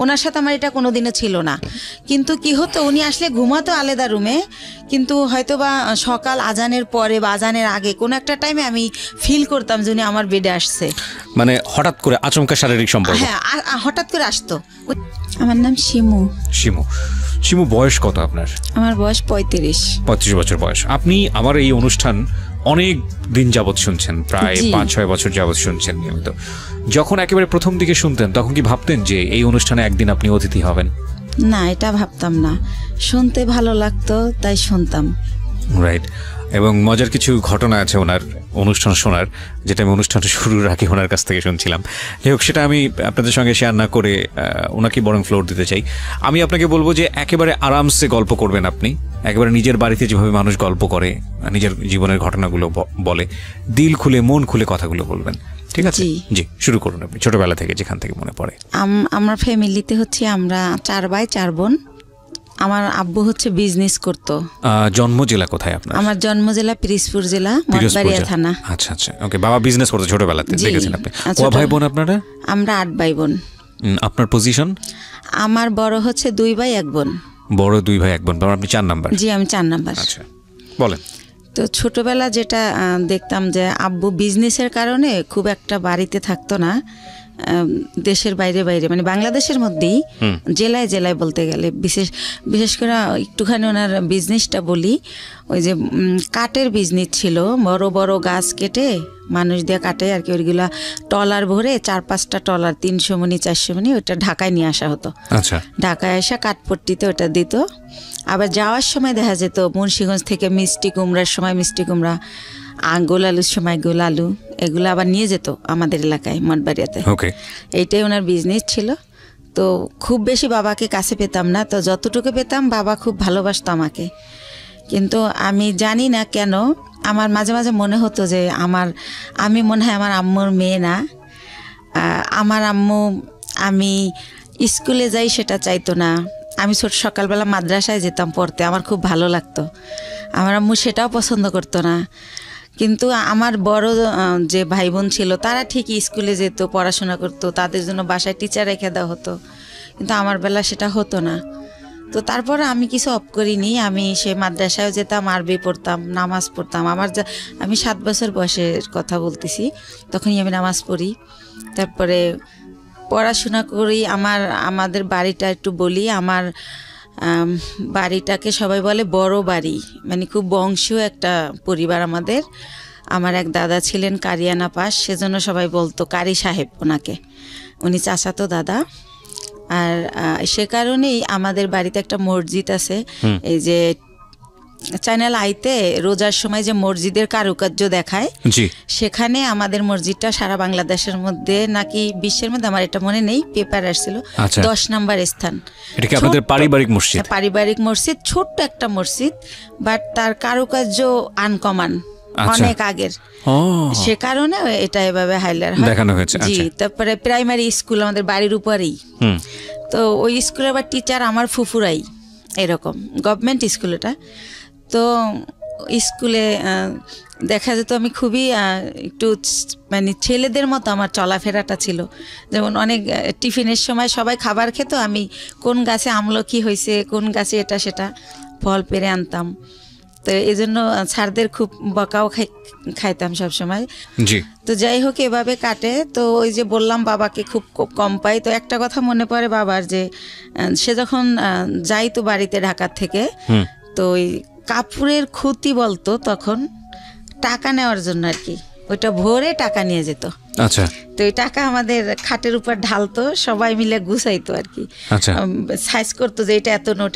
ওনার সাথে আমার এটা কোনোদিনও ছিল না। কিন্তু কি হতো, উনি আসলে ঘুমাতো আলাদা রুমে, কিন্তু হয়তো বা সকাল আজানের পরে বা আজানের আগে কোনো একটা টাইমে আমি ফিল করতাম যে উনি আমার বেডে আসছে। মানে হঠাৎ করে আচমকা শারীরিক সম্পর্ক? হ্যাঁ, হঠাৎ করে আসতো। আমার নাম শিমু। শিমু, শিমু বয়স কত আপনার? আমার বয়স 35 বছর বয়স। আপনি আমার এই অনুষ্ঠান অনেক দিন যাবৎ শুনছেন, প্রায় 5-6 বছর যাবৎ শুনছেন নিয়মিত। যখন একেবারে প্রথম দিকে শুনতেন তখন কি ভাবতেন যে এই অনুষ্ঠানে একদিন আপনি অতিথি হবেন? না, এটা ভাবতাম না, শুনতে ভালো লাগতো তাই শুনতাম। রাইট। এবং মজার কিছু ঘটনা আছে ওনার অনুষ্ঠান শোনার, যেটা আমি অনুষ্ঠানটা শুরুর আগে ওনার কাছ থেকে শুনছিলাম। যাই হোক, সেটা আমি আপনাদের সঙ্গে শেয়ার না করে ওনাকে বরং ফ্লোর দিতে চাই। আমি আপনাকে বলবো যে একেবারে আরামসে গল্প করবেন আপনি, একেবারে নিজের বাড়িতে যেভাবে মানুষ গল্প করে, নিজের জীবনের ঘটনাগুলো বলে, দিল খুলে মন খুলে কথাগুলো বলবেন, ঠিক আছে? জি, শুরু করুন আপনি, ছোটবেলা থেকে যেখান থেকে মনে পড়ে। আমার ফ্যামিলিতে হচ্ছে আমরা 4 ভাই 4 বোন। আমার আব্বু হচ্ছে বিজনেস করতো। জন্ম জেলা কোথায় আপনার? আমার জন্ম জেলা পিরোজপুর জেলা, মঠবাড়িয়া থানা। আচ্ছা আচ্ছা, ওকে। বাবা বিজনেস করতো ছোটবেলাতে, দেখেছেন আপনি। কয় ভাই বোন আপনারা? আমরা 8 ভাই বোন। আপনার পজিশন? আমার বড় হচ্ছে 2 ভাই 1 বোন। বড় 2 ভাই 1 বোন, আপনি 4 নাম্বার? জি, আমি 4 নাম্বার। আচ্ছা, বলেন। তো ছোটবেলা যেটা দেখতাম যে আব্বু বিজনেসের কারণে খুব একটা বাড়িতে থাকতো না, দেশের বাইরে বাইরে, মানে বাংলাদেশের মধ্যেই জেলায় জেলায় বলতে গেলে, বিশেষ করে একটুখানি ওনার বিজনেসটা বলি। ওই যে কাঠের বিজনেস ছিল, বড় বড় গাছ কেটে মানুষ দিয়ে কাটে আর কি, ওইগুলা টলার ভরে 4-5টা টলার 300 মণি 400 মণি ওইটা ঢাকায় নিয়ে আসা হতো। আচ্ছা, ঢাকায় আসা কাঠপট্টিতে ওটা দিত। আবার যাওয়ার সময় দেখা যেত মুন্সিগঞ্জ থেকে মিষ্টি কুমড়ার সময় মিষ্টি কুমড়া, গোল আলুর সময় গোল আলু, এগুলো আবার নিয়ে যেত আমাদের এলাকায় মঠবাড়িয়াতে। এইটাই ওনার বিজনেস ছিল। তো খুব বেশি বাবাকে কাছে পেতাম না, তো যতটুকু পেতাম বাবা খুব ভালোবাসতো আমাকে। কিন্তু আমি জানি না কেন আমার মাঝে মাঝে মনে হতো যে আমি মনে হয় আমার আম্মুর মেয়ে না। আমার আম্মু আমি স্কুলে যাই সেটা চাইতো না। আমি সকালবেলা মাদ্রাসায় যেতাম পড়তে, আমার খুব ভালো লাগতো। আমার আম্মু সেটাও পছন্দ করতো না। কিন্তু আমার বড় যে ভাই বোন ছিল তারা ঠিকই স্কুলে যেত, পড়াশোনা করতো, তাদের জন্য বাসায় টিচার রেখে দেওয়া হতো। কিন্তু আমার বেলা সেটা হতো না। তো তারপরে আমি কিছু অফ করিনি, আমি সে মাদ্রাসায় যেতাম, আরবি পড়তাম, নামাজ পড়তাম। আমি 7 বছর বয়সের কথা বলতেছি, তখনই আমি নামাজ পড়ি। তারপরে পড়াশোনা করি। আমাদের বাড়িটা একটু বলি, আমার বাড়িটাকে সবাই বলে বড় বাড়ি, মানে খুব বংশীয় একটা পরিবার আমাদের। আমার এক দাদা ছিলেন কারিয়ানা পাস, সেজন্য সবাই বলতো কারি সাহেব ওনাকে, উনি চাচাতো দাদা। আর সে কারণেই আমাদের বাড়িতে একটা মসজিদ আছে। এই যে চ্যানেল আইতে রোজার সময় যে মসজিদের কারুকার্য দেখায়, সেখানে আমাদের মসজিদটা সারা বাংলাদেশের মধ্যে নাকি বিশ্বের মধ্যে, আমার এটা মনে নেই, পেপার আসছিল 10 নম্বর স্থান। এটা কি আপনাদের পারিবারিক মসজিদ? পারিবারিক মসজিদ, ছোট্ট একটা মসজিদ, বাট তার কারুকার্য আনকমন, অনেক আগের। সে কারণে এটা এভাবে হাইলাইট দেখানো হয়েছে। জি, তারপরে প্রাইমারি স্কুল আমাদের বাড়ির উপরেই। তো ওই স্কুলে আবার টিচার আমার ফুফুরাই, এরকম গভর্নমেন্ট স্কুল এটা। তো স্কুলে দেখা যেত আমি খুবই একটু মানে ছেলেদের মতো আমার চলাফেরাটা ছিল। যেমন অনেক টিফিনের সময় সবাই খাবার খেত, আমি কোন গাছে আমলকি হয়েছে, কোন গাছে এটা সেটা ফল পেরে আনতাম। তো এই জন্য স্যারদের খুব বকাও খাইতাম সবসময়। তো যাই হোক, এভাবে কাটে। তো ওই যে বললাম বাবাকে খুব কম পাই। তো একটা কথা মনে পড়ে বাবার, যে সে যখন যাইতো বাড়িতে ঢাকার থেকে, তো ওই কাপড়ের খুঁতি বলতো তখন, টাকা নেওয়ার জন্য আর কি, ওইটা ভরে টাকা নিয়ে যেত। আচ্ছা, তো এই টাকা আমাদের খাটের উপর ঢালতো, সবাই মিলে গুছাইতো আর কি, সাইজ করতো যে এটা এত নোট,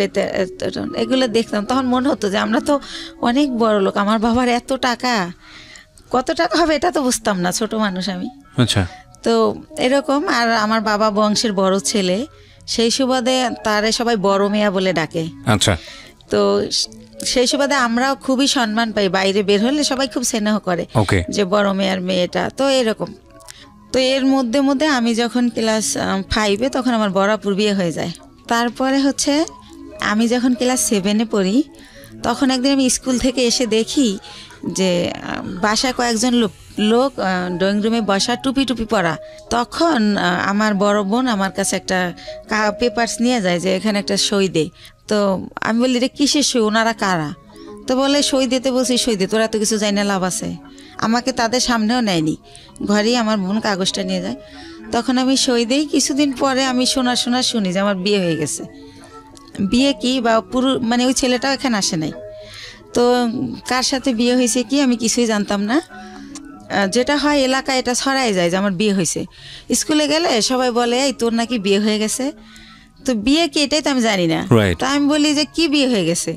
এগুলো দেখতাম। তখন মনে হতো যে আমরা তো অনেক বড় লোক, আমার বাবার এত টাকা, কত টাকা হবে এটা তো বুঝতাম না, ছোট মানুষ আমি। আচ্ছা, তো এরকম। আর আমার বাবা বংশের বড় ছেলে, সেই সুবাদে তারে সবাই বড় মিয়া বলে ডাকে। আচ্ছা, তো সেই সুবাদে আমরাও খুবই সম্মান পাই, বাইরে বের হলে সবাই খুব স্নেহ করে যে বড় মেয়ের মেয়েটা। তো এরকম। তো এর মধ্যে মধ্যে আমি যখন ক্লাস 5-এ, তখন আমার বরাপুর বিয়ে হয়ে যায়। তারপরে হচ্ছে আমি যখন ক্লাস 7-এ পড়ি, তখন একদিন আমি স্কুল থেকে এসে দেখি যে বাসায় কয়েকজন লোক লোক ড্রয়িং রুমে বসা, টুপি টুপি পরা। তখন আমার বড় বোন আমার কাছে একটা পেপারস নিয়ে যায় যে এখানে একটা সই দে। তো আমি বলি রে কিসের সই, ওনারা কারা? তো বলে সই দিতে বলছি, সই দে, তোরা তো কিছু জানি না, লাভ আছে। আমাকে তাদের সামনেও নেয়নি, ঘরেই আমার বোন কাগজটা নিয়ে যায়। তখন আমি সই দিই। কিছুদিন পরে আমি শুনি যে আমার বিয়ে হয়ে গেছে। বিয়ে কি বা পুরো মানে ওই ছেলেটাও এখানে আসে নাই। তো কার সাথে বিয়ে হয়েছে কি আমি কিছুই জানতাম না। যেটা হয় এলাকায় এটা ছড়াই যায় যে আমার বিয়ে হয়েছে। স্কুলে গেলে সবাই বলে এই তোর নাকি বিয়ে হয়ে গেছে। তো বিয়ে কি এটাই তো আমি জানি না। তো আমি বলি যে কি বিয়ে হয়ে গেছে,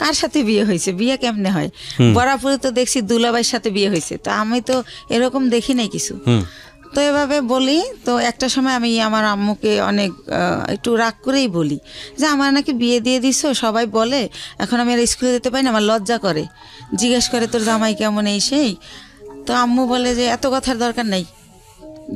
কার সাথে বিয়ে হয়েছে, বিয়ে কেমনে হয়? বরাবর তো দেখছি দুলাভাইয়ের সাথে বিয়ে হয়েছে, তো আমি তো এরকম দেখি নাই কিছু। তো এভাবে বলি। তো একটা সময় আমি আমার আম্মুকে অনেক একটু রাগ করেই বলি যে আমার নাকি বিয়ে দিয়ে দিছো, সবাই বলে, এখন আমি আর স্কুলে যেতে পারি না, আমার লজ্জা করে, জিজ্ঞেস করে তোর জামাই কেমন এই সেই। তো আম্মু বলে যে এত কথার দরকার নাই,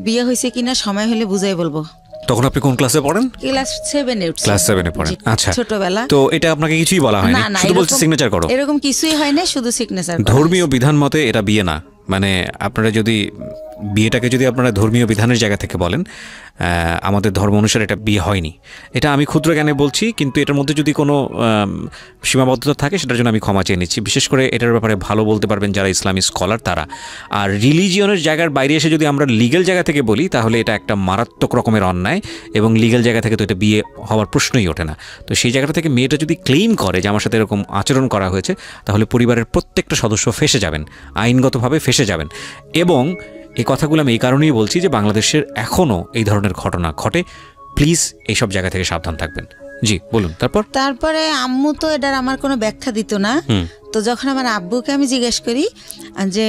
বিয়ে হয়েছে কিনা সময় হলে বুঝাই বলবো। তখন আপনি কোন ক্লাসে পড়েন? ক্লাস 7-এ উঠছি। ক্লাস 7-এ পড়েন, আচ্ছা। ছোটবেলা। তো এটা আপনাকে কিছুই বলা হয়নি, শুধু বলছে সিগনেচার করো? এরকম কিছুই হয় না, শুধু সিগনেচার। ধর্মীয় বিধান মতে এটা বিয়ে না, মানে আপনারা যদি বিয়েটাকে যদি আপনারা ধর্মীয় বিধানের জায়গা থেকে বলেন, আমাদের ধর্ম অনুসারে এটা বিয়ে হয়নি। এটা আমি ক্ষুদ্র জ্ঞানে বলছি, কিন্তু এটার মধ্যে যদি কোনো সীমাবদ্ধতা থাকে সেটার জন্য আমি ক্ষমা চেয়ে নিচ্ছি। বিশেষ করে এটার ব্যাপারে ভালো বলতে পারবেন যারা ইসলামী স্কলার তারা। আর রিলিজিয়নের জায়গার বাইরে এসে যদি আমরা লিগ্যাল জায়গা থেকে বলি তাহলে এটা একটা মারাত্মক রকমের অন্যায়, এবং লিগ্যাল জায়গা থেকে তো এটা বিয়ে হওয়ার প্রশ্নই ওঠে না। তো সেই জায়গাটা থেকে মেয়েটা যদি ক্লেইম করে যে আমার সাথে এরকম আচরণ করা হয়েছে, তাহলে পরিবারের প্রত্যেকটা সদস্য ফেঁসে যাবেন, আইনগতভাবে ফেঁসে যাবেন। এবং এই কথাগুলো আমি এই কারণেই বলছি যে বাংলাদেশের এখনও এই ধরনের ঘটনা ঘটে। প্লিজ এইসব জায়গা থেকে সাবধান থাকবেন। জি বলুন। তারপরে আম্মু তো এটার আমার কোনো ব্যাখ্যা দিত না। তো যখন আমার আব্বুকে আমি জিজ্ঞেস করি যে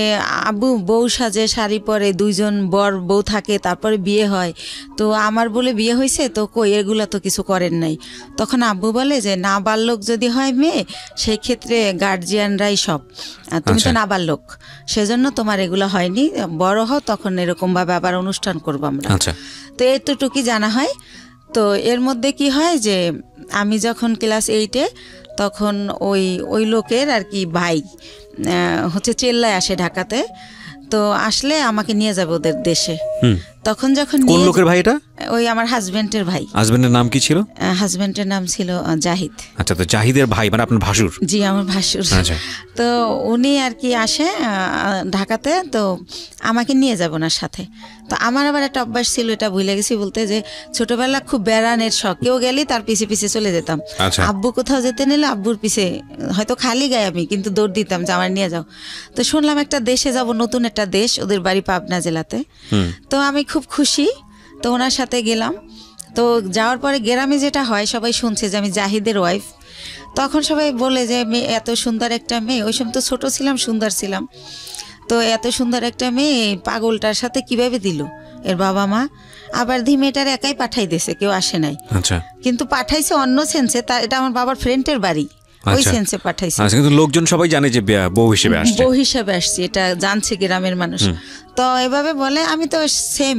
আব্বু বউ সাজে, শাড়ি পরে, 2জন বর বউ থাকে, তারপরে বিয়ে হয়, তো আমার বলে বিয়ে হয়েছে, তো কই এগুলো তো কিছু করেন নাই। তখন আব্বু বলে যে নাবালক যদি হয় মেয়ে, সেই ক্ষেত্রে গার্জিয়ানরাই সব, তুমি তো নাবালক, সেজন্য তোমার এগুলো হয়নি, বড় হও তখন এরকমভাবে আবার অনুষ্ঠান করবো আমরা। তো এতটুকুই জানা হয়। তো এর মধ্যে কি হয় যে আমি যখন ক্লাস 8-এ, তখন ওই লোকের আর কি ভাই হচ্ছে চেল্লায় আসে ঢাকাতে। তো আসলে আমাকে নিয়ে যাবে ওদের দেশে। তখন যখন কোন লোকের ভাই এটা? ওই আমার হাজবেন্ডের ভাই। হাজবেন্ডের নাম কি ছিল? হাজবেন্ডের নাম ছিল জাহিদ। আচ্ছা, তো জাহিদের ভাই মানে আপনার ভাসুর? জি, আমার ভাসুর। আচ্ছা। তো উনি আর কি আসে ঢাকাতে, তো আমাকে নিয়ে যাব না সাথে। তো আমার আবার একটা অভ্যাস ছিল, এটা ভুলে গেছি বলতে, যে ছোটবেলা খুব বেড়ানের শখ, কেউ গেলেই তার পিছে পিছে চলে যেতাম। আব্বু কোথাও যেতে নিলে আব্বুর পিছে, হয়তো খালি গায়ে আমি, কিন্তু দৌড় দিতাম যে আমার নিয়ে যাও। তো শুনলাম একটা দেশে যাব, নতুন একটা দেশ, ওদের বাড়ি পাবনা জেলাতে। তো আমি খুব খুশি, তো ওনার সাথে গেলাম। তো যাওয়ার পরে গ্রামে যেটা হয়, সবাই শুনছে যে আমি জাহিদের ওয়াইফ। তখন সবাই বলে যে মেয়ে, এত সুন্দর একটা মেয়ে, ওই সময় তো ছোট ছিলাম, সুন্দর ছিলাম, তো এত সুন্দর একটা মেয়ে পাগলটার সাথে কিভাবে দিল এর বাবা মা। আবার মেয়েটার একাই পাঠাই দিয়েছে, কেউ আসে নাই। কিন্তু পাঠাইছে অন্য সেন্সে, এটা আমার বাবার ফ্রেন্ডের বাড়ি, ওই সেন্সে পাঠাইছে। কিন্তু লোকজন সবাই জানে যে বউ হিসেবে আসছে, এটা জানছে গ্রামের মানুষ। তো এভাবে বলে, আমি তো সেম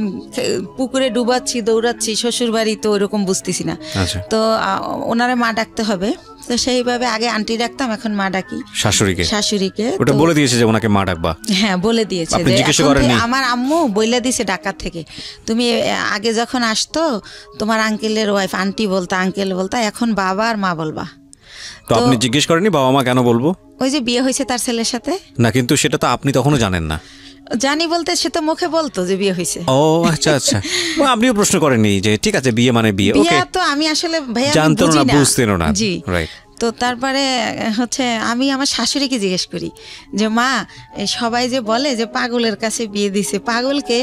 পুকুরে ডুবাচ্ছি, দৌড়াচ্ছি, শ্বশুর বাড়ি তো ওইরকম বুঝতেছি না। তো ওনারা মা ডাকতে হবে, তো সেইভাবে আগে আন্টি ডাকতাম, এখন মা ডাকি শাশুড়িকে। ওটা বলে দিয়েছে যে ওনাকে মা ডাকবা? হ্যাঁ, বলে দিয়েছে। আমার আম্মু বইলা দিয়েছে ঢাকা থেকে, তুমি আগে যখন আসতো তোমার আঙ্কেলের ওয়াইফ আন্টি বলতা, আঙ্কেল বলতা, এখন বাবা আর মা বলবা। তো আপনি জিজ্ঞেস করেননি বাবা মা কেন বলবো? ওই যে বিয়ে হয়েছে তার ছেলের সাথে। না, কিন্তু সেটা তো আপনি তখনও জানেন না। জানি বলতে, সে তো মুখে বলতো যে বিয়ে হয়েছে। ও আচ্ছা আচ্ছা। আপনিও প্রশ্ন করেননি যে ঠিক আছে বিয়ে মানে বিয়ে? ওকে, তো আমি আসলে ভাইয়া জানতো না, বুঝতেন না। জি, রাইট। তো তারপরে হচ্ছে আমি আমার শাশুড়িকে জিজ্ঞেস করি যে মা, সবাই যে বলে যে পাগলের কাছে বিয়ে দিছে, পাগলকে?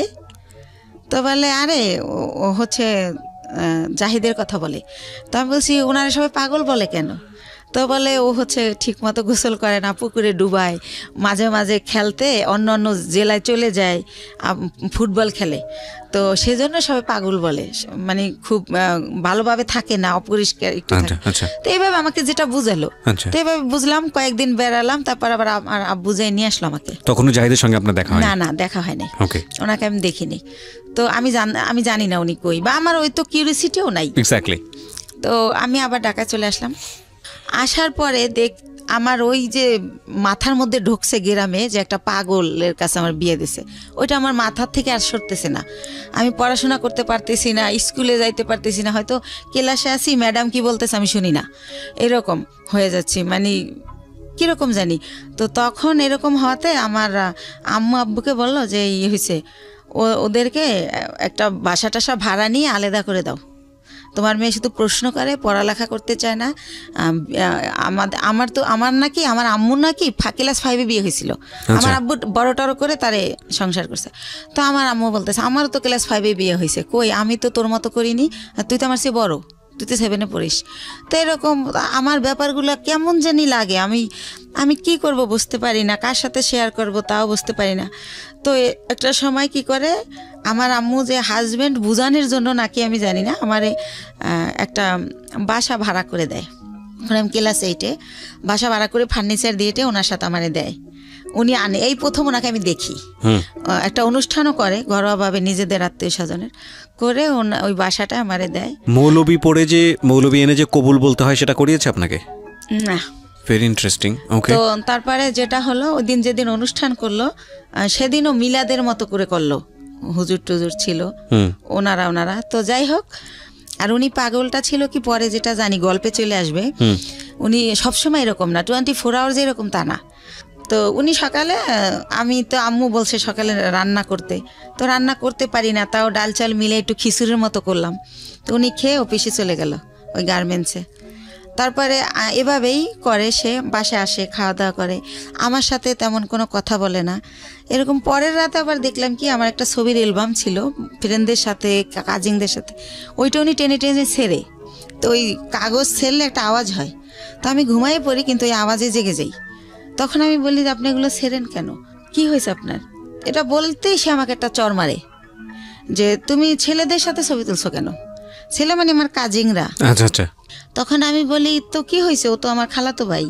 তো বলে আরে ও হচ্ছে জাহিদের কথা বলে। তো আমি বলছি ওনারা সবাই পাগল বলে কেন? তো বলে ও হচ্ছে ঠিক মতো গোসল করে না, পুকুরে ডুবায়, মাঝে মাঝে খেলতে অন্য অন্য জেলায় চলে যায়, ফুটবল খেলে, তো সেজন্য সবাই পাগল বলে, মানে খুব ভালোভাবে থাকে না, অপরিষ্কার একটু থাকে। তো এইভাবে আমাকে যেটা বুঝালো, তো এইভাবে বুঝলাম, কয়েকদিন বেড়ালাম, তারপর আবার আমার আব্বু যাই নিয়ে আসলো আমাকে। তখনও জাহিদের সঙ্গে আপনার দেখা হয়? না, দেখা হয় নাই, ওনাকে আমি দেখিনি। তো আমি জানি না উনি কই, বা আমার ওই তো কিউরিওসিটিও নাই। এক্স্যাক্টলি। তো আমি আবার ঢাকায় চলে আসলাম। আসার পরে আমার ওই যে মাথার মধ্যে ঢুকছে গ্রামে যে একটা পাগলের কাছে আমার বিয়ে দিছে, ওইটা আমার মাথার থেকে আর সরতেছে না। আমি পড়াশোনা করতে পারতেছি না, স্কুলে যাইতে পারতেছি না, হয়তো ক্লাসে আসি ম্যাডাম কি বলতেছে আমি শুনি না, এরকম হয়ে যাচ্ছি, মানে কীরকম জানি। তো তখন এরকম হওয়াতে আমার আম্মু আব্বুকে বললো যে ইয়ে হয়েছে, ওদেরকে একটা বাসা টাসা ভাড়া নিয়ে আলাদা করে দাও, তোমার মেয়ে শুধু প্রশ্ন করে, পড়ালেখা করতে চায় না। আমার নাকি আমার আম্মুর নাকি ক্লাস 5-এ বিয়ে হয়েছিল, আমার আব্বু বড় টড়ো করে তারে সংসার করছে। তো আমার আম্মু বলতেছে আমারও তো ক্লাস 5-এ বিয়ে হয়েছে, কই আমি তো তোর মতো করিনি, তুই তো আমার চেয়ে বড়, তুই তো 7-এ পড়িস। তো এরকম আমার ব্যাপারগুলো কেমন জানি লাগে, আমি কি করব বুঝতে পারি না, কার সাথে শেয়ার করব তাও বুঝতে পারি না। তো একটা সময় কি করে আমার আম্মু যে হাজব্যান্ড বুঝানোর জন্য নাকি আমি জানি না, আমারে একটা বাসা ভাড়া করে দেয়। ওখানে আমি ক্লাস 8-এ বাসা ভাড়া করে ফার্নিচার দিয়ে ওনার সাথে আমারে দেয়, উনি আনে। এই প্রথম ওনাকে আমি দেখি, একটা অনুষ্ঠানও করে ঘরোয়াভাবে নিজেদের আত্মীয় স্বজনের করে, ওই বাসাটা আমারে দেয়। মৌলবি পড়ে যে মৌলবি এনে যে কবুল বলতে হয় সেটা করিয়েছে আপনাকে? না। Very interesting. ওকে। তো তারপরে যেটা হলো, ওই দিন যেদিন অনুষ্ঠান করলো সেদিনও মিলাদের মতো করে করলো, হুজুর টুজুর ছিল ওনারা। তো যাই হোক, আর উনি পাগলটা ছিল কি পরে যেটা জানি গল্পে চলে আসবে, উনি সবসময় এরকম না, 24 আওয়ার্স এরকম তা না। তো উনি সকালে, আমি তো আম্মু বলছে সকালে রান্না করতে, তো রান্না করতে পারি না, তাও ডাল চাল মিলে একটু খিচুড়ির মতো করলাম। তো উনি খেয়ে অফিসে চলে গেল ওই গার্মেন্টসে। তারপরে এভাবেই করে, সে বাসায় আসে, খাওয়া দাওয়া করে, আমার সাথে তেমন কোনো কথা বলে না। এরকম পরের রাতে আবার দেখলাম কি, আমার একটা ছবির অ্যালবাম ছিল ফ্রেন্ডদের সাথে, কাজিনদের সাথে, ওইটা উনি টেনে টেনে ছেড়ে, তো ওই কাগজ ছেড়লে একটা আওয়াজ হয়, তো আমি ঘুমাই পড়ি কিন্তু ওই আওয়াজে জেগে যাই। তখন আমি বলি যে আপনি এগুলো ছেড়েন কেন, কি হয়েছে আপনার? এটা বলতেই সে আমাকে একটা চর মারে যে তুমি ছেলেদের সাথে ছবি তুলছো কেন, ছেলে মানে আমার কাজিনরা। আচ্ছা আচ্ছা। তখন আমি বলি তো কি হয়েছে, ও তো আমার খালাতো ভাই,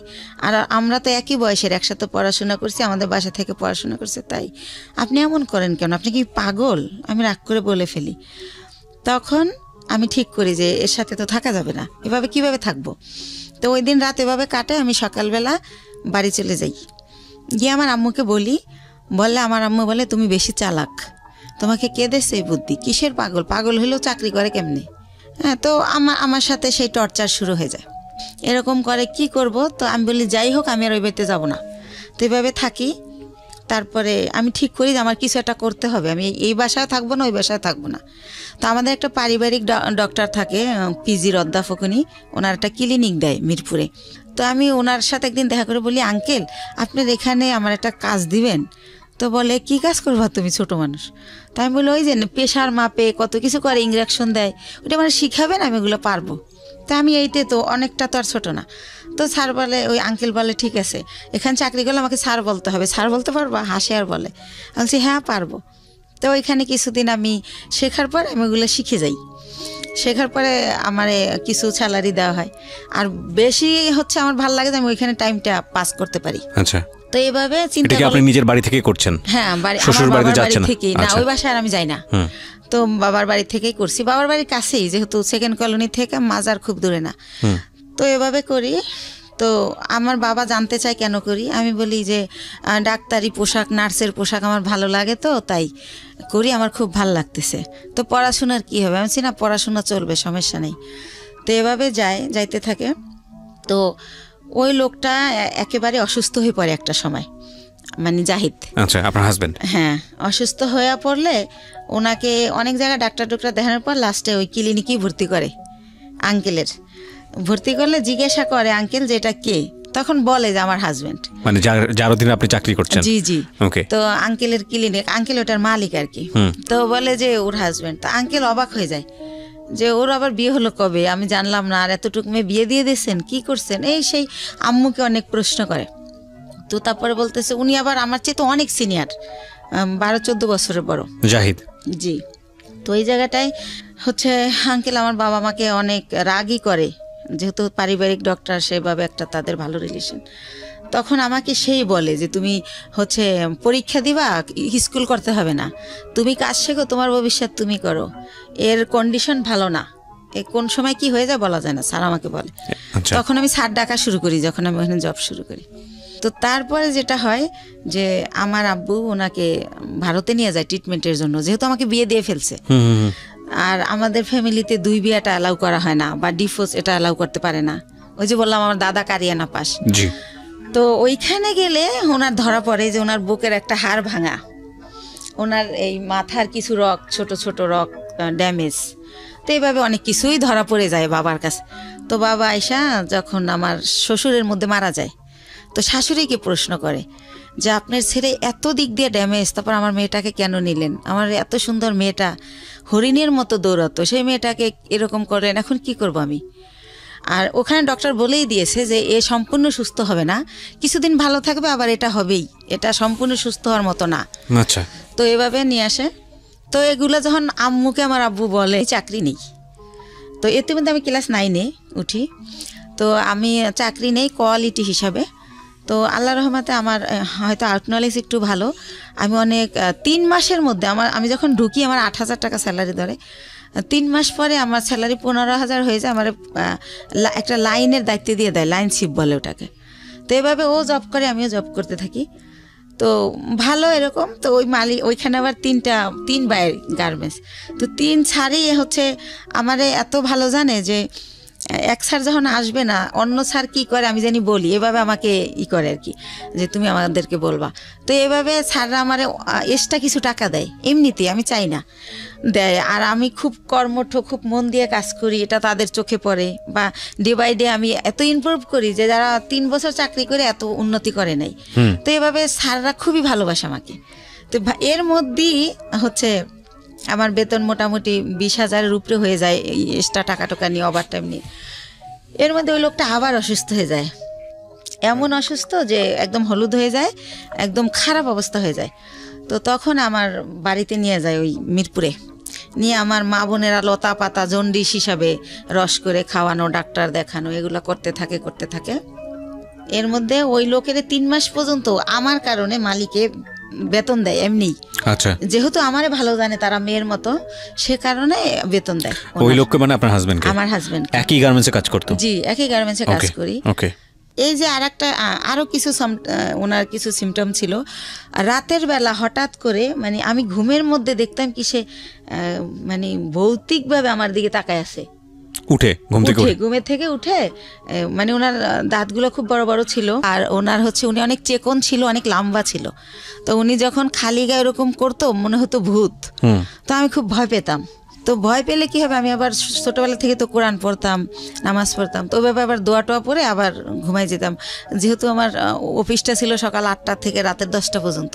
আর আমরা তো একই বয়সের, একসাথে পড়াশোনা করছি, আমাদের বাসা থেকে পড়াশোনা করছে, তাই আপনি এমন করেন কেন, আপনি কি পাগল? আমি রাগ করে বলে ফেলি। তখন আমি ঠিক করি যে এর সাথে তো থাকা যাবে না, এভাবে কিভাবে থাকবো। তো ওই দিন রাত এভাবে কাটে, আমি সকালবেলা বাড়ি চলে যাই, গিয়ে আমার আম্মুকে বললে আমার আম্মু বলে তুমি বেশি চালাক, তোমাকে কে দেছে এই বুদ্ধি, কিসের পাগল, পাগল হলেও চাকরি করে কেমনে? হ্যাঁ, তো আমার সাথে সেই টর্চার শুরু হয়ে যায়, এরকম করে কি করব। তো আমি বলি যাই হোক আমি আর ওই বাড়িতে যাবো না, তো এইভাবে থাকি। তারপরে আমি ঠিক করি যে আমার কিছু একটা করতে হবে, আমি এই বাসায় থাকবো না, ওই বাসায় থাকবো না। তো আমাদের একটা পারিবারিক ডক্টর থাকে, পিজির অধ্যাপক, ওনার একটা ক্লিনিক দেয় মিরপুরে। তো আমি ওনার সাথে একদিন দেখা করে বলি আঙ্কেল আপনার এখানে আমার একটা কাজ দিবেন? তো বলে কি কাজ করবা তুমি, ছোট মানুষ? তো আমি বলি ওই যে প্রেশার মাপে কত কিছু করে, ইঞ্জেকশন দেয়, ওইটা মানে শিখাবেন, আমি ওগুলো পারবো। তো আমি এইতে তো অনেকটা তো আর ছোটো না। তো স্যার বলে, ওই আঙ্কেল বলে ঠিক আছে, এখানে চাকরি করলে আমাকে স্যার বলতে হবে, স্যার বলতে পারবা? হাসে আর বলে। আমি বলছি হ্যাঁ পারবো। তো ওইখানে কিছুদিন আমি শেখার পর আমি ওগুলো শিখে যাই, শেখার পরে আমার কিছু স্যালারি দেওয়া হয়, আর বেশি হচ্ছে আমার ভালো লাগে যে আমি ওইখানে টাইমটা পাস করতে পারি। আচ্ছা। তো এইভাবে চিন্তা করি আপনি নিজের বাড়ি থেকে করছেন? হ্যাঁ, শ্বশুর বাড়িতে যাচ্ছেন না, ওই বাসায় আর আমি যাই না, তো বাবার বাড়ি থেকেই করছি, বাবার বাড়ির কাছেই, যেহেতু সেকেন্ড কলোনি থেকে মাজার খুব দূরে না। তো এভাবে করি। তো আমার বাবা জানতে চায় কেন করি, আমি বলি যে ডাক্তারি পোশাক, নার্সের পোশাক আমার ভালো লাগে, তো তাই করি, আমার খুব ভালো লাগতেছে। তো পড়াশোনার কি হবে? আমি না পড়াশোনা চলবে, সমস্যা নেই। তো এভাবে যাইতে থাকে। তো ওই লোকটা একেবারে অসুস্থ হয়ে পড়ে একটা সময়, মানে জাহিদ। আচ্ছা, আপনার হাজবেন্ড? হ্যাঁ, অসুস্থ হয়ে পড়লে ওনাকে অনেক জায়গায় ডাক্তার দেখানোর পর লাস্টে ওই ক্লিনিকেই ভর্তি করে। আঙ্কেলের ভর্তি করলে জিজ্ঞাসা করে আঙ্কেল যেটা কে, তখন বলে যে আমার হাজবেন্ড, মানে যার অধীনে আপনি চাকরি করছেন। জি জি। ওকে। তো আঙ্কেলের ক্লিনিক, আঙ্কেল ওটার মালিক আর কি। তো বলে যে ওর হাজবেন্ড। তো আঙ্কেল অবাক হয়ে যায় যে ওর আবার বিয়ে হলো কবে, আমি জানলাম না, আর এতটুকু মেয়ে বিয়ে দিয়ে দিয়েছেন, কি করছেন, এই সেই আম্মুকে অনেক প্রশ্ন করে। তো তারপরে বলতেছে উনি আবার আমার চেয়ে তো অনেক সিনিয়র, 12-14 বছরের বড়, জাহিদ। জি। তো এই জায়গাটায় হচ্ছে আঙ্কেল আমার বাবা মাকে অনেক রাগই করে, যেহেতু পারিবারিক ডক্টর, সেভাবে একটা তাদের ভালো রিলেশন। তখন আমাকে সেই বলে যে তুমি হচ্ছে পরীক্ষা দিবা, স্কুল করতে হবে না, তুমি কাজ শেখো, তোমার ভবিষ্যৎ তুমি করো, এর কন্ডিশন ভালো না, কোন সময় কি হয়ে যায় বলা যায় না, স্যার আমাকে বলে। আচ্ছা। তখন আমি স্যার ডাকা শুরু করি যখন আমি ওখানে জব শুরু করি। তো তারপরে যেটা হয় যে আমার আব্বু ওনাকে ভারতে নিয়ে যায় ট্রিটমেন্টের জন্য, যেহেতু আমাকে বিয়ে দিয়ে ফেলছে। আর আমাদের ফ্যামিলিতে 2 বিয়েটা অ্যালাউ করা হয় না, বা ডিভোর্স এটা অ্যালাউ করতে পারে না। ওই যে বললাম আমার দাদা কারিয়ানা পাস। জি। তো ওইখানে গেলে ওনার ধরা পড়ে যে ওনার বুকের একটা হাড় ভাঙা, ওনার এই মাথার কিছু রক, ছোট ছোট রক ড্যামেজ। তো এইভাবে অনেক কিছুই ধরা পড়ে যায় বাবার কাছে। তো বাবা আয়সা যখন আমার শ্বশুরের মধ্যে মারা যায়, তো শাশুড়িকে প্রশ্ন করে যে আপনার ছেলে এত দিক দিয়ে ড্যামেজ, তারপর আমার মেয়েটাকে কেন নিলেন? আমার এত সুন্দর মেয়েটা হরিণের মতো দৌড়াতো, সেই মেয়েটাকে এরকম করেন, এখন কি করব আমি? আর ওখানে ডক্টর বলেই দিয়েছে যে এ সম্পূর্ণ সুস্থ হবে না, কিছুদিন ভালো থাকবে, আবার এটা হবেই, এটা সম্পূর্ণ সুস্থ হওয়ার মতো না। আচ্ছা। তো এভাবে নিয়ে আসে। তো এগুলো যখন আম্মুকে আমার আব্বু বলে চাকরি নেই, তো এতে মধ্যে আমি ক্লাস 9-এ উঠি। তো আমি চাকরি নেই কোয়ালিটি হিসাবে। তো আল্লাহ রহমতে আমার হয়তো আউট নলেজ একটু ভালো। আমি অনেক 3 মাসের মধ্যে আমি যখন ঢুকি আমার 8,000 টাকা স্যালারি ধরে। 3 মাস পরে আমার স্যালারি 15,000 হয়ে যায়। আমার একটা লাইনের দায়িত্ব দিয়ে দেয়, লাইন শিপ বলে ওটাকে। তো এভাবে ও জব করে, আমিও জব করতে থাকি। তো ভালো এরকম। তো ওই মালিক ওইখানে আবার 3 বাইর গার্মেন্টস। তো 3 ছাড়ই হচ্ছে আমারে এত ভালো জানে যে এক স্যার যখন আসবে না, অন্য স্যার কি করে আমি জানি বলি, এভাবে আমাকে করে আর কি, যে তুমি আমাদেরকে বলবা। তো এভাবে স্যাররা আমার এক্সট্রা কিছু টাকা দেয়, এমনিতেই, আমি চাই না, দেয়। আর আমি খুব কর্মঠ, খুব মন দিয়ে কাজ করি, এটা তাদের চোখে পড়ে। বা ডে বাই ডে আমি এত ইমপ্রুভ করি যে যারা 3 বছর চাকরি করে এত উন্নতি করে নাই। তো এভাবে স্যাররা খুবই ভালোবাসে আমাকে। তো এর মধ্যেই হচ্ছে আমার বেতন মোটামুটি 20,000-এর উপরে হয়ে যায়, এই এক্সট্রা টাকা নিয়ে, ওভার টাইম নিয়ে। এর মধ্যে ওই লোকটা আবার অসুস্থ হয়ে যায়, এমন অসুস্থ যে একদম হলুদ হয়ে যায়, একদম খারাপ অবস্থা হয়ে যায়। তো তখন আমার বাড়িতে নিয়ে যায় ওই মিরপুরে, নিয়ে আমার মা বোনেরা লতা পাতা জন্ডিস হিসাবে রস করে খাওয়ানো, ডাক্তার দেখানো, এগুলো করতে থাকে। এর মধ্যে ওই লোকের 3 মাস পর্যন্ত আমার কারণে মালিকে বেতন দেয় এমনি। আচ্ছা। যেহেতু আমারে ভালো জানে তারা মেয়ের মতো, সে কারণে বেতন দেয়। ওই লোককে মানে আপনার হাজবেন্ড? আমার হাজবেন্ড একই গার্মেন্টসে কাজ করতো? জি, একই গার্মেন্টসে কাজ করি। ওকে। এই যে আরো কিছু ওনার কিছু সিমটম ছিল। রাতের বেলা হঠাৎ করে মানে আমি ঘুমের মধ্যে দেখতাম কি সে মানে ভৌতিকভাবে আমার দিকে তাকায় আছে। ঘুমের থেকে উঠে, মানে ওনার দাঁতগুলো খুব বড় বড় ছিল, আর ওনার হচ্ছে উনি অনেক চেকন ছিল, অনেক লম্বা ছিল। তো উনি যখন খালি গায়ে এরকম করতো মনে হতো ভূত। তো আমি খুব ভয় পেতাম। তো ভয় পেলে কি হবে, আমি আবার ছোটবেলা থেকে তো কোরআন পড়তাম, নামাজ পড়তাম, তো ওইভাবে আবার দোয়া টোয়া পরে আবার ঘুমাই যেতাম। যেহেতু আমার অফিসটা ছিল সকাল 8টা থেকে রাতের 10টা পর্যন্ত,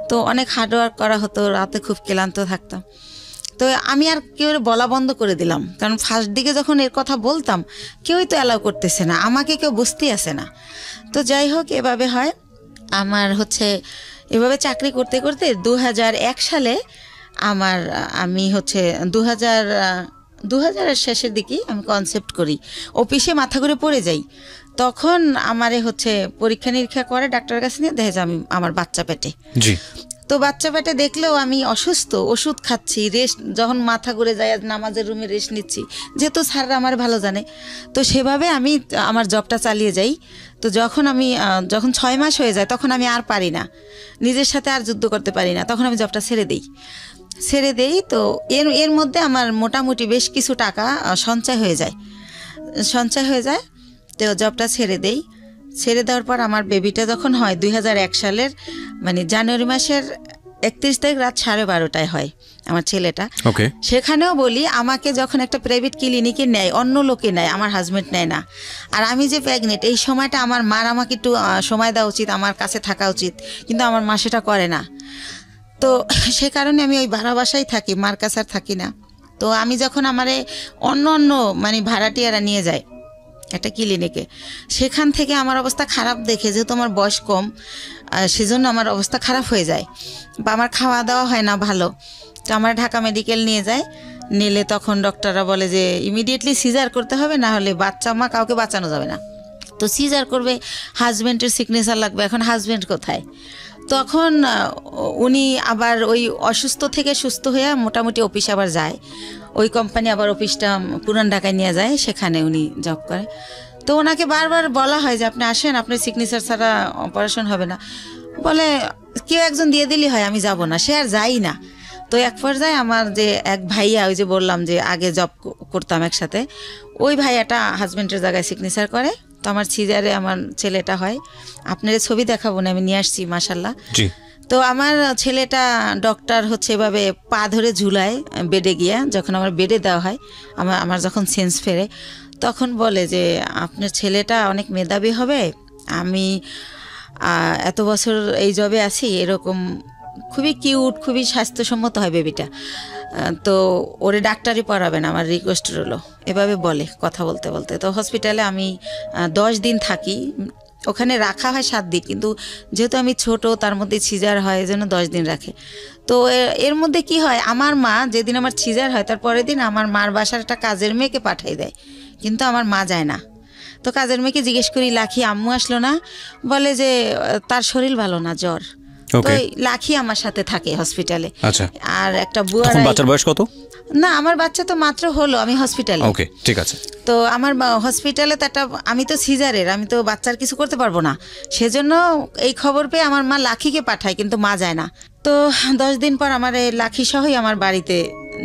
তো অনেক হার্ডওয়ার্ক করা হতো, রাতে খুব ক্লান্ত থাকতাম। তো আমি আর কেউ বলা বন্ধ করে দিলাম, কারণ ফার্স্ট দিকে যখন এর কথা বলতাম কেউই তো অ্যালাউ করতেছে না, আমাকে কেউ বুঝতেই আসে না। তো যাই হোক, এভাবে হয় আমার হচ্ছে। এভাবে চাকরি করতে করতে 2001 সালে আমি হচ্ছে 2000-এর শেষের দিকে আমি কনসেপ্ট করি, অফিসে মাথা ঘুরে পড়ে যাই। তখন আমারে হচ্ছে পরীক্ষা নিরীক্ষা করে ডাক্তারের কাছে নিয়ে দেখে যে আমার বাচ্চা পেটে। জি। তো বাচ্চা পেটে দেখলেও আমি অসুস্থ, ওষুধ খাচ্ছি, রেস্ট, যখন মাথা ঘুরে যায় নামাজের রুমে রেস্ট নিচ্ছি, যেহেতু স্যাররা আমার ভালো জানে। তো সেভাবে আমি আমার জবটা চালিয়ে যাই। তো যখন 6 মাস হয়ে যায় তখন আমি আর পারি না, নিজের সাথে আর যুদ্ধ করতে পারি না, তখন আমি জবটা ছেড়ে দেই। তো এর মধ্যে আমার মোটামুটি বেশ কিছু টাকা সঞ্চয় হয়ে যায়। তো জবটা ছেড়ে দেওয়ার পর আমার বেবিটা যখন হয় 2001 সালের মানে জানুয়ারি মাসের 31 তারিখ রাত 12:30টায় হয় আমার ছেলেটা। সেখানেও বলি, আমাকে যখন একটা প্রাইভেট ক্লিনিকে নেয়, অন্য লোকে নেয়, আমার হাজব্যান্ড নেয় না। আর আমি যে প্রেগনেন্ট, এই সময়টা আমার মার আমাকে একটু সময় দেওয়া উচিত, আমার কাছে থাকা উচিত, কিন্তু আমার মা সেটা করে না। তো সে কারণে আমি ওই ভাড়া বাসায় থাকি, মার কাছে আর থাকি না। তো আমি যখন আমারে অন্য মানে ভাড়াটিয়ারা নিয়ে যায় একটা ক্লিনিকে, সেখান থেকে আমার অবস্থা খারাপ দেখে, যেহেতু আমার বয়স কম, সেজন্য আমার অবস্থা খারাপ হয়ে যায়, বা আমার খাওয়া দাওয়া হয় না ভালো। তো আমার ঢাকা মেডিকেল নিলে তখন ডক্টররা বলে যে ইমিডিয়েটলি সিজার করতে হবে, না হলে বাচ্চা মা কাউকে বাঁচানো যাবে না। তো সিজার করবে, হাজব্যান্ডের সিগনেচার লাগবে। এখন হাজব্যান্ড কোথায়? তখন উনি আবার ওই অসুস্থ থেকে সুস্থ হয়ে মোটামুটি অফিসে আবার যায়, ওই কোম্পানি আবার অফিসটা পুরান ঢাকায় নিয়ে যায়, সেখানে উনি জব করে। তো ওনাকে বারবার বলা হয় যে আপনি আসেন, আপনার সিগনেচার ছাড়া অপারেশন হবে না। বলে কেউ একজন দিয়ে দিলেই হয়, আমি যাব না, সে আর যাই না। তো এক পর্যায়ে আমার যে এক ভাইয়া, ওই যে বললাম যে আগে জব করতাম একসাথে, ওই ভাইয়াটা হাজব্যান্ডের জায়গায় সিগনেচার করে। তো আমার সিজারে আমার ছেলেটা হয়, আপনার ছবি দেখাবো না, আমি নিয়ে আসছি মাশাল্লাহ। তো আমার ছেলেটা ডক্টর হচ্ছে এভাবে পা ধরে ঝুলায় বেডে গিয়া, যখন আমার বেডে দেওয়া হয়, আমার যখন সেন্স ফেরে, তখন বলে যে আপনার ছেলেটা অনেক মেধাবী হবে, আমি এত বছর এই জবে আছি, এরকম খুবই কিউট, খুবই স্বাস্থ্যসম্মত হয় বেবিটা, তো ওরে ডাক্তারি পড়াবেন, আমার রিকোয়েস্ট রইলো, এভাবে বলে কথা বলতে বলতে। তো হসপিটালে আমি 10 দিন থাকি, ওখানে রাখা হয় 7 দিন, কিন্তু যেহেতু আমি ছোট, তার মধ্যে সিজার হয়, এই জন্য 10 দিন রাখে। তো এর মধ্যে কি হয়, আমার মা যেদিন আমার সিজার হয় তার পরের দিন আমার মার বাসার একটা কাজের মেয়েকে পাঠিয়ে দেয়, কিন্তু আমার মা যায় না। তো কাজের মেয়েকে জিজ্ঞেস করি, লাখি আম্মু আসলো না? বলে যে তার শরীর ভালো না, জ্বর। তো লাখি আমার সাথে থাকে হসপিটালে। আর একটা বুয়া, বাচ্চার বয়স কত? না, আমার বাচ্চা তো মাত্র হলো, আমি হসপিটালে। ওকে, ঠিক আছে। তো আমার হসপিটালে তো একটা, আমি তো সিজারের, আমি তো বাচ্চার কিছু করতে পারবো না, সেজন্য এই খবর পেয়ে আমার মা লাখিকে পাঠায়, কিন্তু মা যায় না। তো 10 দিন পর আমার এই লাখি সহই আমার বাড়িতে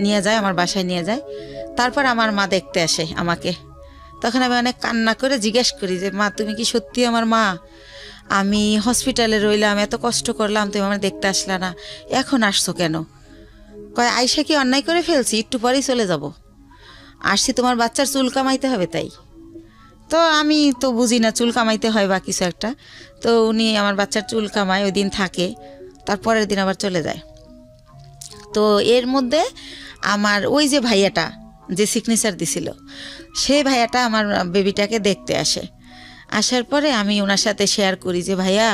নিয়ে যায়, আমার বাসায় নিয়ে যায়। তারপর আমার মা দেখতে আসে আমাকে। তখন আমি অনেক কান্না করে জিজ্ঞেস করি যে মা, তুমি কি সত্যি আমার মা? আমি হসপিটালে রইলাম, এত কষ্ট করলাম, তুমি আমার দেখতে আসলা না, এখন আসছো কেন? কয় আয়শা কি অন্যায় করে ফেলছি, একটু পরেই চলে যাব, আসছি তোমার বাচ্চার চুল কামাইতে হবে তাই। তো আমি তো বুঝি না চুল কামাইতে হয় বা কিছু একটা। তো উনি আমার বাচ্চার চুল কামায়, ওই দিন থাকে, তারপরের দিন আবার চলে যায়। তো এর মধ্যে আমার ওই যে ভাইয়াটা যে সিগনেচার দিছিল, সেই ভাইয়াটা আমার বেবিটাকে দেখতে আসে। আসার পরে আমি ওনার সাথে শেয়ার করি যে ভাইয়া,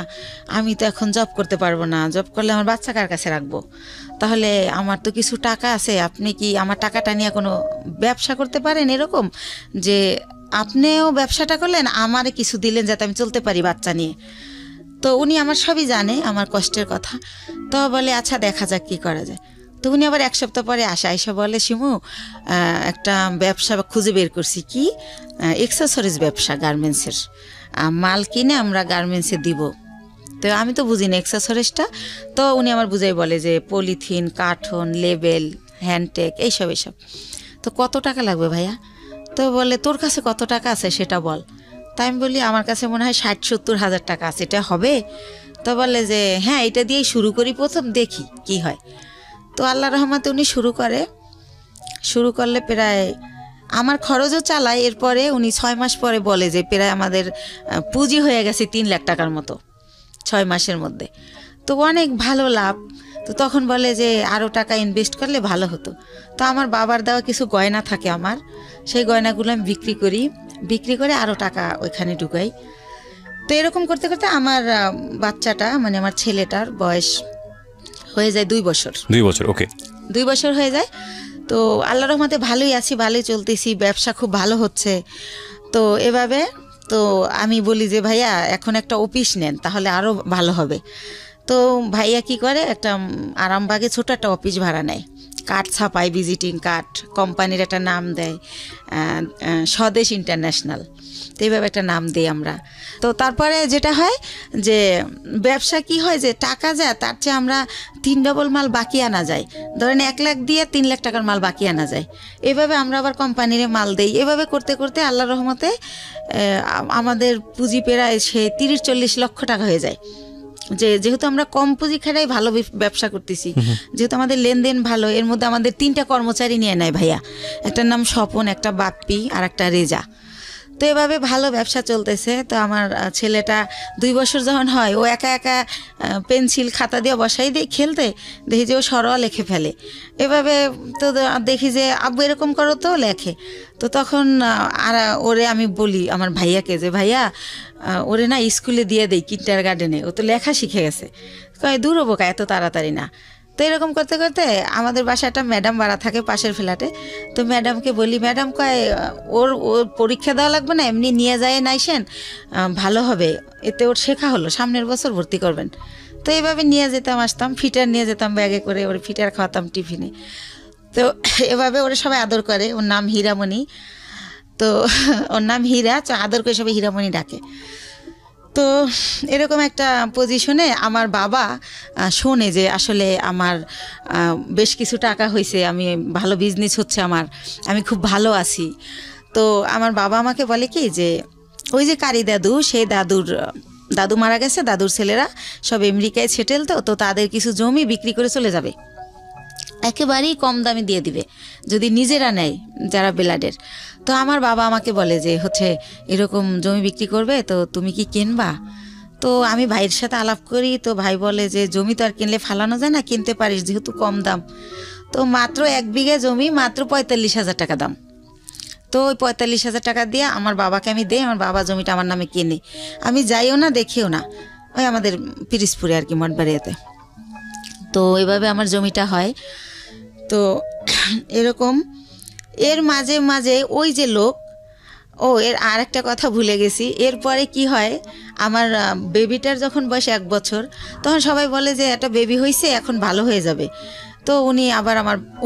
আমি তো এখন জব করতে পারবো না, জব করলে আমার বাচ্চা কার কাছে রাখবো? তাহলে আমার তো কিছু টাকা আছে, আপনি কি আমার টাকাটা নিয়ে কোনো ব্যবসা করতে পারেন, এরকম যে আপনিও ব্যবসাটা করলেন, আমারে কিছু দিলেন যাতে আমি চলতে পারি বাচ্চা নিয়ে। তো উনি আমার সবই জানে, আমার কষ্টের কথা। তো বলে আচ্ছা দেখা যাক কী করা যায়। তো উনি আবার 1 সপ্তাহ পরে আয়সা বলে, শিমু একটা ব্যবসা খুঁজে বের করছি। কি? এক্সেসরিজ ব্যবসা, গার্মেন্টসের মাল কিনে আমরা গার্মেন্টসে দিব। তো আমি তো বুঝি না এক্সেসরিজটা। তো উনি আমার বুঝাই বলে যে পলিথিন, কার্টন, লেবেল, হ্যান্ডটেক, এইসব। তো কত টাকা লাগবে ভাইয়া? তো বলে তোর কাছে কত টাকা আছে সেটা বল। তাই আমি বলি আমার কাছে মনে হয় 60-70 হাজার টাকা আছে, এটা হবে? তো বলে যে হ্যাঁ, এটা দিয়েই শুরু করি, প্রথম দেখি কি হয়। তো আল্লাহ রহমতে উনি শুরু করলে প্রায় আমার খরচও চালায়। এরপরে উনি 6 মাস পরে বলে যে প্রায় আমাদের পুঁজি হয়ে গেছে 3 লাখ টাকার মতো 6 মাসের মধ্যে। তো অনেক ভালো লাভ। তো তখন বলে যে আরও টাকা ইনভেস্ট করলে ভালো হতো। তো আমার বাবার দেওয়া কিছু গয়না থাকে আমার, সেই গয়নাগুলো আমি বিক্রি করে আরও টাকা ওইখানে ঢুকাই। তো এরকম করতে করতে আমার বাচ্চাটা, মানে আমার ছেলেটার বয়স হয়ে যায় 2 বছর। 2 বছর, ওকে, 2 বছর হয়ে যায়। তো আল্লাহ রহমতে ভালোই আছি, ভালোই চলতেছি, ব্যবসা খুব ভালো হচ্ছে। তো এভাবে তো আমি বলি যে ভাইয়া এখন একটা অফিস নেন, তাহলে আরও ভালো হবে। তো ভাইয়া কি করে, একটা আরামবাগে ছোট একটা অফিস ভাড়া নেয়, কার্ড ছাপায়, ভিজিটিং কার্ড, কোম্পানির একটা নাম দেয়, স্বদেশ ইন্টারন্যাশনাল। তো এইভাবে একটা নাম দিই আমরা। তো তারপরে যেটা হয় যে ব্যবসা কি হয়, যে টাকা যায় তার চেয়ে আমরা 3 ডবল মাল বাকি আনা যায়। ধরেন 1 লাখ দিয়ে 3 লাখ টাকার মাল বাকি আনা যায়। এভাবে আমরা আবার কোম্পানির মাল দেই। এভাবে করতে করতে আল্লাহর রহমতে আমাদের পুঁজি প্রায় সে 30-40 লক্ষ টাকা হয়ে যায়। যেহেতু আমরা কম পুঁজি খাটাই ভালো ব্যবসা করতেছি, যেহেতু আমাদের লেনদেন ভালো। এর মধ্যে আমাদের 3টা কর্মচারী নিয়ে নেয় ভাইয়া, একটার নাম স্বপন, একটা বাপ্পি, আর একটা রেজা। তো এভাবে ভালো ব্যবসা চলতেছে। তো আমার ছেলেটা 2 বছর যখন হয়, ও একা পেন্সিল খাতা দিয়ে বসাই দিয়ে খেলতে দেখি যে ও সরোয়া লিখে ফেলে। এভাবে তো দেখি যে আব্বু এরকম করো, তো লেখে। তো তখন আর ওরে আমি বলি আমার ভাইয়াকে যে ভাইয়া ওরে না স্কুলে দিয়ে দেই, কিন্ডার গার্ডেনে, ও তো লেখা শিখে গেছে। কয় দূর হবো কা, এত তাড়াতাড়ি না। তো এরকম করতে করতে আমাদের বাসায় একটা ম্যাডাম ভাড়া থাকে পাশের ফ্ল্যাটে। তো ম্যাডামকে বলি, ম্যাডাম কয় ওর পরীক্ষা দেওয়া লাগবে না, এমনি নিয়ে যায় নাইসেন, ভালো হবে, এতে ওর শেখা হলো, সামনের বছর ভর্তি করবেন। তো এইভাবে নিয়ে যেতাম, আসতাম, ফিটার নিয়ে যেতাম ব্যাগে করে, ওর ফিটার খাওয়াতাম টিফিনে। তো এভাবে ওরা সবাই আদর করে, ওর নাম হীরামণি। তো ওর নাম হীরা, তো আদর করে সবাই হীরামণি ডাকে। তো এরকম একটা পজিশনে আমার বাবা শোনে যে আসলে আমার বেশ কিছু টাকা হয়েছে, আমি ভালো বিজনেস হচ্ছে আমার, আমি খুব ভালো আছি। তো আমার বাবা আমাকে বলে কি যে ওই যে কারি দাদু, সেই দাদু মারা গেছে, দাদুর ছেলেরা সব আমেরিকায় সেটেল, তো তাদের কিছু জমি বিক্রি করে চলে যাবে, একেবারেই কম দামে দিয়ে দিবে যদি নিজেরা নেয় যারা বেলাডের। তো আমার বাবা আমাকে বলে যে হচ্ছে এরকম জমি বিক্রি করবে, তো তুমি কি কিনবা? তো আমি ভাইয়ের সাথে আলাপ করি, তো ভাই বলে যে জমি তো আর কিনলে ফালানো যায় না, কিনতে পারিস যেহেতু কম দাম। তো মাত্র 1 বিঘা জমি মাত্র 45,000 টাকা দাম। তো ওই 45,000 টাকা দিয়ে আমার বাবাকে আমি দেই, আমার বাবা জমিটা আমার নামে কিনে, আমি যাইও না দেখিও না, ওই আমাদের পিরিজপুরে আর কি মঠবাড়িয়াতে। তো এইভাবে আমার জমিটা হয়। তো এরকম এর মাঝে মাঝে ওই যে লোক, এর আর একটা কথা ভুলে গেছি, এরপরে কি হয়, আমার বেবিটার যখন বয়স 1 বছর, তখন সবাই বলে যে একটা বেবি হয়েছে, এখন ভালো হয়ে যাবে। তো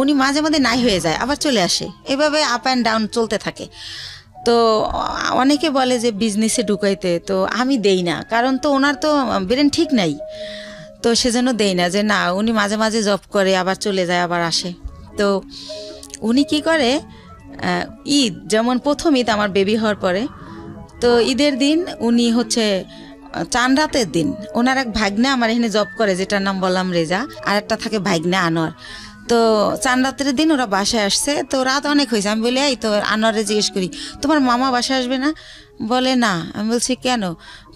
উনি মাঝে মাঝে নাই হয়ে যায়, আবার চলে আসে, এভাবে আপ অ্যান্ড ডাউন চলতে থাকে। তো অনেকে বলে যে বিজনেসে ঢুকাইতে, তো আমি দেই না, কারণ তো ওনার তো ব্রেন ঠিক নাই, তো সেজন্য দেই না, যে না উনি মাঝে মাঝে জব করে আবার চলে যায় আবার আসে। তো উনি কি করে, ঈদ যেমন প্রথম ঈদ আমার বেবি হওয়ার পরে, তো ঈদের দিন উনি হচ্ছে চান রাতের দিন, ওনার এক ভাগ্নে আমার এখানে জব করে, যেটার নাম বললাম রেজা, আর একটা থাকে ভাগ্নে আনোয়ার। তো চান রাতের দিন ওরা বাসায় আসছে, তো রাত অনেক হয়েছে, আমি বলি এই তো আনোয়ারে জিজ্ঞেস করি তোমার মামা বাসায় আসবে না? বলে না। আমি বলছি কেন,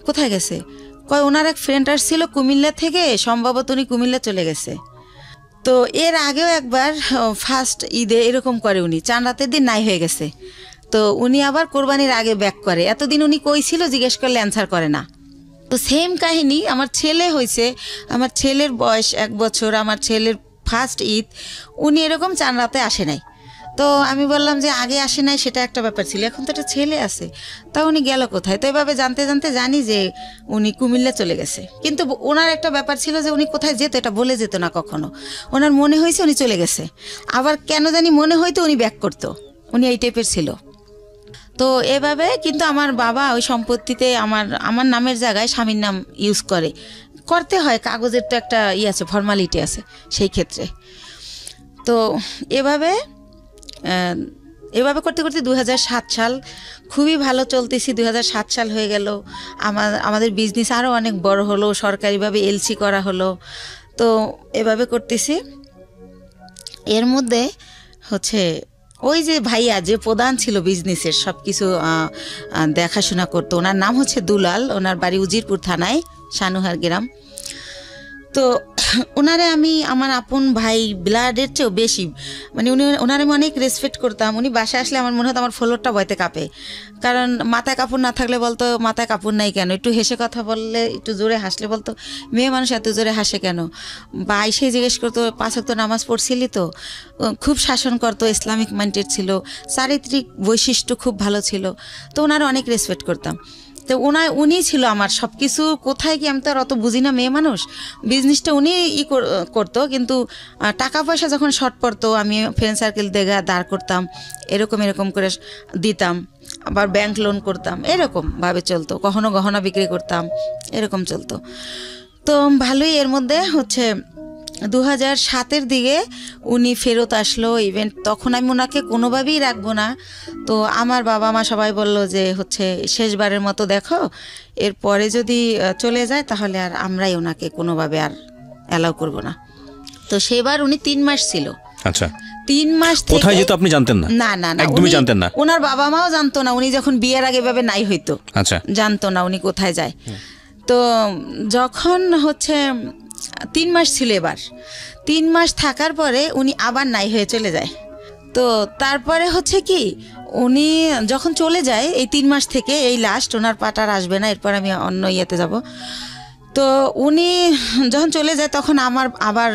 কোথায় গেছে? কয় ওনার এক ফ্রেন্ড আসছিল কুমিল্লা থেকে, সম্ভবত উনি কুমিল্লা চলে গেছে। তো এর আগেও একবার ফার্স্ট ঈদে এরকম করে, উনি চান রাতের দিন নাই হয়ে গেছে, তো উনি আবার কোরবানির আগে ব্যাক করে। এতদিন উনি কই ছিল জিজ্ঞেস করলে অ্যান্সার করে না। তো সেম কাহিনী আমার ছেলে হয়েছে, আমার ছেলের বয়স 1 বছর, আমার ছেলের ফার্স্ট ঈদ উনি এরকম চান রাতে আসে নাই। তো আমি বললাম যে আগে আসে নাই সেটা একটা ব্যাপার ছিল, এখন তো একটা ছেলে আছে, তা উনি গেল কোথায়? তো এভাবে জানতে জানতে জানি যে উনি কুমিল্লা চলে গেছে। কিন্তু ওনার একটা ব্যাপার ছিল যে উনি কোথায় যেত এটা বলে যেত না কখনো, ওনার মনে হয়েছে উনি চলে গেছে, আবার কেন জানি মনে হয়তো উনি ব্যাক করতো, উনি এই টাইপের ছিল। তো এভাবে কিন্তু আমার বাবা ওই সম্পত্তিতে আমার নামের জায়গায় স্বামীর নাম ইউজ করতে হয়, কাগজের তো একটা আছে, ফর্মালিটি আছে সেই ক্ষেত্রে। তো এভাবে করতে করতে 2007 সাল খুবই ভালো চলতেছি। 2007 সাল হয়ে গেল, আমাদের বিজনেস আরও অনেক বড় হলো, সরকারিভাবে এলসি করা হলো। তো এভাবে করতেছি। এর মধ্যে হচ্ছে ওই যে ভাইয়া যে প্রধান ছিল বিজনেসের সব কিছু দেখাশোনা করতো, ওনার নাম হচ্ছে দুলাল, ওনার বাড়ি উজিরপুর থানায়, সানুহার গ্রাম। তো ওনারে আমি আমার আপন ভাই, ব্লাডের চেয়েও বেশি, মানে ওনারে আমি অনেক রেসপেক্ট করতাম। উনি বাসায় আসলে আমার মনে হতো আমার ফ্লোরটা বইতে কাঁপে, কারণ মাথায় কাপড় না থাকলে বলতো মাথায় কাপড় নাই কেন, একটু হেসে কথা বললে, একটু জোরে হাসলে বলতো মেয়ে মানুষ এত জোরে হাসে কেন, বা এসে জিজ্ঞেস করতো 5 ওয়াক্ত নামাজ পড়ছিলি তো। খুব শাসন করতো, ইসলামিক মাইন্ডেড ছিল, চারিত্রিক বৈশিষ্ট্য খুব ভালো ছিল। তো ওনারা অনেক রেসপেক্ট করতাম। তো উনি ছিল আমার সব কিছু। কোথায় কি আমি তো আর অত বুঝি না, মেয়ে মানুষ, বিজনেসটা উনি করতো, কিন্তু টাকা পয়সা যখন শর্ট পড়তো আমি ফ্রেন্ড সার্কেল থেকে দাঁড় করতাম, এরকম করে দিতাম, আবার ব্যাংক লোন করতাম, এরকমভাবে চলতো। কখনো গহনা বিক্রি করতাম, এরকম চলতো। তো ভালোই। এর মধ্যে হচ্ছে 2007-এর দিকে উনি ফেরত আসলো ইভেন্ট, তখন আমি ওনাকে কোনোভাবেই রাখবো না। তো আমার বাবা মা সবাই বলল যে হচ্ছে শেষবারের মতো দেখো, এরপরে যদি চলে যায় তাহলে আর আমরাই ওনাকে কোনোভাবে আর অ্যালাউ করবো না। তো সেবার উনি 3 মাস ছিল। আচ্ছা, 3 মাস কোথায় যেত আপনি জানতেন না? না না না, একদমই জানতেন না। ওনার বাবা মাও জানতো না, উনি যখন বিয়ের আগে ভাবে নাই হইতো, আচ্ছা, জানতো না উনি কোথায় যায়। তো যখন হচ্ছে 3 মাস ছিল, এবার 3 মাস থাকার পরে উনি আবার নাই হয়ে চলে যায়। তো তারপরে হচ্ছে কি, উনি যখন চলে যায় এই 3 মাস থেকে, এই লাস্ট ওনার পাটার আসবে না, এরপর আমি অন্য ইয়েতে যাব। তো উনি যখন চলে যায় তখন আমার আবার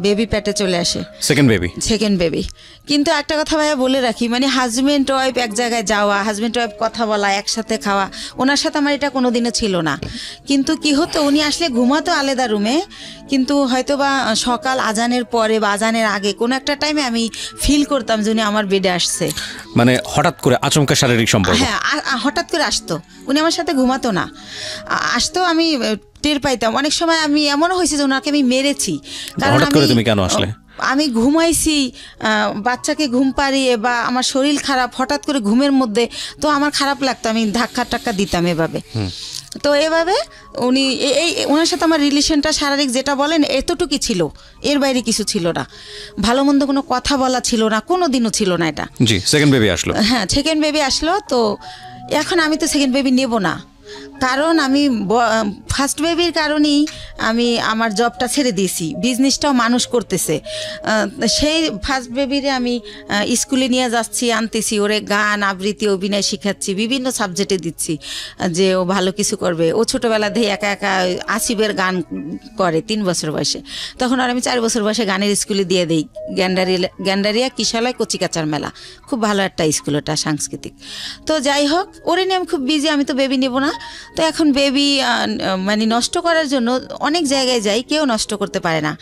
বেবি পেটে চলে আসে, সেকেন্ড বেবি। কিন্তু একটা কথা ভাইয়া বলে রাখি, মানে হাজব্যান্ড ওয়াইফ এক জায়গায় যাওয়া, হাজব্যান্ড ওয়াইফ কথা বলা, একসাথে খাওয়া, ওনার সাথে আমার এটা কোনোদিনও ছিল না। কিন্তু কি হতো, উনি আসলে ঘুমাতো আলাদা রুমে, কিন্তু হয়তো বা সকাল আজানের পরে বা আজানের আগে কোনো একটা টাইমে আমি ফিল করতাম যে উনি আমার বেডে আসছে। মানে হঠাৎ করে আচমকা শারীরিক সম্পর্ক? হ্যাঁ, হঠাৎ করে আসতো, উনি আমার সাথে ঘুমাতো না, আসতো, আমি টের পাইতাম। অনেক সময় আমি এমনও হয়েছে যে ওনাকে আমি মেরেছি, কারণ তুমি কেন আসলে? আমি ঘুমাইছি, বাচ্চাকে ঘুম পাড়িয়ে বা আমার শরীর খারাপ, হঠাৎ করে ঘুমের মধ্যে, তো আমার খারাপ লাগতো, আমি ধাক্কা টাক্কা দিতাম এভাবে। তো এভাবে উনি এই ওনার সাথে আমার রিলেশনটা শারীরিক যেটা বলেন এতটুকুই ছিল, এর বাইরে কিছু ছিল না, ভালো মন্দ কোনো কথা বলা ছিল না, কোনো দিনও ছিল না এটা। জি, সেকেন্ড বেবি আসলো। হ্যাঁ, সেকেন্ড বেবি আসলো। তো এখন আমি তো সেকেন্ড বেবি নেব না, কারণ আমি ফার্স্ট বেবির কারণেই আমি আমার জবটা ছেড়ে দিয়েছি, বিজনেসটাও মানুষ করতেছে। সেই ফার্স্ট বেবিরে আমি স্কুলে নিয়ে যাচ্ছি, আনতেছি, ওরে গান আবৃত্তি অভিনয় শেখাচ্ছি, বিভিন্ন সাবজেক্টে দিচ্ছি যে ও ভালো কিছু করবে। ও ছোটোবেলা দিয়ে একা একা আসিফের গান করে 3 বছর বয়সে, তখন আর আমি 4 বছর বয়সে গানের স্কুলে দিয়ে দিই, গ্যান্ডারিয়া কিশালয় কচিকাচার মেলা, খুব ভালো একটা স্কুল ওটা, সাংস্কৃতিক। তো যাই হোক, ওরে নিয়ে আমি খুব বিজি, আমি তো বেবি নেব না। তো এখন বেবি মানে নষ্ট করার জন্য অনেক জায়গায় যাই, কেউ নষ্ট করতে পারে না,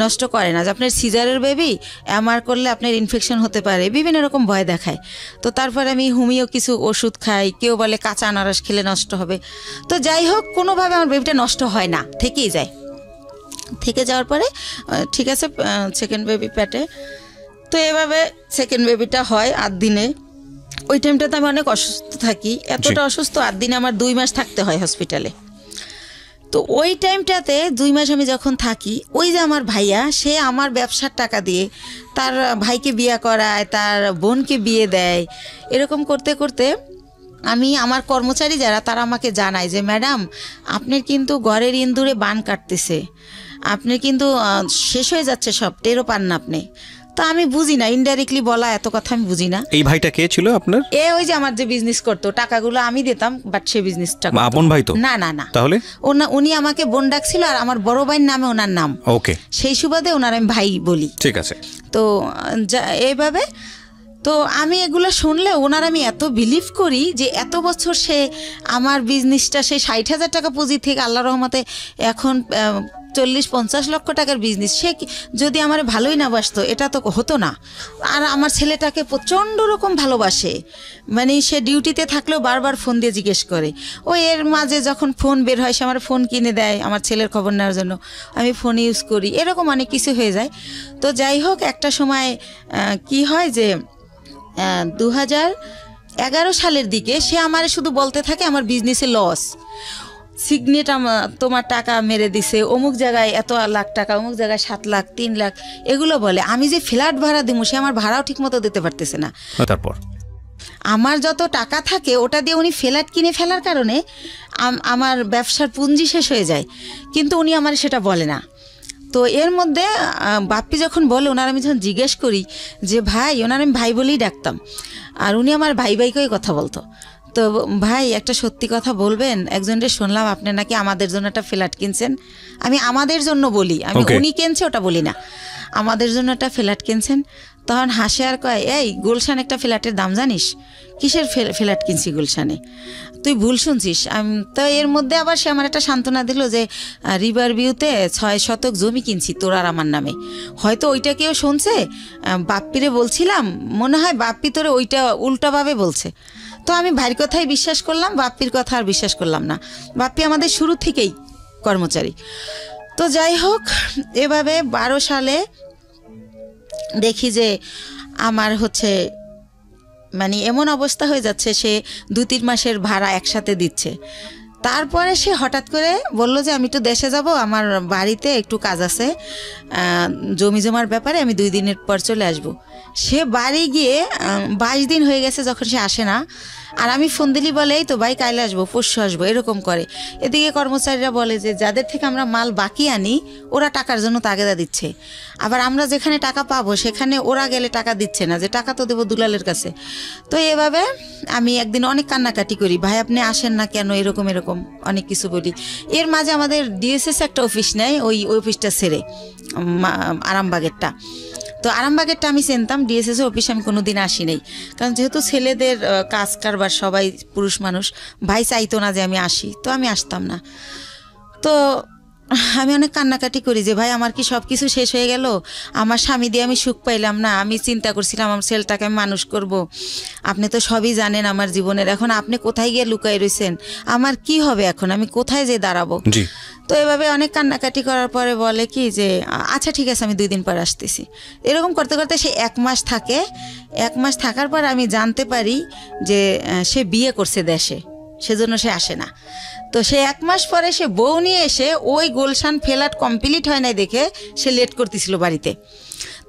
নষ্ট করে না, যে আপনার সিজারের বেবি এমআর করলে আপনার ইনফেকশন হতে পারে, বিভিন্ন রকম ভয় দেখায়। তো তারপরে আমি হোমিও কিছু ওষুধ খাই, কেউ বলে কাঁচা আনারস খেলে নষ্ট হবে। তো যাই হোক, কোনোভাবে আমার বেবিটা নষ্ট হয় না, থেকেই যায়। থেকে যাওয়ার পরে ঠিক আছে, সেকেন্ড বেবি পেটে। তো এভাবে সেকেন্ড বেবিটা হয় 8 দিনে। ওই টাইমটাতে আমি অনেক অসুস্থ থাকি, এতটা অসুস্থ, 8 দিনে আমার 2 মাস থাকতে হয় হসপিটালে। তো ওই টাইমটাতে 2 মাস আমি যখন থাকি, ওই যে আমার ভাইয়া, সে আমার ব্যবসার টাকা দিয়ে তার ভাইকে বিয়ে করায়, তার বোনকে বিয়ে দেয়, এরকম করতে করতে আমি, আমার কর্মচারী যারা, তারা আমাকে জানায় যে ম্যাডাম আপনার কিন্তু ঘরের ইন্দুরে বান কাটতেছে, আপনি কিন্তু শেষ হয়ে যাচ্ছে সব, টেরও পান না আপনি। তো আমি বুঝি না, ইনডাইরেক্টলি বলা এত কথা আমি বুঝি না। এই ভাইটা কে ছিল আপনার? ওই যে আমার যে বিজনেস করতো, টাকাগুলো আমি দিতাম, বাট সে বিজনেসটা আপন ভাই তো না? না না। তাহলে উনি আমাকে বোন ডাকছিল, আর আমার বড় ভাইয়ের নামে ওনার নাম, ওকে, সেই সুবাদে ওনার আমি ভাই বলি। ঠিক আছে। তো এইভাবে, তো আমি এগুলো শুনলে ওনার আমি এত বিলিভ করি যে এত বছর সে আমার বিজনেসটা, সে 60,000 টাকা পুঁজি থেকে আল্লাহ রহমতে এখন 40-50 লক্ষ টাকার বিজনেস, সে যদি আমার ভালোই না বাসতো এটা তো হতো না। আর আমার ছেলেটাকে প্রচণ্ড রকম ভালোবাসে, মানে সে ডিউটিতে থাকলেও বারবার ফোন দিয়ে জিজ্ঞেস করে। ও এর মাঝে যখন ফোন বের হয়, সে আমার ফোন কিনে দেয় আমার ছেলের খবর নেওয়ার জন্য, আমি ফোন ইউজ করি, এরকম অনেক কিছু হয়ে যায়। তো যাই হোক, একটা সময় কি হয় যে 2011 সালের দিকে সে আমার শুধু বলতে থাকে আমার বিজনেসে লস, সিগনেট তোমার টাকা মেরে দিছে, অমুক জায়গায় এত লাখ টাকা, অমুক জায়গায় 7 লাখ 3 লাখ, এগুলো বলে। আমি যে ফ্ল্যাট ভাড়া দিব, সে আমার ভাড়াও ঠিক মতো দিতে পারতেছে না। তারপর আমার যত টাকা থাকে ওটা দিয়ে উনি ফ্ল্যাট কিনে ফেলার কারণে আমার ব্যবসার পুঁজি শেষ হয়ে যায়, কিন্তু উনি আমার সেটা বলে না। তো এর মধ্যে বাপ্পি যখন বলে, ওনার আমি যখন জিজ্ঞেস করি যে ভাই, ওনার আমি ভাই বলেই ডাকতাম, আর উনি আমার ভাই ভাইকেই কথা বলতো। তো ভাই একটা সত্যি কথা বলবেন, একজনের শুনলাম আপনি নাকি আমাদের জন্য একটা ফ্ল্যাট কিনছেন। আমি আমাদের জন্য বলি, আমি উনি কিনছে ওটা বলি না, আমাদের জন্য একটা ফ্ল্যাট কিনছেন। তখন হাসে আর কয়, এই গুলশান একটা ফ্ল্যাটের দাম জানিস? কিসের ফ্ল্যাট কিনছি গুলশানে? তুই ভুল শুনছিস। তো এর মধ্যে আবার সে আমার একটা সান্ত্বনা দিল যে রিভার ভিউতে 6 শতক জমি কিনছি তোর আর আমার নামে। হয়তো ওইটা কেউ শুনছে, বাপ্পিরে বলছিলাম, মনে হয় বাপ্পি তোরে ওইটা উল্টাভাবে বলছে। তো আমি ভাইয়ের কথাই বিশ্বাস করলাম, বাপ্পির কথা আর বিশ্বাস করলাম না। বাপ্পি আমাদের শুরু থেকেই কর্মচারী। তো যাই হোক, এভাবে 12 সালে দেখি যে আমার হচ্ছে মানে এমন অবস্থা হয়ে যাচ্ছে, সে 2-3 মাসের ভাড়া একসাথে দিচ্ছে। তারপরে সে হঠাৎ করে বলল যে আমি একটু দেশে যাব, আমার বাড়িতে একটু কাজ আছে, জমি জমার ব্যাপারে, আমি 2 দিনের পর চলে আসব। সে বাড়ি গিয়ে 22 দিন হয়ে গেছে যখন সে আসে না। আর আমি ফোন দিলি বলে এই তো ভাই কাইলে আসবো, পরশু আসবো, এরকম করে। এদিকে কর্মচারীরা বলে যে যাদের থেকে আমরা মাল বাকি আনি ওরা টাকার জন্য তাগেদা দিচ্ছে, আবার আমরা যেখানে টাকা পাবো সেখানে ওরা গেলে টাকা দিচ্ছে না, যে টাকা তো দেবো দুলালের কাছে। তো এভাবে আমি একদিন অনেক কান্নাকাটি করি, ভাই আপনি আসেন না কেন, এরকম এরকম অনেক কিছু বলি। এর মাঝে আমাদের ডিএসএস একটা অফিস নেয়, ওই অফিসটা ছেড়ে আরামবাগেরটা। তো আরামবাগেরটা আমি চিনতাম, ডিএসএস অফিস আমি কোনো দিন আসি নাই, কারণ যেহেতু ছেলেদের কাজ কারবার সবাই পুরুষ মানুষ, ভাই চাইতো না যে আমি আসি, তো আমি আসতাম না। তো আমি অনেক কান্নাকাটি করি যে ভাই আমার কি সব কিছু শেষ হয়ে গেল, আমার স্বামী দিয়ে আমি সুখ পাইলাম না, আমি চিন্তা করছিলাম আমার ছেলেটাকে আমি মানুষ করব, আপনি তো সবই জানেন আমার জীবনের, এখন আপনি কোথায় গিয়ে লুকাই রয়েছেন, আমার কি হবে এখন, আমি কোথায় যেয়ে দাঁড়াবো। জি। তো এভাবে অনেক কান্নাকাটি করার পরে বলে কি যে আচ্ছা ঠিক আছে আমি 2 দিন পর আসতেছি। এরকম করতে করতে সে 1 মাস থাকে। 1 মাস থাকার পর আমি জানতে পারি যে সে বিয়ে করছে দেশে, সেজন্য সে আসে না। তো সে 1 মাস পরে সে বউ নিয়ে এসে ওই গুলশান ফ্ল্যাট কমপ্লিট হয় নাই দেখে সে লেট করতেছিল বাড়িতে।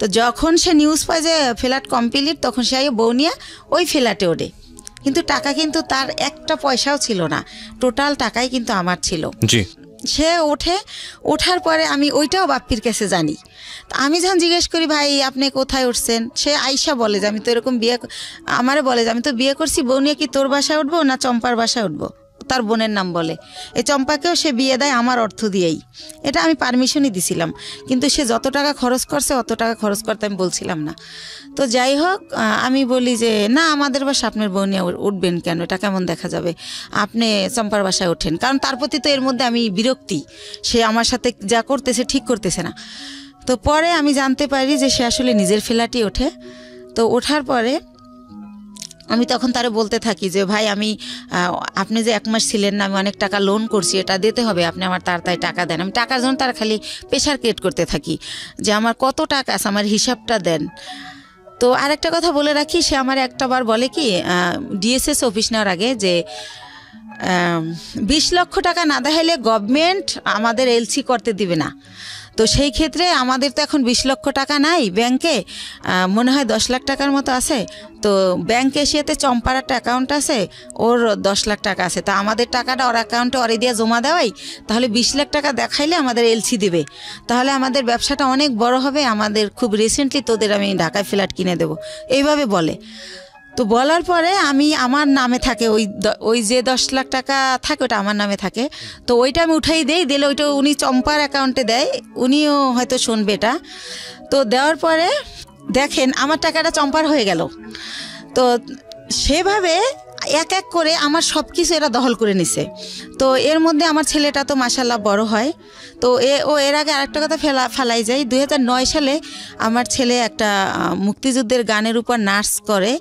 তো যখন সে নিউজ পায় যে ফ্ল্যাট কমপ্লিট, তখন সে বউ নিয়ে ওই ফ্ল্যাটে ওঠে, কিন্তু টাকা কিন্তু তার একটা পয়সাও ছিল না, টোটাল টাকাই কিন্তু আমার ছিল। জি। সে ওঠার পরে আমি ওইটাও বাপ্পির কাছে জানি। তো আমি যখন জিজ্ঞেস করি ভাই আপনি কোথায় উঠছেন, সে আইসা বলে যে আমি তো এরকম আমারে বলে যে আমি তো বিয়ে করছি, বউ নিয়ে কি তোর বাসায় উঠবো না চম্পার বাসায় উঠবো, তার বোনের নাম বলে। এই চম্পাকেও সে বিয়ে দেয় আমার অর্থ দিয়েই, এটা আমি পারমিশনই দিছিলাম, কিন্তু সে যত টাকা খরচ করছে অত টাকা খরচ করতে আমি বলছিলাম না। তো যাই হোক আমি বলি যে না আমাদের বাসা আপনার বউ নিয়ে উঠবেন কেন, এটা কেমন দেখা যাবে, আপনি চম্পার বাসায় ওঠেন। কারণ তার প্রতি তো এর মধ্যে আমি বিরক্তি, সে আমার সাথে যা করতেছে ঠিক করতেছে না। তো পরে আমি জানতে পারি যে সে আসলে নিজের ফ্ল্যাটই ওঠে। তো ওঠার পরে আমি তখন তারে বলতে থাকি যে ভাই আমি আপনি যে 1 মাস ছিলেন না, আমি অনেক টাকা লোন করছি, এটা দিতে হবে, আপনি আমার তাড়াতাড়ি টাকা দেন। আমি টাকার জন্য তার খালি প্রেশার ক্রিয়েট করতে থাকি যে আমার কত টাকা আছে, আমার হিসাবটা দেন। তো আরেকটা কথা বলে রাখি, সে আমার একটাবার বলে কি ডিএসএস অফিস নেওয়ার আগে যে 20 লক্ষ টাকা না দেখাইলে গভর্নমেন্ট আমাদের এলসি করতে দিবে না। তো সেই ক্ষেত্রে আমাদের তো এখন 20 লক্ষ টাকা নাই ব্যাংকে, মনে হয় 10 লাখ টাকার মতো আছে। তো ব্যাংকে এসিয়াতে চম্পার একটা অ্যাকাউন্ট আছে, ওর 10 লাখ টাকা আছে। তা আমাদের টাকাটা ওর অ্যাকাউন্টে ওরে দিয়ে জমা দেওয়াই, তাহলে 20 লাখ টাকা দেখাইলে আমাদের এলসি দিবে, তাহলে আমাদের ব্যবসাটা অনেক বড় হবে, আমাদের খুব রিসেন্টলি তোদের আমি ঢাকায় ফ্ল্যাট কিনে দেবো, এইভাবে বলে। তো বলার পরে আমি আমার নামে থাকে ওই যে 10 লাখ টাকা থাকে ওটা আমার নামে থাকে। তো ওইটা আমি উঠাই দেই, দিলে ওইটা উনি চম্পার অ্যাকাউন্টে দেয়, উনিও হয়তো শুনবে এটা। তো দেওয়ার পরে দেখেন আমার টাকাটা চম্পার হয়ে গেল। তো সেভাবে এক এক করে আমার সব কিছু এরা দখল করে নিছে। তো এর মধ্যে আমার ছেলেটা তো মাশাল্লাহ বড় হয়। তো এর আগে আরেকটা কথা ফেলাই যায়, 2009 সালে আমার ছেলে একটা মুক্তিযুদ্ধের গানের উপর নার্স করে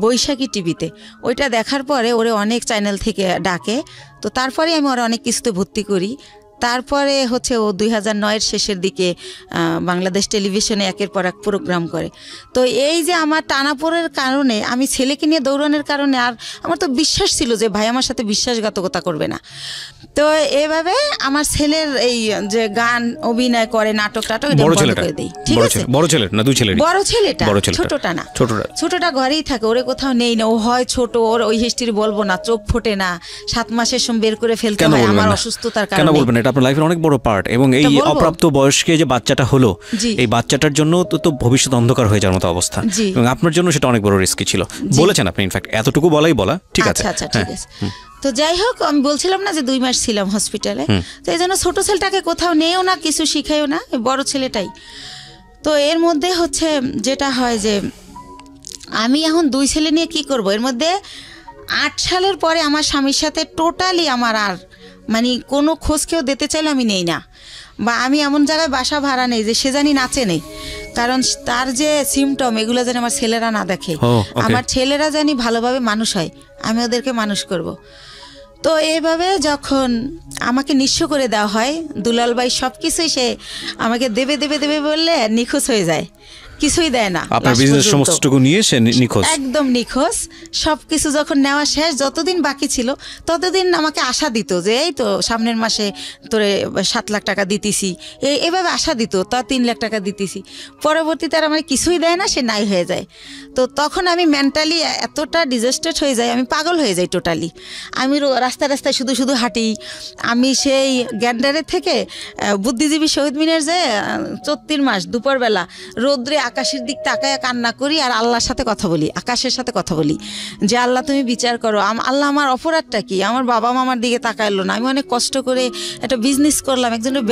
বৈশাখী টিভিতে, ওইটা দেখার পরে ওরে অনেক চ্যানেল থেকে ডাকে। তো তারপরে আমি ওরা অনেক কিছুতে ভর্তি করি। তারপরে হচ্ছে ও 2009-এর শেষের দিকে বাংলাদেশ টেলিভিশনে একের পর এক প্রোগ্রাম করে। তো এই যে আমার টানাপোড়ের কারণে, আমি ছেলেকে নিয়ে দৌড়ানোর কারণে, আর আমার তো বিশ্বাস ছিল যে ভাই আমার সাথে বিশ্বাসঘাতকতা করবে না। তো এইভাবে আমার ছেলের এই যে গান অভিনয় করে, নাটক টাটক এটা বন্ধ করে দেই। ঠিক আছে, বড় ছেলে না দুই ছেলে? বড় ছেলেটা, ছোটটা না, ছোটটা ঘরেই থাকে, ওরে কোথাও নেই না, ও হয় ছোট, ওর ওই হিস্ট্রি বলবো না, চোখ ফোটে না, 7 মাসের সময় বের করে ফেলতে হয় আমার অসুস্থতার কারণে। আপনার লাইফের অনেক বড় পার্ট, এবং এই অপ্রাপ্ত বয়স্কে যে বাচ্চাটা হলো, এই বাচ্চাটার জন্য তো ভবিষ্যৎ অন্ধকার হয়ে যাওয়ার মতো অবস্থা, এবং আপনার জন্য সেটা অনেক বড় রিস্কি ছিল বলেছেন আপনি। ইনফ্যাক্ট এতটুকু বলা ঠিক আছে। আচ্ছা ঠিক আছে। তো যাই হোক, আমি বলছিলাম না যে 2 মাস ছিলাম হসপিটালে, তো এই জন্য ছোট ছেলেটাকে কোথাও নেও না, কিছু শিখাইও না, বড় ছেলেটাই। তো এর মধ্যে হচ্ছে যেটা হয় যে আমি এখন 2 ছেলে নিয়ে কি করব। এর মধ্যে 8 সালের পরে আমার স্বামীর সাথে টোটালি আমার আর মানে কোনো খোঁজ কেউ দিতে চাইলে আমি নেই না, বা আমি এমন জায়গায় বাসা ভাড়া নেই যে সে জানি নাচে নেই, কারণ তার যে সিমটম এগুলো যেন আমার ছেলেরা না দেখে, আমার ছেলেরা জানি ভালোভাবে মানুষ হয়, আমি ওদেরকে মানুষ করব। তো এইভাবে যখন আমাকে নিঃস্ব করে দেওয়া হয়, দুলাল ভাই সব কিছুই সে আমাকে দেবে বললে নিখোঁজ হয়ে যায়। কিছুই দেয় না। আপনার last বিজনেস পর্যন্ত। সমস্তটুকু নিয়ে সে নিখোঁজ। একদম নিখোঁজ। সব কিছু যখন নেওয়া শেষ, যতদিন বাকি ছিল ততদিন আমাকে আশা দিত যে এই তো সামনের মাসে তোরে 7 লাখ টাকা দিতেছি, এভাবে আশা দিত, তা 3 লাখ টাকা দিতেছি। পরবর্তীতে আর আমার কিছুই দেয় না, সে নাই হয়ে যায়। তো তখন আমি মেন্টালি এতটা ডিজাস্টেড হয়ে যাই, আমি পাগল হয়ে যাই টোটালি। আমি রাস্তায় রাস্তায় শুধু শুধু হাঁটি। আমি সেই গ্যান্ডারের থেকে বুদ্ধিজীবী শহীদ মিনার যে 34 মাস দুপুরবেলা রৌদ্রে আকাশের দিক তাকায় কান্না করি আর আল্লাহর সাথে কথা বলি, আকাশের সাথে কথা বলি যে আল্লাহ তুমি বিচার করো, আল্লাহ আমার অপরাধটা কি, আমার বাবা মামার দিকে তাকাইলো না, আমি অনেক কষ্ট করে একটা বিজনেস করলাম, একজনের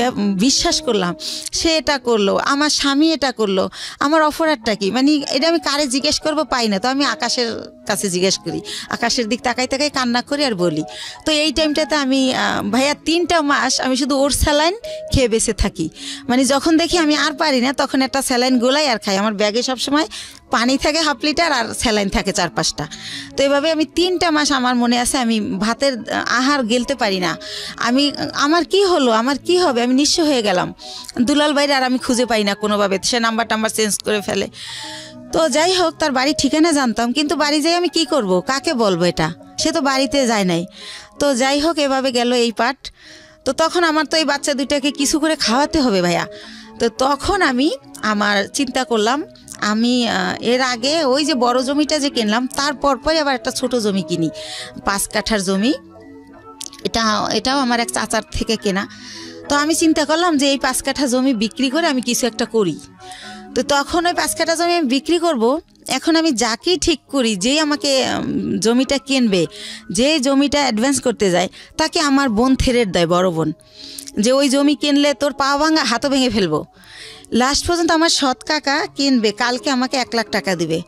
বিশ্বাস করলাম, সে এটা করলো, আমার স্বামী এটা করলো, আমার অপরাধটা কি, মানে এটা আমি কারে জিজ্ঞেস করবো পাই না। তো আমি আকাশের কাছে জিজ্ঞেস করি, আকাশের দিক তাকাই তাকাই কান্না করি আর বলি। তো এই টাইমটাতে আমি ভাইয়া 3টা মাস আমি শুধু ওর স্যালাইন খেয়ে বেঁচে থাকি। মানে যখন দেখি আমি আর পারি না তখন একটা স্যালাইন গোলাই আর খাই। আমার ব্যাগে সবসময় পানি থাকে 1/2 লিটার আর স্যালাইন থাকে 4-5টা। তো এভাবে আমি 3টা মাস আমার মনে আছে আমি ভাতের আহার গেলতে পারি না। আমার কি হলো, আমার কি হবে, আমি নিঃস্ব হয়ে গেলাম। দুলাল ভাইরে আর আমি খুঁজে পাই না কোনোভাবে, সে নাম্বার চেঞ্জ করে ফেলে। তো যাই হোক, তার বাড়ি ঠিকানা জানতাম, কিন্তু বাড়ি যাই আমি কি করব, কাকে বলবো এটা, সে তো বাড়িতে যায় নাই। তো যাই হোক, এভাবে গেল এই পাঠ। তো তখন আমার তো এই বাচ্চা দুইটাকে কিছু করে খাওয়াতে হবে ভাইয়া। তো তখন আমি আমার চিন্তা করলাম, আমি এর আগে ওই যে বড় জমিটা যে কিনলাম তারপর পরে আবার একটা ছোট জমি কিনি, 5 কাঠার জমি। এটাও আমার এক চাচার থেকে কেনা। তো আমি চিন্তা করলাম যে এই 5 কাঠা জমি বিক্রি করে আমি কিছু একটা করি। তো তখন ওই 5 কাঠা জমি আমি বিক্রি করব। এখন আমি যাকেই ঠিক করি, যেই আমাকে জমিটা কিনবে, যে জমিটা অ্যাডভান্স করতে যায়, তাকে আমার বোন থেরেট দেয়, বড় বোন, যে ওই জমি কিনলে তোর পা ভাঙা হাতও ভেঙে ফেলবো। লাস্ট পর্যন্ত আমার সৎ কাকা কিনবে, কালকে আমাকে 1 লাখ টাকা দিবে।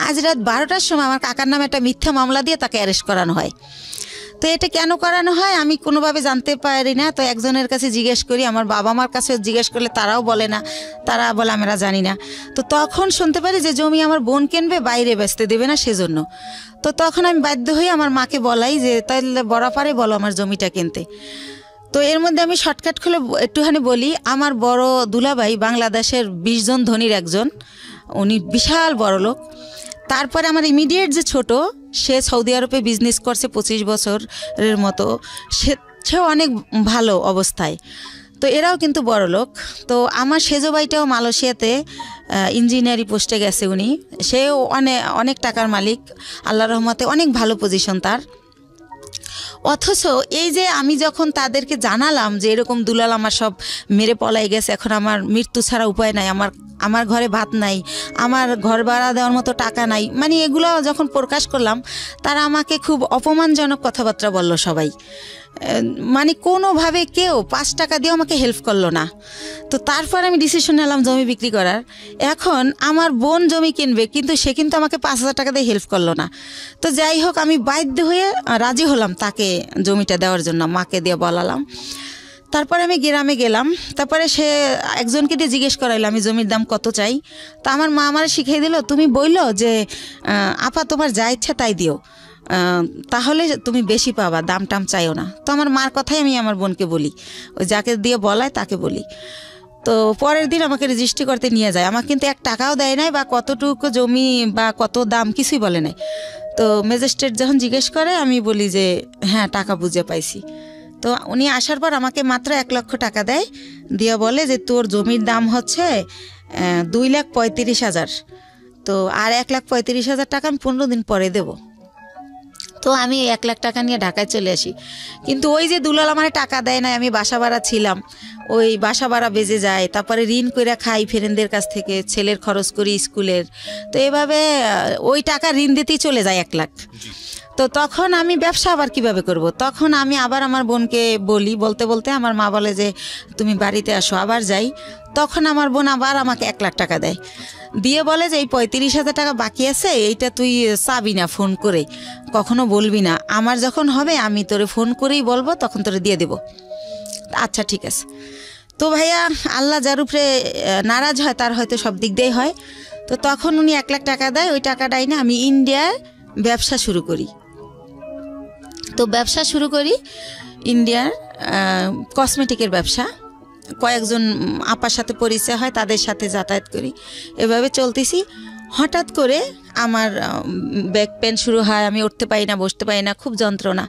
আজ রাত 12টার সময় আমার কাকার নামে একটা মিথ্যা মামলা দিয়ে তাকে অ্যারেস্ট করানো হয়। তো এটা কেন করানো হয় আমি কোনোভাবে জানতে পারি না। তো একজনের কাছে জিজ্ঞেস করি, আমার বাবা মার কাছে জিজ্ঞেস করলে তারাও বলে না, তারা বলে আমরা জানি না। তো তখন শুনতে পারি যে জমি আমার বোন কিনবে, বাইরে বেচতে দেবে না সেজন্য। তো তখন আমি বাধ্য হয়ে আমার মাকে বলাই যে তাহলে বরাপারে বলো আমার জমিটা কিনতে। তো এর মধ্যে আমি শর্টকাট খুলে একটুখানি বলি, আমার বড় দুলাভাই বাংলাদেশের 20 জন ধনীর একজন, উনি বিশাল বড় লোক। তারপরে আমার ইমিডিয়েট যে ছোট, সে সৌদি আরবে বিজনেস করছে 25 বছরের মতো, সেও অনেক ভালো অবস্থায়। তো এরাও কিন্তু বড় লোক। তো আমার সেজো ভাইটাও মালয়েশিয়াতে ইঞ্জিনিয়ারিং পোস্টে গেছে উনি, সেও অনেক টাকার মালিক, আল্লাহর রহমতে অনেক ভালো পজিশন তার। অথচ এই যে আমি যখন তাদেরকে জানালাম যে এরকম দুলাল আমার সব মেরে পলাই গেছে, এখন আমার মৃত্যু ছাড়া উপায় নাই, আমার ঘরে ভাত নাই, আমার ঘর ভাড়া দেওয়ার মতো টাকা নাই, মানে এগুলো যখন প্রকাশ করলাম, তারা আমাকে খুব অপমানজনক কথাবার্তা বলল সবাই। মানে কোনোভাবে কেউ 5 টাকা দিয়েও আমাকে হেল্প করলো না। তো তারপর আমি ডিসিশন নিলাম জমি বিক্রি করার। এখন আমার বোন জমি কিনবে, কিন্তু সে কিন্তু আমাকে 5,000 টাকা দিয়ে হেল্প করলো না। তো যাই হোক, আমি বাধ্য হয়ে রাজি হলাম তাকে জমিটা দেওয়ার জন্য, মাকে দিয়ে বলালাম। তারপরে আমি গ্রামে গেলাম, তারপরে সে একজনকে দিয়ে জিজ্ঞেস করাইলো আমি জমির দাম কত চাই। তা আমার মা আমার শিখিয়ে দিল, তুমি বললো যে আপা তোমার যা ইচ্ছা তাই দিও, তাহলে তুমি বেশি পাবা, দাম টাম চাইও না। তো আমার মার কথাই আমি আমার বোনকে বলি, ওই যাকে দিয়ে বলায় তাকে বলি। তো পরের দিন আমাকে রেজিস্ট্রি করতে নিয়ে যায়, আমাকে কিন্তু 1 টাকাও দেয় নাই, বা কতটুকু জমি বা কত দাম কিছুই বলে নাই। তো ম্যাজিস্ট্রেট যখন জিজ্ঞেস করে আমি বলি যে হ্যাঁ টাকা বুঝে পাইছি। তো উনি আসার পর আমাকে মাত্র 1 লক্ষ টাকা দেয়, দিয়ে বলে যে তোর জমির দাম হচ্ছে 2,35,000, তো আর 1,35,000 টাকা আমি 15 দিন পরে দেবো। তো আমি 1 লাখ টাকা নিয়ে ঢাকায় চলে আসি। কিন্তু ওই যে দুলাল আমার টাকা দেয় না, আমি বাসা ভাড়া ছিলাম, ওই বাসা ভাড়া বেজে যায়, তারপরে ঋণ করে খাই ফ্রেন্ডদের কাছ থেকে, ছেলের খরচ করি স্কুলের। তো এভাবে ওই টাকা ঋণ দিতেই চলে যায় 1 লাখ। তো তখন আমি ব্যবসা আবার কিভাবে করব? তখন আমি আবার আমার বোনকে বলতে বলতে আমার মা বলে যে তুমি বাড়িতে আসো। আবার যাই, তখন আমার বোন আবার আমাকে 1 লাখ টাকা দেয়, দিয়ে বলে যে এই 35,000 টাকা বাকি আছে, এইটা তুই চাবি না, ফোন করে কখনো বলবি না, আমার যখন হবে আমি তোরে ফোন করেই বলবো, তখন তোরে দিয়ে দেবো। আচ্ছা ঠিক আছে। তো ভাইয়া, আল্লাহ যার উপরে নারাজ হয় তার হয়তো সব দিক দিয়েই হয়। তো তখন উনি 1 লাখ টাকা দেয়, ওই টাকাটাই না আমি ইন্ডিয়ার ব্যবসা শুরু করি। তো ব্যবসা শুরু করি ইন্ডিয়ার কসমেটিকের ব্যবসা। কয়েকজন আপার সাথে পরিচয় হয়, তাদের সাথে যাতায়াত করি, এভাবে চলতেছি। হঠাৎ করে আমার ব্যাক পেন শুরু হয়, আমি উঠতে পারি না, বসতে পারি না, খুব যন্ত্রণা।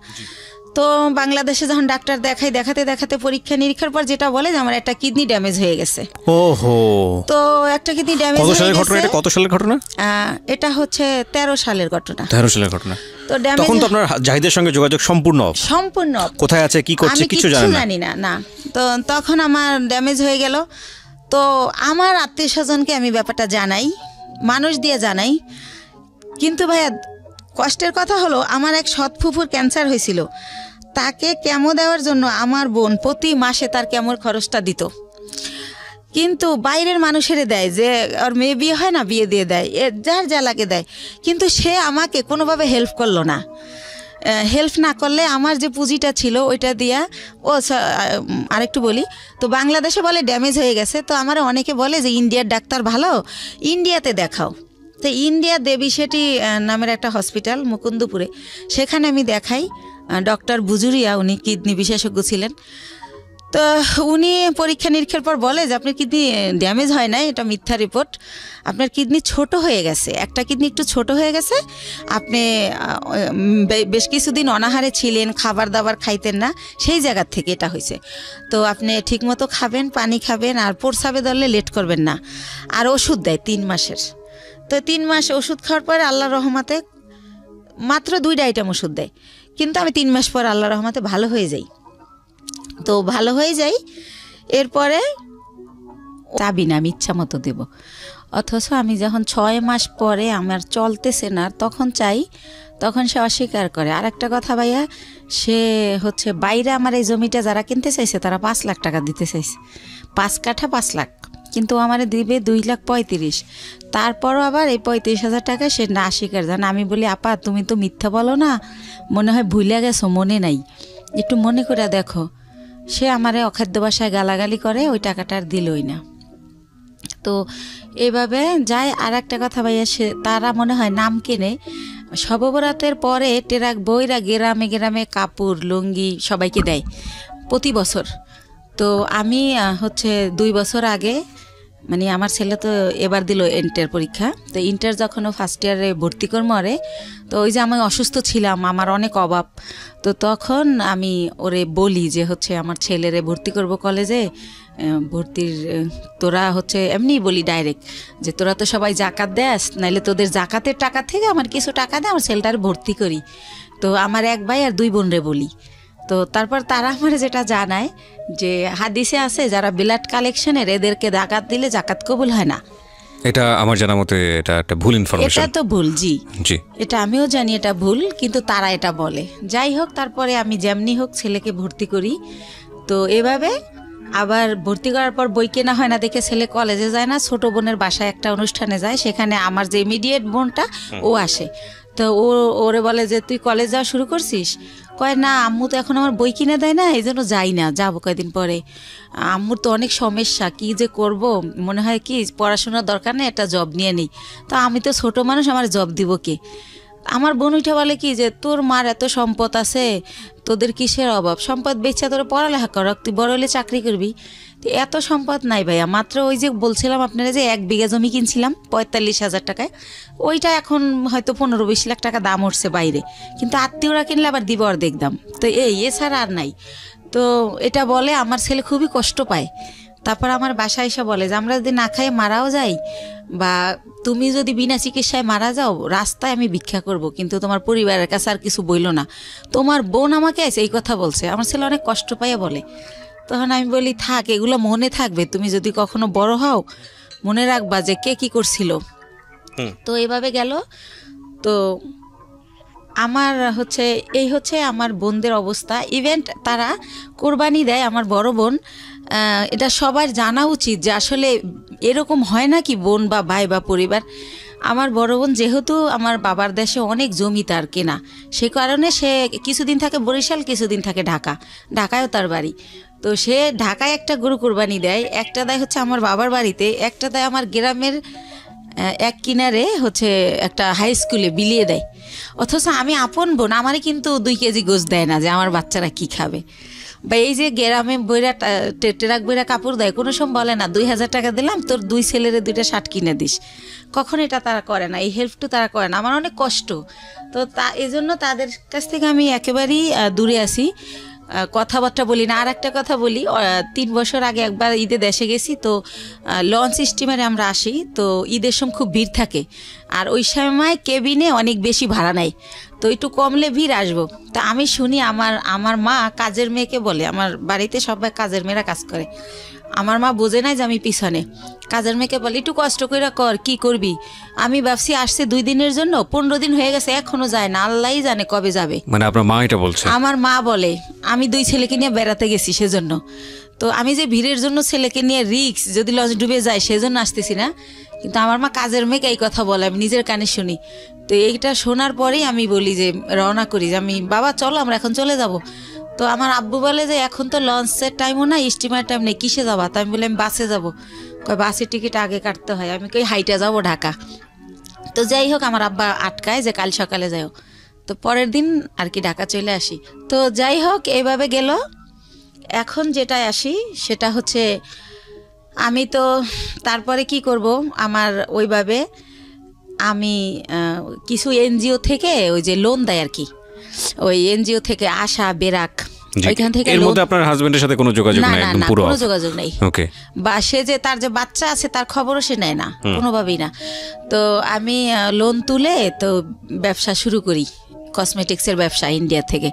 তো বাংলাদেশে যখন ডাক্তার দেখাতে দেখাতে পরীক্ষা নিরীক্ষার পর যেটা বলে যে আমার একটা কিডনি ড্যামেজ হয়ে গেছে। ওহো। তো একটা কিডনি ড্যামেজ কত হয়ে সালের গেছে। ঘটনা এটা? কত সালের ঘটনা? এটা হচ্ছে 13 সালের ঘটনা। 13 সালের ঘটনা। তো ড্যামেজ, তখন তো আপনার জাহিদের সঙ্গে যোগাযোগ সম্পূর্ণ off। কোথায় আছে, কি করছে, কিছু জানি না। না, তো তখন আমার ড্যামেজ হয়ে গেল। তো আমার আত্মীয়স্বজনকে আমি ব্যাপারটা জানাই, মানুষ দিয়ে জানাই। কিন্তু ভাইয়া কষ্টের কথা হলো, আমার এক সৎ ফুফুর ক্যান্সার হয়েছিল, তাকে কেমো দেওয়ার জন্য আমার বোন প্রতি মাসে তার কেমোর খরচটা দিত। কিন্তু বাইরের মানুষেরে দেয়, যে ওর মেয়ে বিয়ে হয় না, বিয়ে দিয়ে দেয়, যার যা লাগে দেয়। কিন্তু সে আমাকে কোনোভাবে হেল্প করলো না। হেল্প না করলে আমার যে পুঁজিটা ছিল ওইটা দিয়া, আরেকটু বলি, তো বাংলাদেশে বলে ড্যামেজ হয়ে গেছে। তো আমার অনেকে বলে যে ইন্ডিয়ার ডাক্তার ভালো, ইন্ডিয়াতে দেখাও। তো ইন্ডিয়া দেবী শেঠি নামের একটা হসপিটাল মুকুন্দপুরে, সেখানে আমি দেখাই। ডক্টর বুজুরিয়া, উনি কিডনি বিশেষজ্ঞ ছিলেন। তো উনি পরীক্ষা নিরীক্ষার পর বলে যে আপনার কিডনি ড্যামেজ হয় নাই, এটা মিথ্যা রিপোর্ট, আপনার কিডনি ছোট হয়ে গেছে, একটা কিডনি একটু ছোট হয়ে গেছে, আপনি বেশ কিছুদিন অনাহারে ছিলেন, খাবার দাবার খাইতেন না, সেই জায়গার থেকে এটা হয়েছে। তো আপনি ঠিকমতো খাবেন, পানি খাবেন, আর প্রস্রাবে ধরলে লেট করবেন না। আর ওষুধ দেয় 3 মাসের। তো 3 মাস ওষুধ খাওয়ার পরে আল্লাহর রহমতে মাত্র 2টা আইটেম ওষুধ দেয়, কিন্তু আমি 3 মাস পর আল্লাহর রহমতে ভালো হয়ে যাই। তো ভালো হয়ে যাই, এরপরে চাবি না, আমি ইচ্ছা মতো দেব। অথচ আমি যখন 6 মাস পরে আমার চলতেছে না, তখন চাই, তখন সে অস্বীকার করে। আর একটা কথা ভাইয়া, সে হচ্ছে বাইরে আমার এই জমিটা যারা কিনতে চাইছে তারা 5 লাখ টাকা দিতে চাইছে, 5 কাঠা 5 লাখ, কিন্তু আমারে দিবে 2,35,000। তারপরও আবার এই 35,000 টাকা সে না স্বীকার জান। আমি বলি, আপা তুমি তো মিথ্যা বলো না, মনে হয় ভুলে গেছো, মনে নাই, একটু মনে করে দেখো। সে আমারে অখাদ্য ভাষায় গালাগালি করে, ওই টাকাটা আর দিলই না। তো এইভাবে যায়। আর একটা কথা ভাইয়া, সে তারা মনে হয় নাম কেনে, শববরাতের পরে টেরাক বইরা গ্রামে গ্রামে কাপড় লুঙ্গি সবাইকে দেয় প্রতি বছর। তো আমি হচ্ছে 2 বছর আগে, মানে আমার ছেলে তো এবার দিল ইন্টার পরীক্ষা, তো ইন্টার যখন ও ফার্স্ট ইয়ারে ভর্তি করে মরে, তো ওই যে আমি অসুস্থ ছিলাম, আমার অনেক অভাব, তো তখন আমি ওরে বলি যে হচ্ছে আমার ছেলেরে ভর্তি করব কলেজে, ভর্তির তোরা হচ্ছে এমনি বলি ডাইরেক্ট যে তোরা তো সবাই জাকাত দেস, নাইলে তোদের জাকাতের টাকা থেকে আমার কিছু টাকা দে, আমার ছেলেটারে ভর্তি করি। তো আমার 1 ভাই আর 2 বোনরে বলি। তো তারপর তারা আমার যেটা জানায় যে হাদিসে আছে যারা ব্লাড কালেকশনের, এদেরকে জাকাত দিলে জাকাত কবুল হয় না। এটা আমার জানা মতে এটা একটা ভুল ইনফরমেশন। এটা তো ভুল, জি জি, এটা আমিও জানি এটা ভুল, কিন্তু তারা এটা বলে। যাই হোক, তারপরে আমি যেমনি হোক ছেলেকে ভর্তি করি। তো এভাবে আবার ভর্তি করার পর বই কেনা হয় না দেখে ছেলে কলেজে যায় না, ছোট বোনের বাসায় একটা অনুষ্ঠানে যায়, সেখানে আমার যে ইমিডিয়েট বোনটা ও আসে। তো ওরে বলে যে তুই কলেজ যাওয়া শুরু করছিস? কয় না, আম্মু তো এখন আমার বই কিনে দেয় না, এই জন্য যাই না, যাবো কয়েকদিন পরে। আম্মুর তো অনেক সমস্যা, কি যে করব, মনে হয় কি পড়াশোনার দরকার নেই, একটা জব নিয়ে নিই। তো আমি তো ছোট মানুষ, আমার জব দিব কে? আমার বোন উঠে বলে কি যে তোর মার এত সম্পদ আছে, তোদের কিসের অভাব, সম্পদ বেচা তোরা পড়ালেখা কর, তুই বড় হলে চাকরি করবি। এত সম্পদ নাই ভাইয়া, মাত্র ওই যে বলছিলাম আপনারা যে 1 বিঘা জমি কিনছিলাম 45,000 টাকায়, ওইটা এখন হয়তো 15-20 লাখ টাকা দাম উঠছে বাইরে, কিন্তু আত্মীয়রা কিনলে আবার দিব আর দেখতাম। তো এছাড়া আর নাই। তো এটা বলে আমার ছেলে খুবই কষ্ট পায়। তারপর আমার বাসায় এসে বলে যে আমরা যদি না খাই মারাও যাই, বা তুমি যদি বিনা চিকিৎসায় মারা যাও, রাস্তায় আমি ভিক্ষা করব, কিন্তু তোমার পরিবারের কাছে আর কিছু বইল না। তোমার বোন আমাকে এসে এই কথা বলছে। আমার ছেলে অনেক কষ্ট পাইয়া বলে। তখন আমি বলি থাক, এগুলো মনে থাকবে, তুমি যদি কখনো বড় হও মনে রাখবা যে কে কি করছিল। তো এইভাবে গেল। তো আমার হচ্ছে এই হচ্ছে আমার বোনদের অবস্থা। ইভেন্ট তারা কোরবানি দেয়, আমার বড় বোন। এটা সবার জানা উচিত যে আসলে এরকম হয় না কি বোন বা ভাই বা পরিবার। আমার বড় বোন যেহেতু আমার বাবার দেশে অনেক জমি তার কেনা, সে কারণে সে কিছুদিন থাকে বরিশাল, কিছুদিন থাকে ঢাকা, ঢাকায়ও তার বাড়ি। তো সে ঢাকায় একটা গরু কোরবানি দেয়, একটা দেয় হচ্ছে আমার বাবার বাড়িতে, একটা দেয় আমার গ্রামের এক কিনারে হচ্ছে একটা হাই স্কুলে বিলিয়ে দেয়। অথচ আমি আপন বোন, আমারই কিন্তু 2 কেজি গোশ দেয় না যে আমার বাচ্চারা কি খাবে। বা এই যে গ্রামে বইরা ট্রাক বইরা কাপড় দেয়, কোনো সময় বলে না 2000 টাকা দিলাম তোর 2 ছেলেরে 2টা শার্ট কিনে দিস, কখন এটা তারা করে না, এই হেল্পটু তারা করে না। আমার অনেক কষ্ট, তো এই জন্য তাদের কাছ থেকে আমি একেবারেই দূরে আছি, কথাবার্তা বলি না। আর একটা কথা বলি, 3 বছর আগে একবার ঈদে দেশে গেছি, তো লঞ্চ স্টিমারে আমরা আসি, তো ঈদের সময় খুব ভিড় থাকে, আর ওই সময় কেবিনে অনেক বেশি ভাড়া নেয়, তো একটু কমলে ভিড় আসবো। তা আমি শুনি আমার মা কাজের মেয়েকে বলে, আমার বাড়িতে সবাই কাজের মেয়েরা কাজ করে, আমার মা বোঝে নাই যে আমি পিছনে, কাজের মেয়েকে বলে একটু কষ্ট করে কর, কি করবি। আমি ভাবছি আসছে 2 দিনের জন্য, 15 দিন হয়ে গেছে এখনো যায় না, আল্লাহই জানে কবে যাবে। মানে আপনার মা এটা বলছে? আমার মা বলে আমি 2 ছেলেকে নিয়ে বেড়াতে গেছি সেজন্য, তো আমি যে ভিড়ের জন্য ছেলেকে নিয়ে রিক্স যদি লঞ্চ ডুবে যায় সেজন্য আসতেছি না, কিন্তু আমার মা কাজের মেয়েকে এই কথা বলে, আমি নিজের কানে শুনি। তো এইটা শোনার পরেই আমি বলি যে রওনা করি, যে আমি বাবা চলো আমরা এখন চলে যাব। তো আমার আব্বু বলে যে এখন তো লঞ্চের টাইমও না, স্টিমার টাইম নেই, কিসে যাবা? তো আমি বলি আমি বাসে যাবো। কয় বাসের টিকিট আগে কাটতে হয়। আমি কই হাইটে যাবো ঢাকা। তো যাই হোক আমার আব্বা আটকায় যে কাল সকালে যাও, তো পরের দিন আর কি ঢাকা চলে আসি। তো যাই হোক এইভাবে গেল। এখন যেটা আসি সেটা হচ্ছে আমি তো তারপরে কি করব, আমার ওইভাবে আমি কিছু এনজিও থেকে ওই যে লোন দেয় আর কি, ওই এনজিও থেকে আশা বেরাক, ওইখান থেকে এর মধ্যে আপনার হাজবেন্ডের সাথে কোনো যোগাযোগ নাই? একদম পুরো কোনো যোগাযোগ নেই। ওকে। বা সে যে তার যে বাচ্চা আছে তার খবরও সে নেয় না, কোনোভাবেই না। তো আমি লোন তুলে তো ব্যবসা শুরু করি, কসমেটিক্সের ব্যবসা ইন্ডিয়া থেকে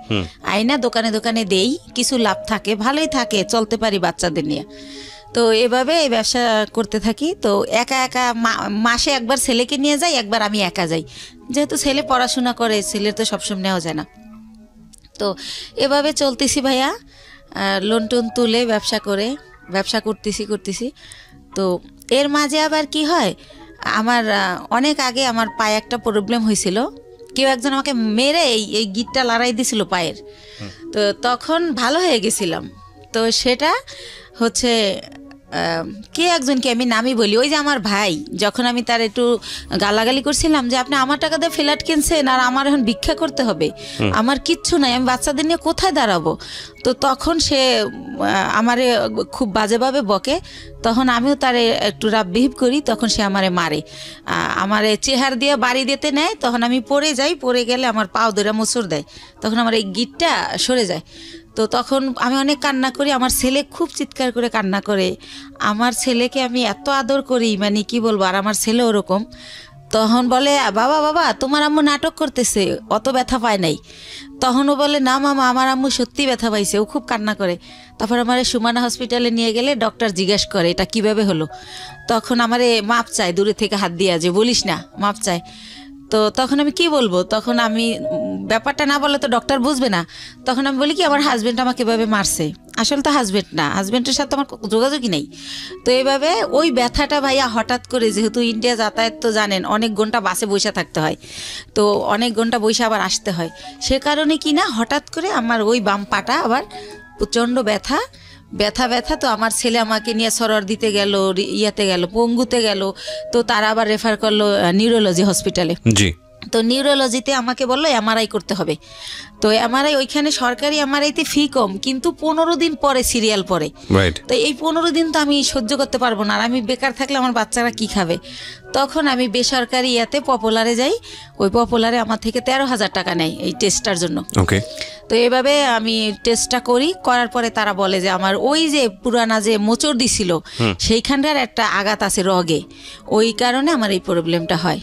আইনা দোকানে দোকানে দেই, কিছু লাভ থাকে, ভালোই থাকে, চলতে পারি বাচ্চাদের নিয়ে। তো এভাবে এই ব্যবসা করতে থাকি। তো একা একা মাসে একবার ছেলেকে নিয়ে যাই, একবার আমি একা যাই, যেহেতু ছেলে পড়াশোনা করে, ছেলের তো সবসময় নেওয়া যায় না। তো এভাবে চলতেছি ভাইয়া, লোন টোন তুলে ব্যবসা করতেছি। তো এর মাঝে আবার কি হয়, আমার অনেক আগে আমার পায়ে একটা প্রবলেম হয়েছিল, কেউ একজন আমাকে মেরে এই গিটটা লড়াই দিছিল পায়ের, তো তখন ভালো হয়ে গেছিলাম। তো সেটা হচ্ছে কে একজনকে আমি নামই বলি, ওই যে আমার ভাই, যখন আমি তার একটু গালাগালি করছিলাম যে আপনি আমার টাকা দিয়ে ফ্ল্যাট কিনছেন আর আমার এখন ভিক্ষা করতে হবে, আমার কিচ্ছু নাই, আমি বাচ্চাদের নিয়ে কোথায় দাঁড়াবো। তো তখন সে আমারে খুব বাজেভাবে বকে, তখন আমিও তারে একটু রাব বিহেভ করি, তখন সে আমারে মারে, আমারে চেহার দিয়ে বাড়ি দিতে নেয়, তখন আমি পড়ে যাই, পড়ে গেলে আমার পাও ধরে মোচড় দেয়, তখন আমার এই গিটটা সরে যায়। তো তখন আমি অনেক কান্না করি, আমার ছেলে খুব চিৎকার করে কান্না করে, আমার ছেলেকে আমি এত আদর করি মানে কি বলবো, আর আমার ছেলে ওরকম। তখন বলে বাবা তোমার আম্মু নাটক করতেছে, অত ব্যথা পায় নাই। তখনও বলে না মামা আমার আম্মু সত্যি ব্যথা পাইছে, ও খুব কান্না করে। তারপর আমার সুমানা হসপিটালে নিয়ে গেলে ডক্টর জিজ্ঞেস করে এটা কিভাবে হলো, তখন আমারে মাপ চায়, দূরে থেকে হাত দিয়া, যে বলিস না, মাপ চায়। তো তখন আমি কি বলবো, তখন আমি ব্যাপারটা না বলে তো ডক্টর বুঝবে না, তখন আমি বলি কি আমার হাজব্যান্ড আমাকে এভাবে মারছে, আসলে তো হাজব্যান্ড না, হাজব্যান্ডের সাথে আমার যোগাযোগই নেই। তো এইভাবে ওই ব্যথাটা ভাইয়া হঠাৎ করে, যেহেতু ইন্ডিয়া যাতায়াত তো জানেন অনেক ঘন্টা বাসে বসে থাকতে হয়, তো অনেক ঘন্টা বসে আবার আসতে হয়, সে কারণে কি না হঠাৎ করে আমার ওই বাম পাটা আবার প্রচণ্ড ব্যথা। তো আমার ছেলে আমাকে নিয়ে সরর দিতে গেল, ইয়াতে গেল, পঙ্গুতে গেল, তো তারা আবার রেফার করলো নিউরোলজি হসপিটালে। জি। তো নিউরোলজিতে আমাকে বললো এমআরআই করতে হবে। তো এমআরআই ওইখানে সরকারি এমআরআইতে ফি কম, কিন্তু 15 দিন পরে সিরিয়াল পরে। তো এই 15 দিন তো আমি সহ্য করতে পারবো না, আর আমি বেকার থাকলে আমার বাচ্চারা কি খাবে। তখন আমি বেসরকারি ইয়াতে পপুলারে যাই, ওই পপুলারে আমার থেকে 13,000 টাকা নেয় এই টেস্টটার জন্য। ওকে। তো এভাবে আমি টেস্টটা করার পরে তারা বলে যে আমার ওই যে পুরানা যে মোচড় দিছিল সেইখানটার একটা আঘাত আছে রগে, ওই কারণে আমার এই প্রবলেমটা হয়।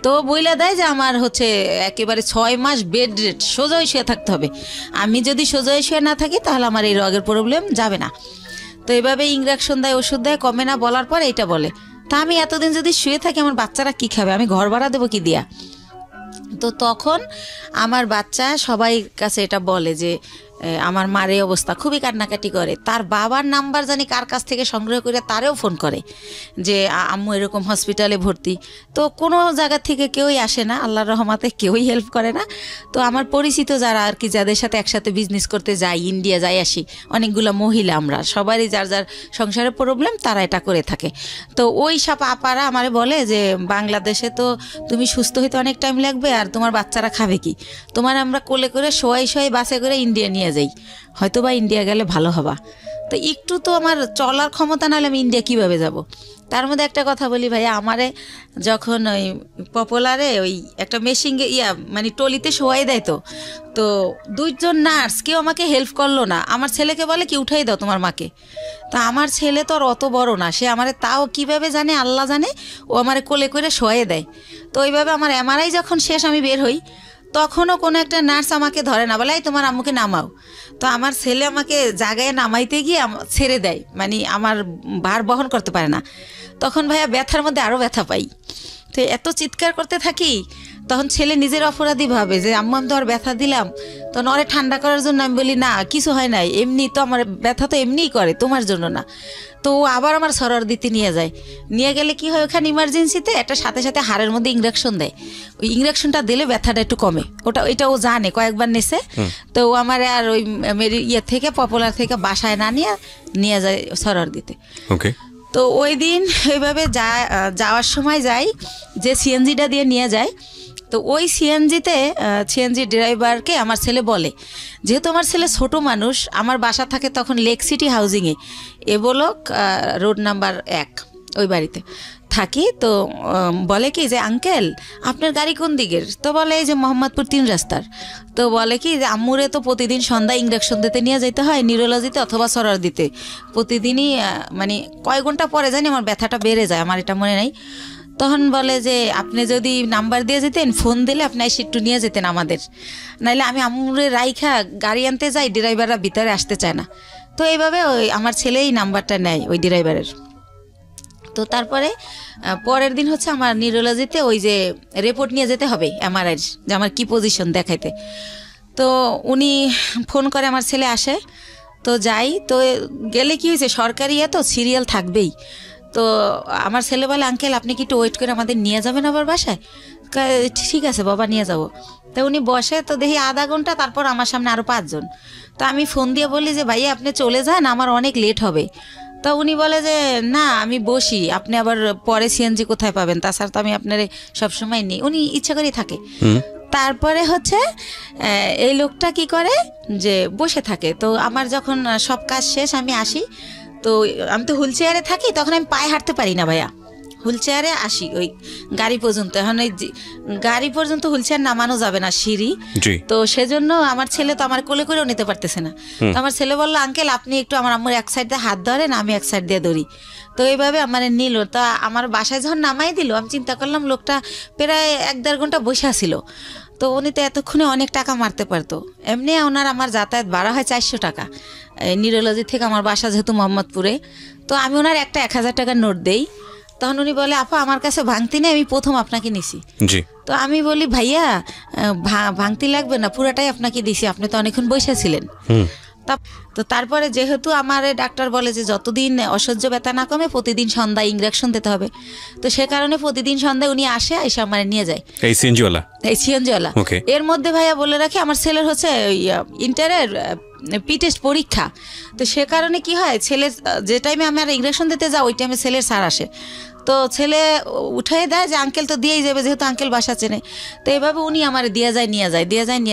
তো বইলা দেয় যে আমার হচ্ছে একেবারে 6 মাস বেড রেস্ট, সোজা শুয়ে থাকতে হবে। আমি যদি সোজা শুয়ে না থাকি তাহলে আমার এই রগের প্রবলেম যাবে না। তো এভাবে ইঞ্জেকশন দেয়, ওষুধ দেয়, কমে না, বলার পর এইটা বলে। তা আমি এতদিন যদি শুয়ে থাকি আমার বাচ্চারা কি খাবে, আমি ঘর ভাড়া দেবো কি দিয়া। তো তখন আমার বাচ্চা সবাই কাছে এটা বলে যে আমার মার এই অবস্থা, খুবই কান্নাকাটি করে, তার বাবার নাম্বার জানি কার কাছ থেকে সংগ্রহ করে তারেও ফোন করে যে আম্মু এরকম হসপিটালে ভর্তি। তো কোনো জায়গা থেকে কেউই আসে না, আল্লাহর রহমতে কেউই হেল্প করে না। তো আমার পরিচিত যারা আর কি, যাদের সাথে একসাথে বিজনেস করতে যাই, ইন্ডিয়া যাই আসি, অনেকগুলো মহিলা, আমরা সবারই যার যার সংসারের প্রবলেম তারা এটা করে থাকে। তো ওই সব আপারা আমারে বলে যে বাংলাদেশে তো তুমি সুস্থ হইতে অনেক টাইম লাগবে, আর তোমার বাচ্চারা খাবে কি, তোমার আমরা কোলে করে শোয়াই বাসে করে ইন্ডিয়া নিয়ে নিয়ে যাই, হয়তো বা ইন্ডিয়া গেলে ভালো হবা। তো একটু তো আমার চলার ক্ষমতা না হলে আমি ইন্ডিয়া কীভাবে যাব। তার মধ্যে একটা কথা বলি ভাইয়া, আমারে যখন ওই পপুলারে ওই একটা মেশিন মানে টলিতে শোয়াই দেয়, তো 2জন নার্স কেউ আমাকে হেল্প করলো না। আমার ছেলেকে বলে কি উঠাই দাও তোমার মাকে। তা আমার ছেলে তো আর অত বড় না, সে আমারে তাও কিভাবে জানে আল্লাহ জানে, ও আমারে কোলে করে শোয়াই দেয়। তো ওইভাবে আমার এমআরআই যখন শেষ আমি বের হই, তখনও কোনো একটা নার্স আমাকে ধরে না, বলে এই তোমার আম্মুকে নামাও। তো আমার ছেলে আমাকে জায়গায় নামাইতে গিয়ে ছেড়ে দেয়, মানে আমার ভার বহন করতে পারে না। তখন ভাইয়া ব্যথার মধ্যে আরও ব্যথা পাই। তো এত চিৎকার করতে থাকি, তখন ছেলে নিজের অপরাধী ভাবে যে আম্মু আমি তো আর ব্যথা দিলাম। তো নরে ঠান্ডা করার জন্য আমি বলি না কিছু হয় নাই, এমনি তো আমার ব্যথা তো এমনিই করে, তোমার জন্য না। তো আবার আমার সরর দিতে নিয়ে যায়। নিয়ে গেলে কি হয়, ওখানে ইমার্জেন্সিতে একটা সাথে সাথে হাড়ের মধ্যে ইঞ্জেকশন দেয়। ওই ইঞ্জেকশনটা দিলে ব্যথাটা একটু কমে, এটা ও জানে, কয়েকবার নেছে। তো ও আমার আর ওই থেকে পপুলার থেকে বাসায় না নিয়ে যায় সরর দিতে। ওকে। তো ওই দিন ওইভাবে যাওয়ার সময় যাই, যে সিএনজিটা দিয়ে নিয়ে যায়। তো ওই সিএনজি ড্রাইভারকে আমার ছেলে বলে, যেহেতু আমার ছেলে ছোট মানুষ, আমার বাসা থাকে তখন লেক সিটি হাউজিংয়ে, এবলক রোড নাম্বার 1 ওই বাড়িতে থাকি। তো বলে কি যে আঙ্কেল আপনার গাড়ি কোন দিকের? তো বলে এই যে মোহাম্মদপুর 3 রাস্তার। তো বলে কি যে আম্মুরে তো প্রতিদিন সন্ধ্যায় ইঞ্জেকশন দিতে নিয়ে যেতে হয়, নিউরোলজিতে অথবা সরার দিতে। প্রতিদিনই মানে কয়েক ঘন্টা পরে জানি আমার ব্যথাটা বেড়ে যায়, আমার এটা মনে নাই। তখন বলে যে আপনি যদি নাম্বার দিয়ে যেতেন, ফোন দিলে আপনি এসে একটু নিয়ে যেতেন আমাদের, নাইলে আমি আম্মুরে রাইখা গাড়ি আনতে যাই, ড্রাইভাররা ভিতরে আসতে চায় না। তো এইভাবে ওই আমার ছেলেই নাম্বারটা নেয় ওই ড্রাইভারের। তো তারপরে পরের দিন হচ্ছে আমার নিউরোলজিতে ওই যে রিপোর্ট নিয়ে যেতে হবে এমআরআই, যে আমার কী পজিশন দেখাইতে। তো উনি ফোন করে, আমার ছেলে আসে। তো যাই, তো গেলে কি হয়েছে, সরকারি তো সিরিয়াল থাকবেই। তো আমার ছেলে বলে আঙ্কেল আপনি কি একটু ওয়েট করে আমাদের নিয়ে যাবেন আবার বাসায়? ঠিক আছে বাবা নিয়ে যাব। তো উনি বসে, তো দেখি আধা ঘন্টা, তারপর আমার সামনে আরও 5 জন। তো আমি ফোন দিয়ে বলি যে ভাইয়া আপনি চলে যান, আমার অনেক লেট হবে। তো উনি বলে যে না আমি বসি, আপনি আবার পরে সিএনজি কোথায় পাবেন, তাছাড়া তো আমি আপনার সবসময় নিই। উনি ইচ্ছা করেই থাকে। তারপরে হচ্ছে এই লোকটা কি করে যে বসে থাকে। তো আমার যখন সব কাজ শেষ আমি আসি, তো আমি তো হুইল চেয়ারে থাকি, তখন আমি পায়ে হাঁটতে পারি না ভাইয়া, হুইল চেয়ারে আসি ওই গাড়ি পর্যন্ত। এখন ওই গাড়ি পর্যন্ত হুইল চেয়ার নামানো যাবে না, সিঁড়ি। তো সেজন্য আমার ছেলে তো আমার কোলে করেও নিতে পারতেছে না। তো আমার ছেলে বললো আঙ্কেল আপনি একটু আমার আম্মুর এক সাইড দিয়ে হাত ধরেন, আমি এক সাইড দিয়ে ধরি। তো এইভাবে আমার নিল। তা আমার বাসায় যখন নামাই দিল, আমি চিন্তা করলাম লোকটা প্রায় 1-1.5 ঘন্টা বসে আসিল। তো উনি তো এতক্ষণে অনেক টাকা মারতে পারতো। এমনি ওনার আমার যাতায়াত ভাড়া হয় 400 টাকা নিউরোলজি থেকে আমার বাসা যেহেতু মোহাম্মদপুরে। তো আমি ওনার একটা 1000 টাকার নোট দেই। তখন উনি বলে আপা আমার কাছে ভাঙতি নেই, আমি প্রথম আপনাকে নিছি। তো আমি বলি ভাইয়া ভাঙতি লাগবে না, পুরাটাই আপনাকে দিছি, আপনি তো অনেকক্ষণ বসেছিলেন। তো তারপরে যেহেতু আমার ডাক্তার বলে যে যতদিন অসহ্য ব্যথা না কমে প্রতিদিন সন্ধ্যায় ইঞ্জেকশন দিতে হবে, তো সে কারণে প্রতিদিন সন্ধ্যায় উনি এসে আমার নিয়ে যায়, এই সিএনজিওয়ালা। এর মধ্যে ভাইয়া বলে রাখি আমার ছেলের হচ্ছে ইন্টারের পি টেস্ট পরীক্ষা। তো সে কারণে কি হয়, ছেলের যে টাইমে আমার ইঞ্জেকশন দিতে যাও ওই টাইমে ছেলের স্যার আসে। তো ছেলে উঠাই দেয় যে আঙ্কেল তো দিয়েই যাবে, যেহেতু আঙ্কেল বাসা চেনে। তো এইভাবে উনি আমার নিয়ে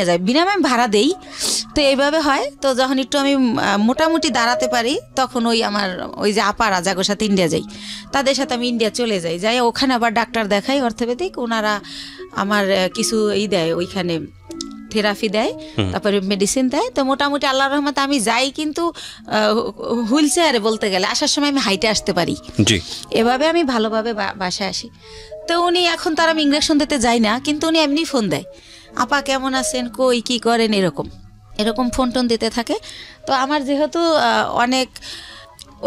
যায় বিনামে ভাড়া দেই। তো এইভাবে হয়। তো যখন একটু আমি মোটামুটি দাঁড়াতে পারি, তখন ওই যে আপারা যাগোর সাথে ইন্ডিয়া যাই, তাদের সাথে আমি ইন্ডিয়া চলে যাই ওখানে আবার ডাক্তার দেখাই অর্থোপেডিক। ওনারা আমার কিছু দেয়, ওইখানে থেরাপি দেয়, তারপরে মেডিসিন দেয়। তো মোটামুটি আল্লাহর রহমতে আমি যাই, কিন্তু হুইল চেয়ারে বলতে গেলে আসার সময় আমি হাইটে আসতে পারি। এভাবে আমি ভালোভাবে বাসায় আসি। তো উনি এখন তার আমি ইঞ্জেকশন দিতে যাই না, কিন্তু উনি এমনি ফোন দেয়, আপা কেমন আছেন, কই কি করেন, এরকম ফোন টোন দিতে থাকে। তো আমার যেহেতু অনেক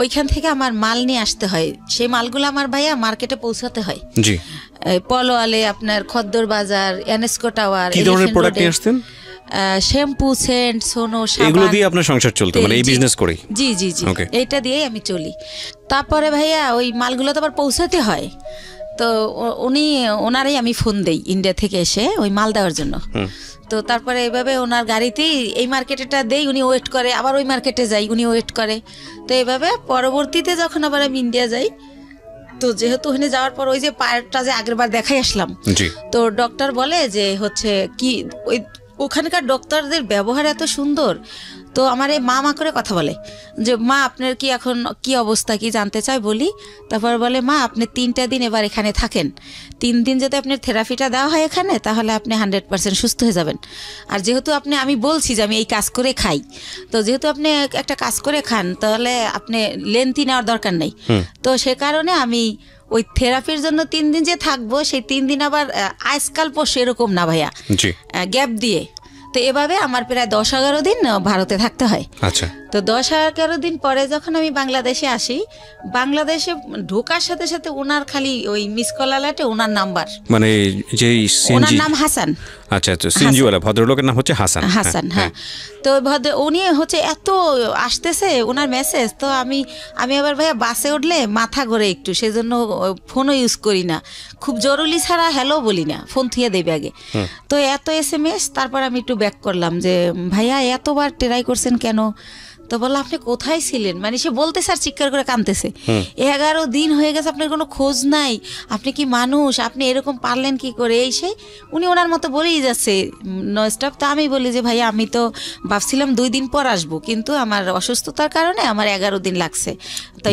ওইখান থেকে আমার মাল নিয়ে আসতে হয়, সেই মালগুলো আমার ভাইয়া মার্কেটে পৌঁছাতে হয়। পলোয়ালে, আপনার খদ্দর বাজার, এনএসকো টাওয়ার, কি ধরনের প্রোডাক্ট নিয়ে আসতেন? শ্যাম্পু, সেন্ট, সোনো, সাবান, এগুলো দিয়ে আপনার সংসার চলতো, মানে এই বিজনেস করি? জি এইটা দিয়েই আমি চলি। তারপরে ভাইয়া ওই মালগুলো তো আবার পৌঁছাতে হয়। তো ওনারাই আমি ফোন দেই ইন্ডিয়া থেকে এসে ওই মাল দেওয়ার জন্য। তো তারপরে এইভাবে ওনার গাড়িতেই এই মার্কেটেটা দেই, উনি ওয়েট করে, আবার ওই মার্কেটে যাই, উনি ওয়েট করে। তো এইভাবে পরবর্তীতে যখন আবার আমি ইন্ডিয়া যাই, তো যেহেতু ওখানে যাওয়ার পর ওই যে পায়েরটা যে আগেরবার দেখাই আসলাম, তো ডক্টর বলে যে হচ্ছে কি ওই ওখানকার ডক্টরদের ব্যবহার এত সুন্দর। তো আমার এই মা করে কথা বলে যে মা আপনার কি এখন কি অবস্থা কি জানতে চাই বলি। তারপর বলে মা আপনি 3টা দিন এবার এখানে থাকেন, 3 দিন যদি আপনার থেরাপিটা দেওয়া হয় এখানে তাহলে আপনি 100% সুস্থ হয়ে যাবেন। আর যেহেতু আমি বলছি যে আমি এই কাজ করে খাই, তো যেহেতু আপনি একটা কাজ করে খান তাহলে আপনি লেন্থি নেওয়ার দরকার নেই। তো সে কারণে আমি ওই থেরাপির জন্য 3 দিন যে থাকবো সেই 3 দিন আবার আজকাল পশু এরকম না ভাইয়া, গ্যাপ দিয়ে। তো এভাবে আমার প্রায় 10-11 দিন ভারতে থাকতে হয়। আচ্ছা। তো 10-11 দিন পরে যখন আমি বাংলাদেশে আসি, বাংলাদেশে ঢোকার সাথে সাথে ওনার খালি ওই মিস কল অ্যালার্টে ওনার নাম্বার, মানে যে ওনার নাম হাসান। আচ্ছা আচ্ছা, সিনজিওয়ালা ভদ্রলোকের নাম হচ্ছে হাসান। হাসান, হ্যাঁ। তো উনি হচ্ছে এত আসতেছে ওনার মেসেজ। তো আমি আবার ভাইয়া বাসে উঠলে মাথা ঘোরে একটু, সেজন্য ফোনও ইউজ করি না, খুব জরুরি ছাড়া হ্যালো বলি না, ফোন থুয়ে দেবে আগে। তো এত SMS, তারপর আমি একটু ব্যাক করলাম যে ভাইয়া এতবার ট্রাই করছেন কেন? তো বললো আপনি কোথায় ছিলেন, মানে সে বলতে স্যার চিৎকার করে কাঁদতেছে, 11 দিন হয়ে গেছে আপনার কোনো খোঁজ নাই, আপনি কি মানুষ, আপনি এরকম পারলেন কি করে, এই সেই উনি ওনার মতো বলেই যাচ্ছে নন স্টপ। তো আমি বলি যে ভাইয়া আমি তো ভাবছিলাম 2 দিন পর আসবো, কিন্তু আমার অসুস্থতার কারণে আমার 11 দিন লাগছে। তো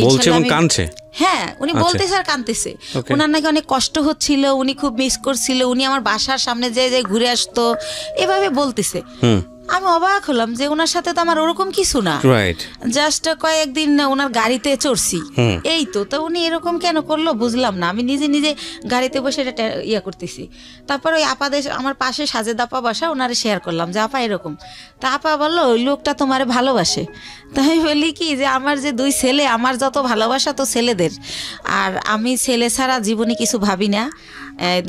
কাঁদছে, হ্যাঁ উনি বলতে স্যার কাঁদতেছে, ওনার নাকি অনেক কষ্ট হচ্ছিল, উনি খুব মিস করছিল, উনি আমার বাসার সামনে যে ঘুরে আসতো, এভাবে বলতেছে। আমি অবাক হলাম যে ওনার সাথে তো আমার ওরকম কিছু না, জাস্ট কয়েকদিন ওনার গাড়িতে চড়ছি, এই তো। তো উনি এরকম কেন করলো বুঝলাম না। আমি নিজে নিজে গাড়িতে বসে এটা ইয়ে করতেছি। তারপর ওই আপাদের আমার পাশে সাজেদ আপা বাসা, ওনারে শেয়ার করলাম যে আপা এরকম। তা আপা বললো ওই লোকটা তোমারে ভালোবাসে। তাই আমি বলি কি যে আমার যে 2 ছেলে, আমার যত ভালোবাসা তো ছেলেদের, আর আমি ছেলে ছাড়া জীবনে কিছু ভাবি না।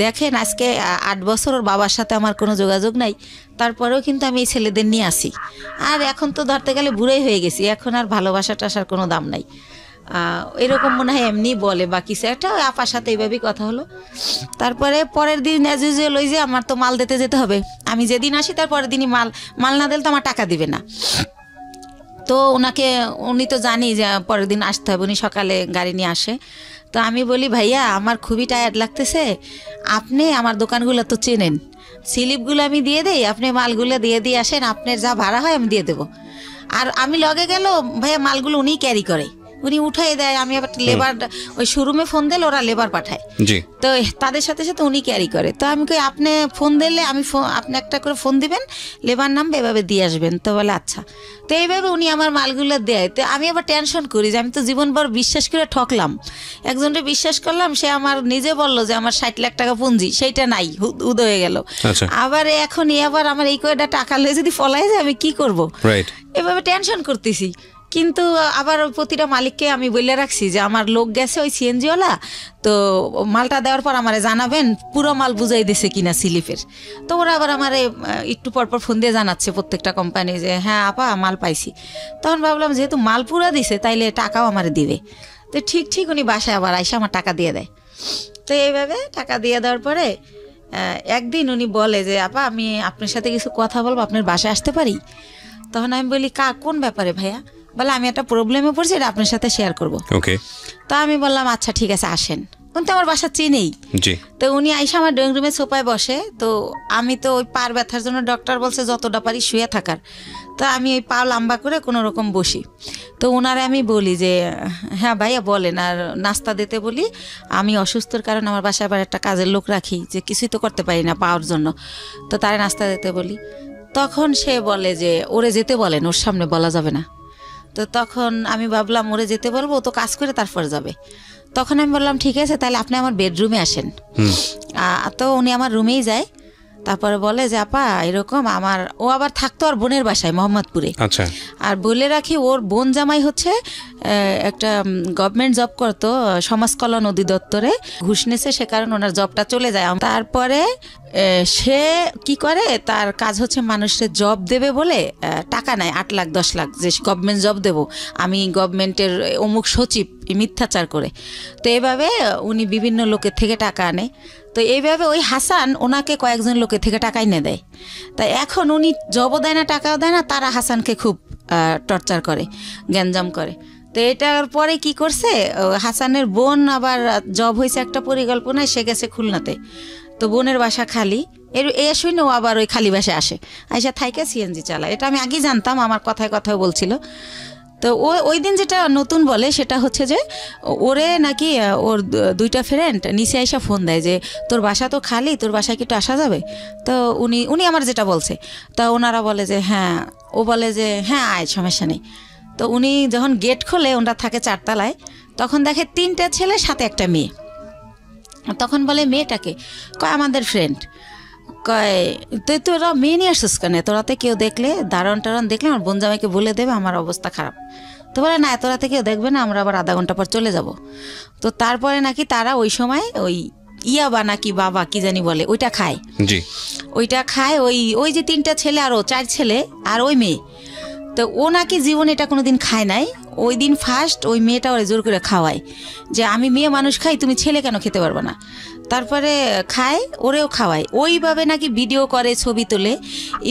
দেখেন আজকে 8 বছর ওর বাবার সাথে আমার কোনো যোগাযোগ নাই, তারপরেও কিন্তু আমি এই ছেলেদের নিয়ে আসি। আর এখন তো ধরতে গেলে বুড়োই হয়ে গেছি, এখন আর ভালোবাসা টাসার কোনো দাম নাই। এরকম মনে হয় এমনি বলে বা কিছু একটা, আপার সাথে এইভাবেই কথা হলো। তারপরে পরের দিন অ্যাজ ইউজুয়াল ওই যে আমার তো মাল দিতে যেতে হবে, আমি যেদিন আসি তার পরের দিনই মাল না দিলে তো আমার টাকা দিবে না। তো উনি তো জানি যে পরের দিন আসতে হবে, উনি সকালে গাড়ি নিয়ে আসে। তো আমি বলি ভাইয়া আমার খুবই টায়ার্ড লাগতেছে, আপনি আমার দোকানগুলো তো চেনেন, স্লিপগুলো আমি দিয়ে দেই, আপনি মালগুলো দিয়ে আসেন, আপনার যা ভাড়া হয় আমি দিয়ে দেবো। আর আমি লগে গেল ভাইয়া মালগুলো উনিই ক্যারি করে, উনি উঠাই দেয়, আমি আবার লেবার ওই শোরুমে ফোন দিলে ওরা লেবার পাঠায়, তো তাদের সাথে সাথে উনি ক্যারি করে। তো আমি কই আপনি ফোন দিলে আপনি একটা করে ফোন দিবেন, লেবার নামবে, এভাবে দিয়ে আসবেন। তো বলে আচ্ছা। তো এইভাবে উনি আমার মালগুলো দেয়। তো আমি আবার টেনশন করি যে আমি তো জীবনভর বিশ্বাস করে ঠকলাম, একজনকে বিশ্বাস করলাম, সে আমার নিজে বললো যে আমার 60 লাখ টাকা পুঁজি, সেইটা নাই, উদ হয়ে গেল। আবার এখন আবার আমার এই কয়টা টাকা লয়ে যদি ফলাই যায় আমি কি করব, এভাবে টেনশন করতেছি। কিন্তু আবার প্রতিটা মালিককে আমি বলে রাখছি যে আমার লোক গেছে ওই সিএনজিওয়ালা, তো মালটা দেওয়ার পর আমারে জানাবেন পুরো মাল বুঝাই দিছে কিনা স্লিপের। তো ওরা আবার আমারে একটু পরপর ফোন দিয়ে জানাচ্ছে প্রত্যেকটা কোম্পানি যে হ্যাঁ আপা মাল পাইছি। তখন ভাবলাম যেহেতু মাল পুরা দিছে তাইলে টাকাও আমারে দিবে। তো ঠিক উনি বাসায় আবার আইসা আমার টাকা দিয়ে দেয়। তো এইভাবে টাকা দিয়ে দেওয়ার পরে একদিন উনি বলে যে আপা আমি আপনার সাথে কিছু কথা বলবো, আপনার বাসায় আসতে পারি? তখন আমি বলি কোন ব্যাপারে ভাইয়া? বলে আমি একটা প্রবলেমে পড়ছি, এটা আপনার সাথে শেয়ার করবো। তা আমি বললাম আচ্ছা ঠিক আছে আসেন। উনি তো আমার বাসা চিনেই। তো উনি আইসা আমার ড্রয়িং রুমে সোফায় বসে। তো আমি তো ওই পার ব্যথার জন্য ডক্টর বলছে যতটা পারি শুয়ে থাকার, তো আমি ওই পা লম্বা করে কোনো রকম বসি। তো ওনারে আমি বলি যে হ্যাঁ ভাইয়া বলেন, আর নাস্তা দিতে বলি, আমি অসুস্থর কারণে আমার বাসায় আবার একটা কাজের লোক রাখি যে কিছুই তো করতে পারি না পাওয়ার জন্য, তো তারে নাস্তা দিতে বলি। তখন সে বলে যে ওরে যেতে বলেন, ওর সামনে বলা যাবে না। তো তখন আমি ভাবলাম ওরে যেতে বলবো, ও তো কাজ করে তারপর যাবে। তখন আমি বললাম ঠিক আছে তাহলে আপনি আমার বেডরুমে আসেন। তো উনি আমার রুমেই যায়। তারপরে বলে যে আপা এরকম ও আবার থাকতো আর বোনের বাসায় মোহাম্মদপুরে। আর বলে রাখি ওর বোন জামাই হচ্ছে একটা গভর্নমেন্ট জব করতো সমাজ কল্যাণ অধিদপ্তরে, ঘুষ নিয়েছে, সে কারণে ওনার জবটা চলে যায়। তারপরে সে কি করে, তার কাজ হচ্ছে মানুষের জব দেবে বলে টাকা নেয় 8 লাখ 10 লাখ, যে গভর্নমেন্ট জব দেবো আমি, গভর্নমেন্টের অমুক সচিব, মিথ্যাচার করে। তো এইভাবে উনি বিভিন্ন লোকের থেকে টাকা আনে। তো এইভাবে ওই হাসান ওনাকে কয়েকজন লোকের থেকে টাকা এনে দেয়। তাই এখন উনি জবও দেয় না টাকাও দেয় না, তারা হাসানকে খুব টর্চার করে, গ্যাঞ্জাম করে। তো এটার পরে কি করছে, হাসানের বোন আবার জব হয়েছে একটা পরিকল্পনায়, সে গেছে খুলনাতে। তো বোনের বাসা খালি, এ শুনে ও আবার ওই খালি বাসায় আসে, আইসা থাইকে সিএনজি চালায়। এটা আমি আগেই জানতাম, আমার কথায় কথায় বলছিল। তো ওই দিন যেটা নতুন বলে সেটা হচ্ছে যে ওরে নাকি ওর দুইটা ফ্রেন্ড নিচে আইসা ফোন দেয় যে তোর বাসা তো খালি, তোর বাসায় কি একটু আসা যাবে? তো উনি আমার যেটা বলছে, তা ওনারা বলে যে হ্যাঁ, ও বলে যে হ্যাঁ আয়, সমস্যা নেই। তো উনি যখন গেট খোলে, ওনারা থাকে 4 তলায়, তখন দেখে 3টা ছেলে সাথে একটা মেয়ে। তখন বলে মেয়েটাকে, কয় আমাদের ফ্রেন্ড। কয় তুই তোরা মেয়ে নিয়ে আসছিস কেন? তোরাতে কেউ দেখলে, দারণ টারণ দেখলে আমার বোন জামাইকে বলে দেবে আমার অবস্থা খারাপ। তো বলে না, তোরাতে কেউ দেখবে না, আমরা আবার আধা ঘন্টা পর চলে যাব। তো তারপরে নাকি তারা ওই সময় ওই ইয়াবা নাকি বাবা কি জানি বলে, ওইটা খায়। জি, ওইটা খায় ওই যে 3টা ছেলে, আরও 4 ছেলে আর ওই মেয়ে। তো ও নাকি জীবনে এটা কোনোদিন খায় নাই। ওই দিন ফার্স্ট ওই মেয়েটা ওরা জোর করে খাওয়ায় যে আমি মেয়ে মানুষ খাই, তুমি ছেলে কেন খেতে পারবে না। তারপরে খায়, ওরেও খাওয়ায়। ওইভাবে নাকি ভিডিও করে, ছবি তোলে।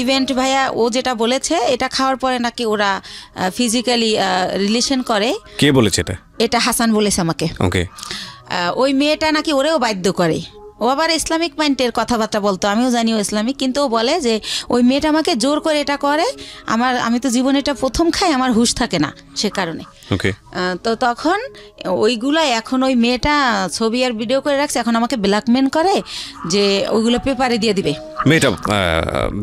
ইভেন্ট ভাইয়া ও যেটা বলেছে, এটা খাওয়ার পরে নাকি ওরা ফিজিক্যালি রিলেশন করে। কে বলেছে এটা? এটা হাসান বলেছে আমাকে। ওকে। ওই মেয়েটা নাকি ওরেও বাধ্য করে। ও আবার ইসলামিক মাইন্ডের কথাবার্তা বলতো, আমিও জানি ও ইসলামিক, কিন্তু ও বলে যে ওই মেয়েটা আমাকে জোর করে এটা করে। আমি তো জীবনে এটা প্রথম খাই, আমার হুঁশ থাকে না সে কারণে। ওকে। তো তখন ওইগুলা এখন ওই মেয়েটা ছবি আর ভিডিও করে রাখছে, এখন আমাকে ব্ল্যাকমেল করে যে ওইগুলো পেপারে দিয়ে দিবে। মেয়েটা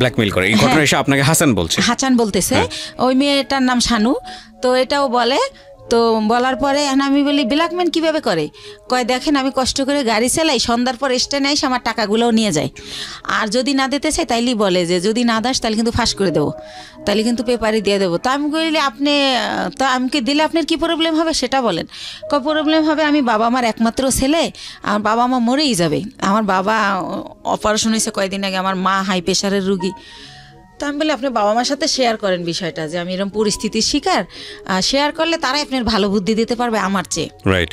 ব্ল্যাকমেল করে? এই ঘটনা এসে আপনাকে হাসান বলছে? হাসান বলতেছে। ওই মেয়েটার নাম শানু। তো এটাও বলে। তো বলার পরে আমি বলি ব্ল্যাকমেল কিভাবে করে? কয় দেখেন, আমি কষ্ট করে গাড়ি চালাই, সন্ধ্যার পর স্ট্যান্ডে এসে আমার টাকাগুলোও নিয়ে যায়। আর যদি না দিতে চাই তাইলেই বলে যে যদি না দাস তাহলে কিন্তু ফাঁস করে দেবো, তাহলে কিন্তু পেপারে দিয়ে দেবো। তো আমি বলি আপনি তো আমাকে দিলে আপনার কি প্রবলেম হবে সেটা বলেন। কয় প্রবলেম হবে, আমি বাবা আমার একমাত্র ছেলে, আমার বাবা মা মরেই যাবে। আমার বাবা অপারেশন হয়েছে কয়েকদিন আগে, আমার মা হাই প্রেশারের রুগী। তো আমি বলি আপনি বাবা মার সাথে শেয়ার করেন বিষয়টা, যে আমি এরকম পরিস্থিতির শিকার, শেয়ার করলে তারাই আপনার ভালো বুদ্ধি দিতে পারবে আমার চেয়ে। রাইট।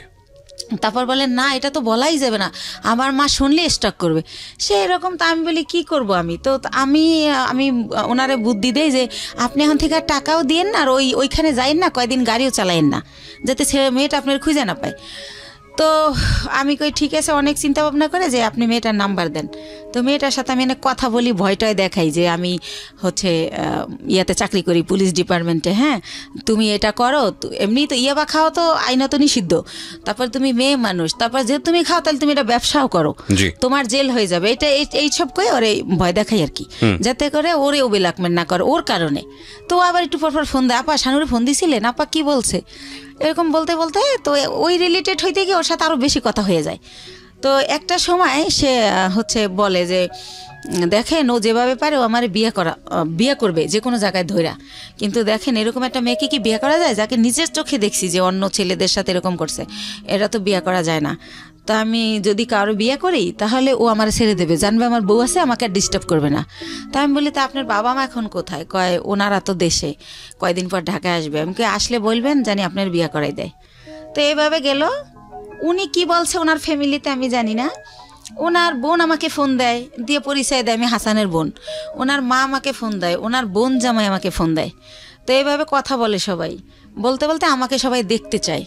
তারপর বলেন না, এটা তো বলাই যাবে না, আমার মা শুনলে স্টক করবে সে এরকম। তা আমি বলি কি করব আমি? তো আমি ওনারে বুদ্ধি দেই যে আপনি এখন থেকে আর টাকাও দিয়েন না, আর ওইখানে যাইন না, কয়দিন গাড়িও চালাইন না, যাতে মেয়েটা আপনার খুঁজে না পায়। তো আমি কই ঠিক আছে, অনেক চিন্তা ভাবনা করে যে আপনি মেয়েটার নাম্বার দেন। তো মেয়েটার সাথে আমি অনেক কথা বলি, ভয়টয় দেখাই যে আমি হচ্ছে ইয়াতে চাকরি করি, পুলিশ ডিপার্টমেন্টে। হ্যাঁ, তুমি এটা করো, এমনি তো ইয়াবা খাও তো আইনত নিষিদ্ধ, তারপর তুমি মেয়ে মানুষ, তারপর যেহেতু তুমি খাও তাহলে তুমি এটা ব্যবসাও করো, তোমার জেল হয়ে যাবে। এটা এইসব কই ওরে ভয় দেখাই আর কি, যাতে করে ওরেও ব্ল্যাকমেল না করে ওর কারণে। তো আবার একটু পরপর ফোন দেয়, আপা শানুরে ফোন দিছিলেন, আপা কি বলছে, এরকম বলতে বলতে তো ওই রিলেটেড হইতে গিয়ে ওর সাথে আরও বেশি কথা হয়ে যায়। তো একটা সময় সে হচ্ছে বলে যে দেখেন, ও যেভাবে পারে ও আমার বিয়ে করবে যে কোনো জায়গায় ধইরা, কিন্তু দেখেন এরকম একটা মেয়েকে কি বিয়ে করা যায়, যাকে নিজের চোখে দেখছি যে অন্য ছেলেদের সাথে এরকম করছে, এটা তো বিয়ে করা যায় না। তো আমি যদি কারো বিয়ে করি তাহলে ও আমার ছেড়ে দেবে, জানবে আমার বউ আছে, আমাকে আর ডিস্টার্ব করবে না। তা আমি বলি তা আপনার বাবা মা এখন কোথায়? কয় ওনারা তো দেশে, কয়দিন পর ঢাকায় আসবে। আমি আসলে বলবেন জানি আপনার বিয়ে করাই দেয়। তো এইভাবে গেল। উনি কি বলছে ওনার ফ্যামিলিতে আমি জানি না। ওনার বোন আমাকে ফোন দেয়, দিয়ে পরিচয় দেয় আমি হাসানের বোন। ওনার মা আমাকে ফোন দেয়, ওনার বোন জামাই আমাকে ফোন দেয়। তো এইভাবে কথা বলে সবাই, বলতে বলতে আমাকে সবাই দেখতে চায়।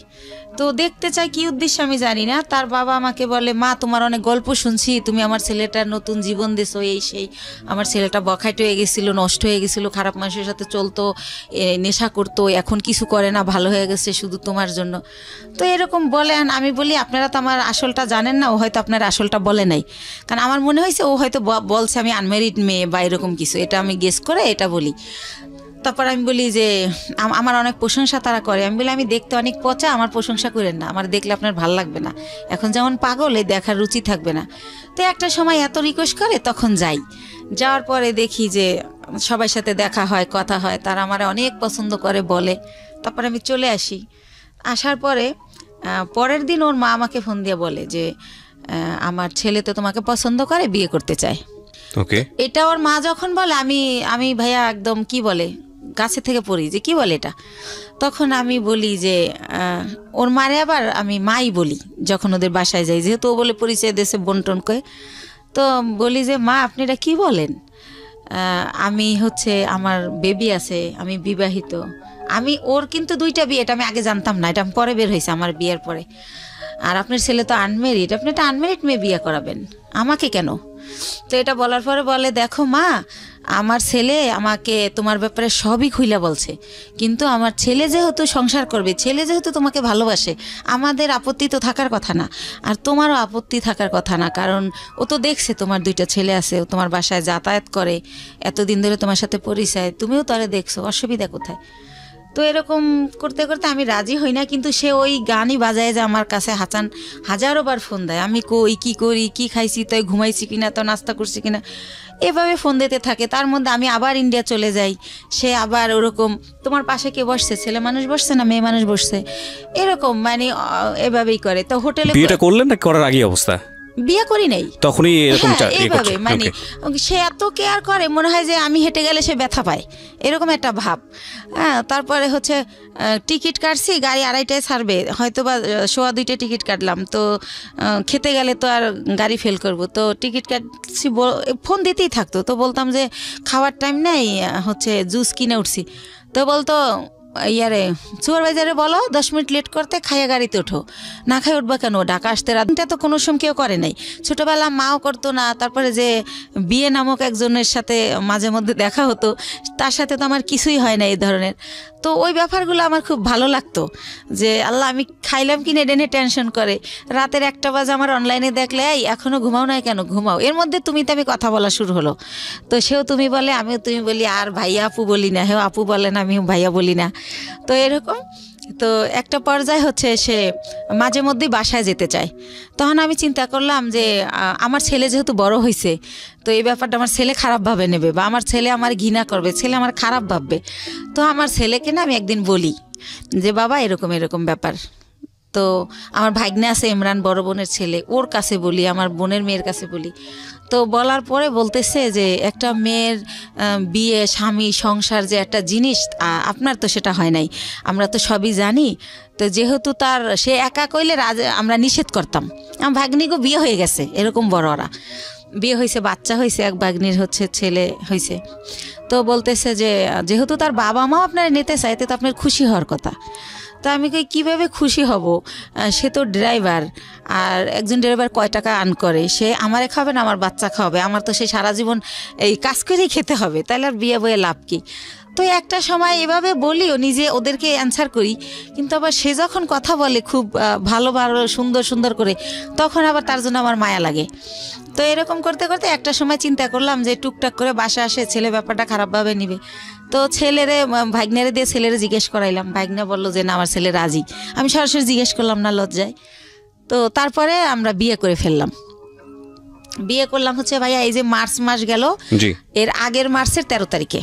তো দেখতে চাই কি উদ্দেশ্যে আমি জানি না। তার বাবা আমাকে বলে মা তোমার অনেক গল্প শুনছি, তুমি আমার ছেলেটার নতুন জীবন দিছো, এই সেই। আমার ছেলেটা বখাইট হয়ে গেছিলো, নষ্ট হয়ে গেছিলো, খারাপ মানুষের সাথে চলতো, নেশা করতো, এখন কিছু করে না, ভালো হয়ে গেছে শুধু তোমার জন্য। তো এরকম বলেন। আমি বলি আপনারা তো আমার আসলটা জানেন না, ও হয়তো আপনার আসলটা বলে নাই, কারণ আমার মনে হয়েছে ও হয়তো বলছে আমি আনম্যারিড মেয়ে বা এরকম কিছু, এটা আমি গেস করে এটা বলি। তারপর আমি বলি যে আমার অনেক প্রশংসা তারা করে। আমি বলি আমি দেখতে অনেক পচা, আমার প্রশংসা করেন না, আমার দেখলে আপনার ভাল লাগবে না, এখন যেমন পাগল এই দেখার রুচি থাকবে না। তো একটা সময় এত রিকোয়েস্ট করে, তখন যাই। যাওয়ার পরে দেখি যে সবার সাথে দেখা হয়, কথা হয়, তারা আমার অনেক পছন্দ করে বলে। তারপর আমি চলে আসি। আসার পরে পরের দিন ওর মা আমাকে ফোন দিয়ে বলে যে আমার ছেলে তো তোমাকে পছন্দ করে, বিয়ে করতে চায়। ওকে। এটা ওর মা যখন বলে আমি ভাইয়া একদম কি বলে গাছে থেকে পড়ি যে কি বলে এটা। তখন আমি বলি যে ওর মারে আবার আমি মাই বলি যখন ওদের বাসায় যাই, যেহেতু ও বলে পরিচয় দেশে বন্টন করে। তো বলি যে মা আপনি এটা কী বলেন, আমি হচ্ছে আমার বেবি আছে, আমি বিবাহিত। ওর কিন্তু 2টা বিয়ে, এটা আমি আগে জানতাম না, এটা পরে বের হয়েছে আমার বিয়ের পরে। আর আপনার ছেলে তো আনমেরিড, আপনি একটা আনমেরিড মেয়ে বিয়ে করাবেন আমাকে কেন? তো এটা বলার পরে বলে, দেখো মা, আমার ছেলে আমাকে তোমার ব্যাপারে সবই খুইলা বলছে, কিন্তু আমার ছেলে যেহেতু সংসার করবে, ছেলে যেহেতু তোমাকে ভালোবাসে, আমাদের আপত্তি তো থাকার কথা না, আর তোমারও আপত্তি থাকার কথা না, কারণ ও তো দেখছে তোমার 2টা ছেলে আছে, ও তোমার বাসায় যাতায়াত করে, এতদিন ধরে তোমার সাথে পরিচয়, তুমিও তারে দেখছো, অসুবিধা কোথায়? তো এরকম করতে করতে আমি রাজি হই না, কিন্তু সে ওই গানই বাজায় যে আমার কাছে হাজারো বার ফোন দেয়, আমি কই কী করি, কী খাইছি, তাই ঘুমাইছি কিনা, তো নাস্তা করছি কিনা, এভাবে ফোন দিতে থাকে। তার মধ্যে আমি আবার ইন্ডিয়া চলে যাই, সে আবার ওরকম, তোমার পাশে কে বসছে, ছেলে মানুষ বসছে না মেয়ে মানুষ বসছে, এরকম মানে এভাবেই করে। তো হোটেলে বিয়েটা করলেন না করার আগে অবস্থা? বিয়ে করি নাই, তখনই এরকম এইভাবে মানে সে এত কেয়ার করে, মনে হয় যে আমি হেঁটে গেলে সে ব্যথা পায়, এরকম একটা ভাব। হ্যাঁ, তারপরে হচ্ছে টিকিট কাটছি, গাড়ি 2:30টায় ছাড়বে, হয়তো বা 1:15 টিকিট কাটলাম, তো খেতে গেলে তো আর গাড়ি ফেল করব, তো টিকিট কাটছি, ফোন দিতেই থাকতো, তো বলতাম যে খাওয়ার টাইম নেই, হচ্ছে জুস কিনে উঠছি, তো বলতো ইয়ারে সুপারভাইজারে বলো 10 মিনিট লেট করতে, খাইয়া গাড়িতে ওঠো, না খাই উঠবা কেন, ঢাকা আসতে রাতটা তো কোনো সময় কেউ করে নাই, ছোটোবেলা মাও করতো না। তারপরে যে বিয়ে নামক একজনের সাথে মাঝে মধ্যে দেখা হতো, তার সাথে তো আমার কিছুই হয় না এই ধরনের। তো ওই ব্যাপারগুলো আমার খুব ভালো লাগতো, যে আল্লাহ আমি খাইলাম কিনে এডেনে টেনশন করে, রাতের 1টা বাজে আমার অনলাইনে দেখলে, এই এখনও ঘুমাও না কেন, ঘুমাও, এর মধ্যে তুমি তো আমি কথা বলা শুরু হলো, তো সেও তুমি বলে, আমিও তুমি বলি, আর ভাইয়া আপু বলি না, হেও আপু বলেন, আমিও ভাইয়া বলি না, তো এরকম। তো একটা পর্যায়ে হচ্ছে সে মাঝে মধ্যেই বাসায় যেতে চায়, তখন আমি চিন্তা করলাম যে আমার ছেলে যেহেতু বড় হয়েছে, তো এই ব্যাপারটা আমার ছেলে খারাপভাবে নেবে, বা আমার ছেলে আমার ঘৃণা করবে, ছেলে আমার খারাপ ভাববে। তো আমার ছেলেকে না আমি একদিন বলি যে বাবা এরকম এরকম ব্যাপার। তো আমার ভাগ্নে আছে ইমরান, বড় বোনের ছেলে, ওর কাছে বলি, আমার বোনের মেয়ের কাছে বলি। তো বলার পরে বলতেছে যে একটা মেয়ের বিয়ে, স্বামী, সংসার যে একটা জিনিস, আপনার তো সেটা হয় নাই, আমরা তো সবই জানি, তো যেহেতু তার সে একা কইলে আমরা নিষেধ করতাম। আমার ভাগ্নিকে বিয়ে হয়ে গেছে, এরকম বড়রা বিয়ে হয়েছে, বাচ্চা হয়েছে, এক ভাগ্নির হচ্ছে ছেলে হয়েছে। তো বলতেছে যে যেহেতু তার বাবা মাও আপনারা নিতে চাইতে, তো আপনার খুশি হওয়ার কথা। তো আমি কীভাবে খুশি হব, সে তো ড্রাইভার, আর একজন ড্রাইভার কয় টাকা আর্ন করে, সে আমারে খাবে না আমার বাচ্চা খাওয়াবে, আমার তো সে সারা জীবন এই কাজ করেই খেতে হবে, তাহলে আর বিয়ে বয়ে লাভ কি? তো একটা সময় এভাবে বলিও, নিজে ওদেরকে অ্যান্সার করি, কিন্তু আবার সে যখন কথা বলে খুব ভালো ভালো সুন্দর সুন্দর করে, তখন আবার তার জন্য আমার মায়া লাগে। তো এরকম করতে করতে একটা সময় চিন্তা করলাম যে টুকটাক করে বাসা আসে, ছেলে ব্যাপারটা খারাপভাবে নিবে। তো ছেলেরে, ভাগ্নেরে দিয়ে ছেলেরে জিজ্ঞেস করাইলাম, ভাগ্নে বললো যে না আমার ছেলে রাজি। আমি সরাসরি জিজ্ঞেস করলাম না, লজ্জায়। তো তারপরে আমরা বিয়ে করে ফেললাম। বিয়ে করলাম হচ্ছে ভাইয়া এই যে মার্চ মাস গেল, এর আগের মার্চের 13 তারিখে।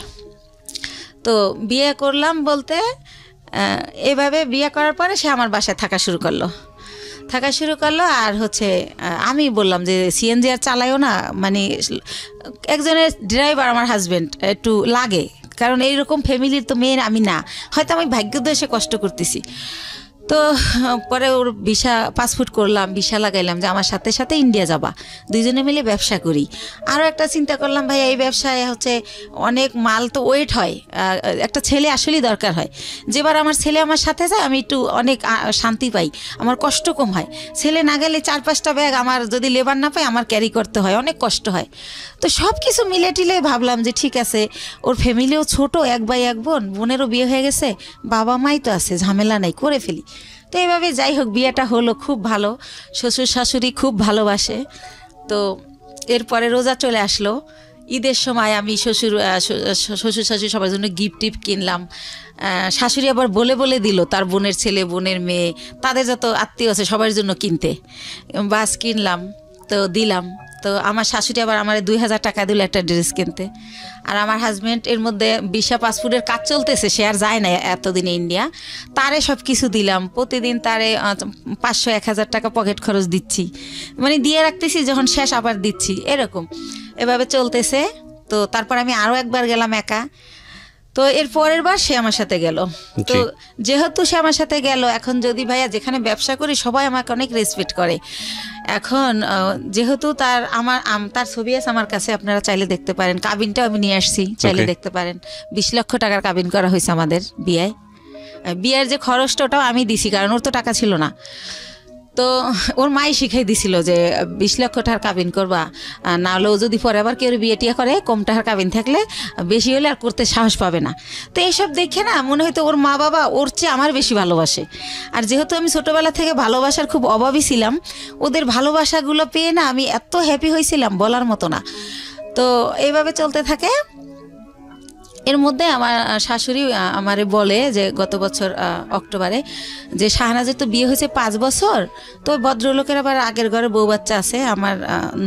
তো বিয়ে করলাম বলতে এভাবে বিয়ে করার পরে সে আমার বাসায় থাকা শুরু করলো। আর হচ্ছে আমি বললাম যে সিএনজি আর চালাইও না, মানে একজনের ড্রাইভার আমার হাজব্যান্ড একটু লাগে, কারণ এইরকম ফ্যামিলির তো মেয়ে আমি না, হয়তো আমি ভাগ্যোদশে কষ্ট করতেছি। তো পরে ওর ভিসা, পাসপোর্ট করলাম, ভিসা লাগাইলাম যে আমার সাথে সাথে ইন্ডিয়া যাবা, দুইজনে মিলে ব্যবসা করি। আরও একটা চিন্তা করলাম ভাই, এই ব্যবসায় হচ্ছে অনেক মাল তো ওয়েট হয়, একটা ছেলে আসলেই দরকার হয়। যেবার আমার ছেলে আমার সাথে যায় আমি একটু অনেক শান্তি পাই, আমার কষ্ট কম হয়। ছেলে না গেলে 4-5টা ব্যাগ আমার যদি লেবার না পাই আমার ক্যারি করতে হয়, অনেক কষ্ট হয়। তো সব কিছু মিলে টিলে ভাবলাম যে ঠিক আছে, ওর ফ্যামিলিও ছোট, 1 ভাই 1 বোন, বোনেরও বিয়ে হয়ে গেছে, বাবা মাই তো আছে, ঝামেলা নাই, করে ফেলি। তো এইভাবে যাই হোক বিয়েটা হলো, খুব ভালো, শ্বশুর শাশুড়ি খুব ভালোবাসে। তো এরপরে রোজা চলে আসলো, ঈদের সময় আমি শ্বশুর শাশুড়ি সবার জন্য গিফট টিফট কিনলাম। শাশুড়ি আবার বলে বলে দিল তার বোনের ছেলে, বোনের মেয়ে, তাদের যত আত্মীয় আছে সবার জন্য কিনতে, বাস কিনলাম, তো দিলাম। তো আমার শাশুড়ি আবার আমার 2000 টাকা দিল একটা ড্রেস কিনতে। আর আমার হাজব্যান্ড এর মধ্যে ভিসা পাসপোর্টের কাজ চলতেছে, সে আর যায় না এতদিনে ইন্ডিয়া, তারে সব কিছু দিলাম। প্রতিদিন তারে 500-1000 টাকা পকেট খরচ দিচ্ছি, মানে দিয়ে রাখতেছি, যখন শেষ আবার দিচ্ছি, এরকম এভাবে চলতেছে। তো তারপর আমি আরও একবার গেলাম একা। তো এর পরের বার সে আমার সাথে গেল। তো যেহেতু সে আমার সাথে গেল, এখন যদি ভাইয়া যেখানে ব্যবসা করি সবাই আমাকে অনেক রেসপেক্ট করে। এখন যেহেতু তার ছবি আছে আমার কাছে, আপনারা চাইলে দেখতে পারেন, কাবিনটাও আমি নিয়ে আসছি, চাইলে দেখতে পারেন। 20 লক্ষ টাকার কাবিন করা হয়েছে আমাদের বিয়ের যে খরচটা, ওটাও আমি দিছি, কারণ ওর তো টাকা ছিল না। তো ওর মাই শিখাই দিছিল যে 20 লক্ষ টাকার কাবিন করবা, না হলেও যদি পরে আবার কেউ বিয়ে টিয়া করে কম টাকার কাবিন থাকলে বেশি হলে আর করতে সাহস পাবে না। তো এইসব দেখে না মনে হয়তো ওর মা বাবা ওর চেয়ে আমার বেশি ভালোবাসে। আর যেহেতু আমি ছোটোবেলা থেকে ভালোবাসার খুব অভাবী ছিলাম, ওদের ভালোবাসাগুলো পেয়ে না আমি এত হ্যাপি হয়েছিলাম বলার মতো না। তো এইভাবে চলতে থাকে। এর মধ্যে আমার শাশুড়ি আমারে বলে যে গত বছর অক্টোবরে যে শাহনাজের তো বিয়ে হয়েছে 5 বছর, তো ভদ্রলোকের আবার আগের ঘরে বউ বাচ্চা আছে, আমার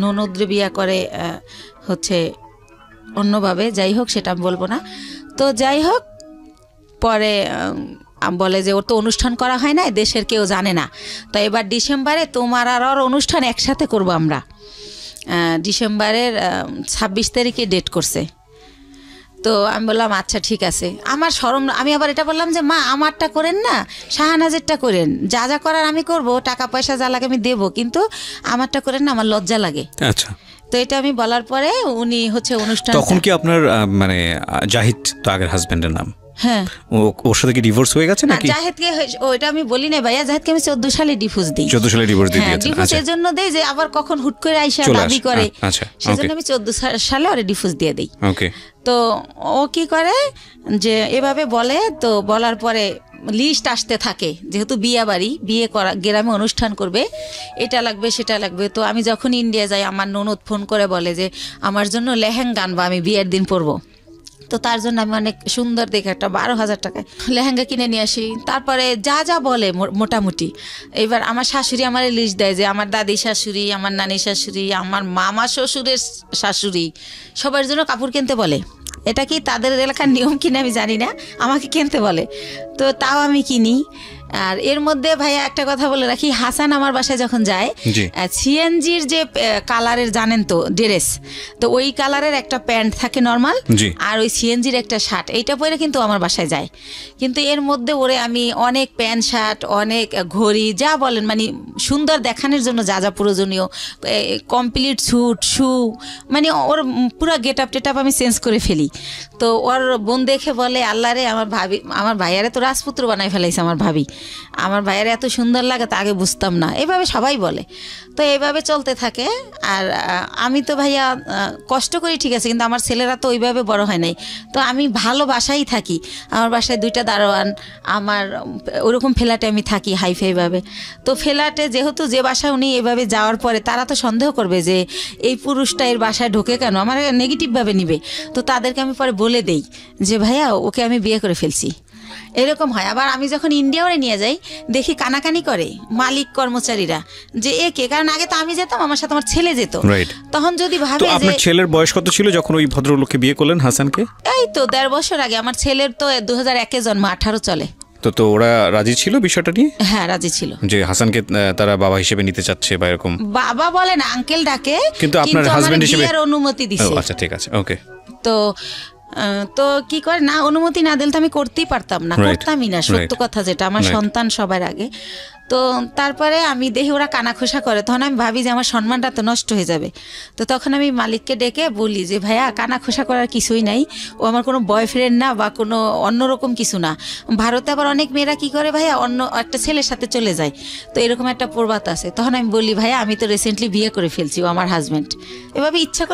ননদরে বিয়ে করে হচ্ছে অন্যভাবে, যাই হোক সেটা আমি বলবো না। তো যাই হোক পরে বলে যে ওর তো অনুষ্ঠান করা হয় না, দেশের কেউ জানে না, তো এবার ডিসেম্বরে তোমার আর ওর অনুষ্ঠান একসাথে করবো আমরা। ডিসেম্বরের 26 তারিখে ডেট করছে। তো আমি বললাম আচ্ছা ঠিক আছে। আমার শরম, আমি আবার এটা বললাম যে মা আমারটা করেন না, শাহনাজেরটা করেন, যা যা করার আমি করব, টাকা পয়সা যা লাগে আমি দেবো, কিন্তু আমারটা করেন না, আমার লজ্জা লাগে। আচ্ছা। তো এটা আমি বলার পরে উনি হচ্ছে অনুষ্ঠান, তখন কি আপনার মানে জাহিদ তো আগের হাজবেন্ডের নাম, হ্যাঁ ওর সাথে কি ডিভোর্স হয়ে গেছে নাকি? জাহেদকে ওইটা আমি বলি না ভাইয়া, জাহেদকে আমি 14 সালে ডিভোর্স দিই। 14 সালে ডিভোর্স দিয়ে দিয়েছেন? ডিভোর্স এর জন্য দেই যে আবার কখন হুট করে আইসা দাবি করে, সেজন্য আমি 14 সালে ওরে ডিভোর্স দিয়ে দেই। ওকে। তো ও কি করে যে এভাবে বলে, তো বলার পরে লিস্ট আসতে থাকে, যেহেতু বিয়ে বাড়ি, বিয়ে করা গ্রামে অনুষ্ঠান করবে, এটা লাগবে সেটা লাগবে। তো আমি যখন ইন্ডিয়া যাই আমার ননদ ফোন করে বলে যে আমার জন্য লেহেঙ্গা আনবা, আমি বিয়ের দিন পরবো। তো তার জন্য আমি অনেক সুন্দর দেখে একটা 12,000 টাকায় লেহেঙ্গা কিনে নিয়ে আসি। তারপরে যা যা বলে মোটামুটি, এবার আমার শাশুড়ি আমার লিস্ট দেয় যে আমার দাদি শাশুড়ি, আমার নানি শাশুড়ি, আমার মামা শ্বশুরের শাশুড়ি, সবার জন্য কাপড় কিনতে বলে। এটা কি তাদের এলাকার নিয়ম কিনা আমি জানি না, আমাকে কিনতে বলে, তো তাও আমি কিনি। আর এর মধ্যে ভাইয়া একটা কথা বলে রাখি, হাসান আমার বাসায় যখন যায়, সিএনজির যে কালারের জানেন তো ড্রেস, তো ওই কালারের একটা প্যান্ট থাকে নর্মাল, আর ওই সিএনজির একটা শার্ট, এইটা পরে কিন্তু আমার বাসায় যায়। কিন্তু এর মধ্যে ওরে আমি অনেক প্যান্ট শার্ট, অনেক ঘড়ি, যা বলেন মানে সুন্দর দেখানোর জন্য যা যা প্রয়োজনীয়, কমপ্লিট স্যুট, শু, মানে ওর পুরো গেট আপ টেট আপ আমি চেঞ্জ করে ফেলি। তো ওর বোন দেখে বলে আল্লাহ রে, আমার ভাবি, আমার ভাইয়ারে তো রাজপুত্র বানাই ফেলাইছে আমার ভাবি, আমার ভাইয়ের এত সুন্দর লাগে তা আগে বুঝতাম না, এভাবে সবাই বলে। তো এইভাবে চলতে থাকে। আর আমি তো ভাইয়া কষ্ট করি ঠিক আছে, কিন্তু আমার ছেলেরা তো ওইভাবে বড় হয় নাই, তো আমি ভালো বাসায় থাকি, আমার বাসায় 2টা দারোয়ান, আমার ওরকম ফ্ল্যাটে আমি থাকি হাইফাইভাবে। তো ফ্ল্যাটে যেহেতু যে বাসায় উনি এভাবে যাওয়ার পরে তারা তো সন্দেহ করবে যে এই পুরুষটা এর বাসায় ঢোকে কেন, আমার নেগেটিভভাবে নিবে। তো তাদেরকে আমি পরে বলে দেই যে ভাইয়া ওকে আমি বিয়ে করে ফেলছি, এরকম হয়। আবার আমি যখন ইন্ডিয়াও নিয়ে যাই দেখি কানাকানি করে মালিক কর্মচারীরা যে একে, কারণ আগে তো আমি যেতাম, আমার সাথে আমার ছেলে যেত, তখন যদি ভাবে যে আপনার ছেলের বয়স কত ছিল যখন ওই ভদ্রলোককে বিয়ে করলেন হাসানকে? এই তো 1.5 বছর আগে, আমার ছেলের তো 2001-এ জন্ম, 18 চলে। তো ওরা রাজি ছিল বিষয়টা নিয়ে? হ্যাঁ রাজি ছিল, যে হাসানকে তারা বাবা হিসেবে নিতে চাচ্ছে বা এরকম। বাবা বলে না, আঙ্কেল ডাকে, কিন্তু আপনার হাজবেন্ড হিসেবে অনুমতি দিছে। আচ্ছা ঠিক আছে, ওকে। তো কি করে না, অনুমতি না দিলে তো আমি করতেই পারতাম না, করতামই না, সত্য কথা যেটা, আমার সন্তান সবার আগে। তো তারপরে আমি দেখি ওরা কানাখোসা করে, তখন আমি ভাবি যে আমার সম্মানটা তো নষ্ট হয়ে যাবে। তো তখন আমি মালিককে ডেকে বলি যে ভাইয়া কানাখোসা করার কিছুই নাই, ও আমার কোনো বয়ফ্রেন্ড না বা কোনো অন্যরকম কিছু না। ভারতে আবার অনেক মেয়েরা কি করে ভাইয়া অন্য একটা ছেলের সাথে চলে যায়, তো এরকম একটা প্রবাদ আছে। তখন আমি বলি ভাইয়া আমি তো রিসেন্টলি বিয়ে করে ফেলছি, ও আমার হাজব্যান্ড, এভাবে ইচ্ছা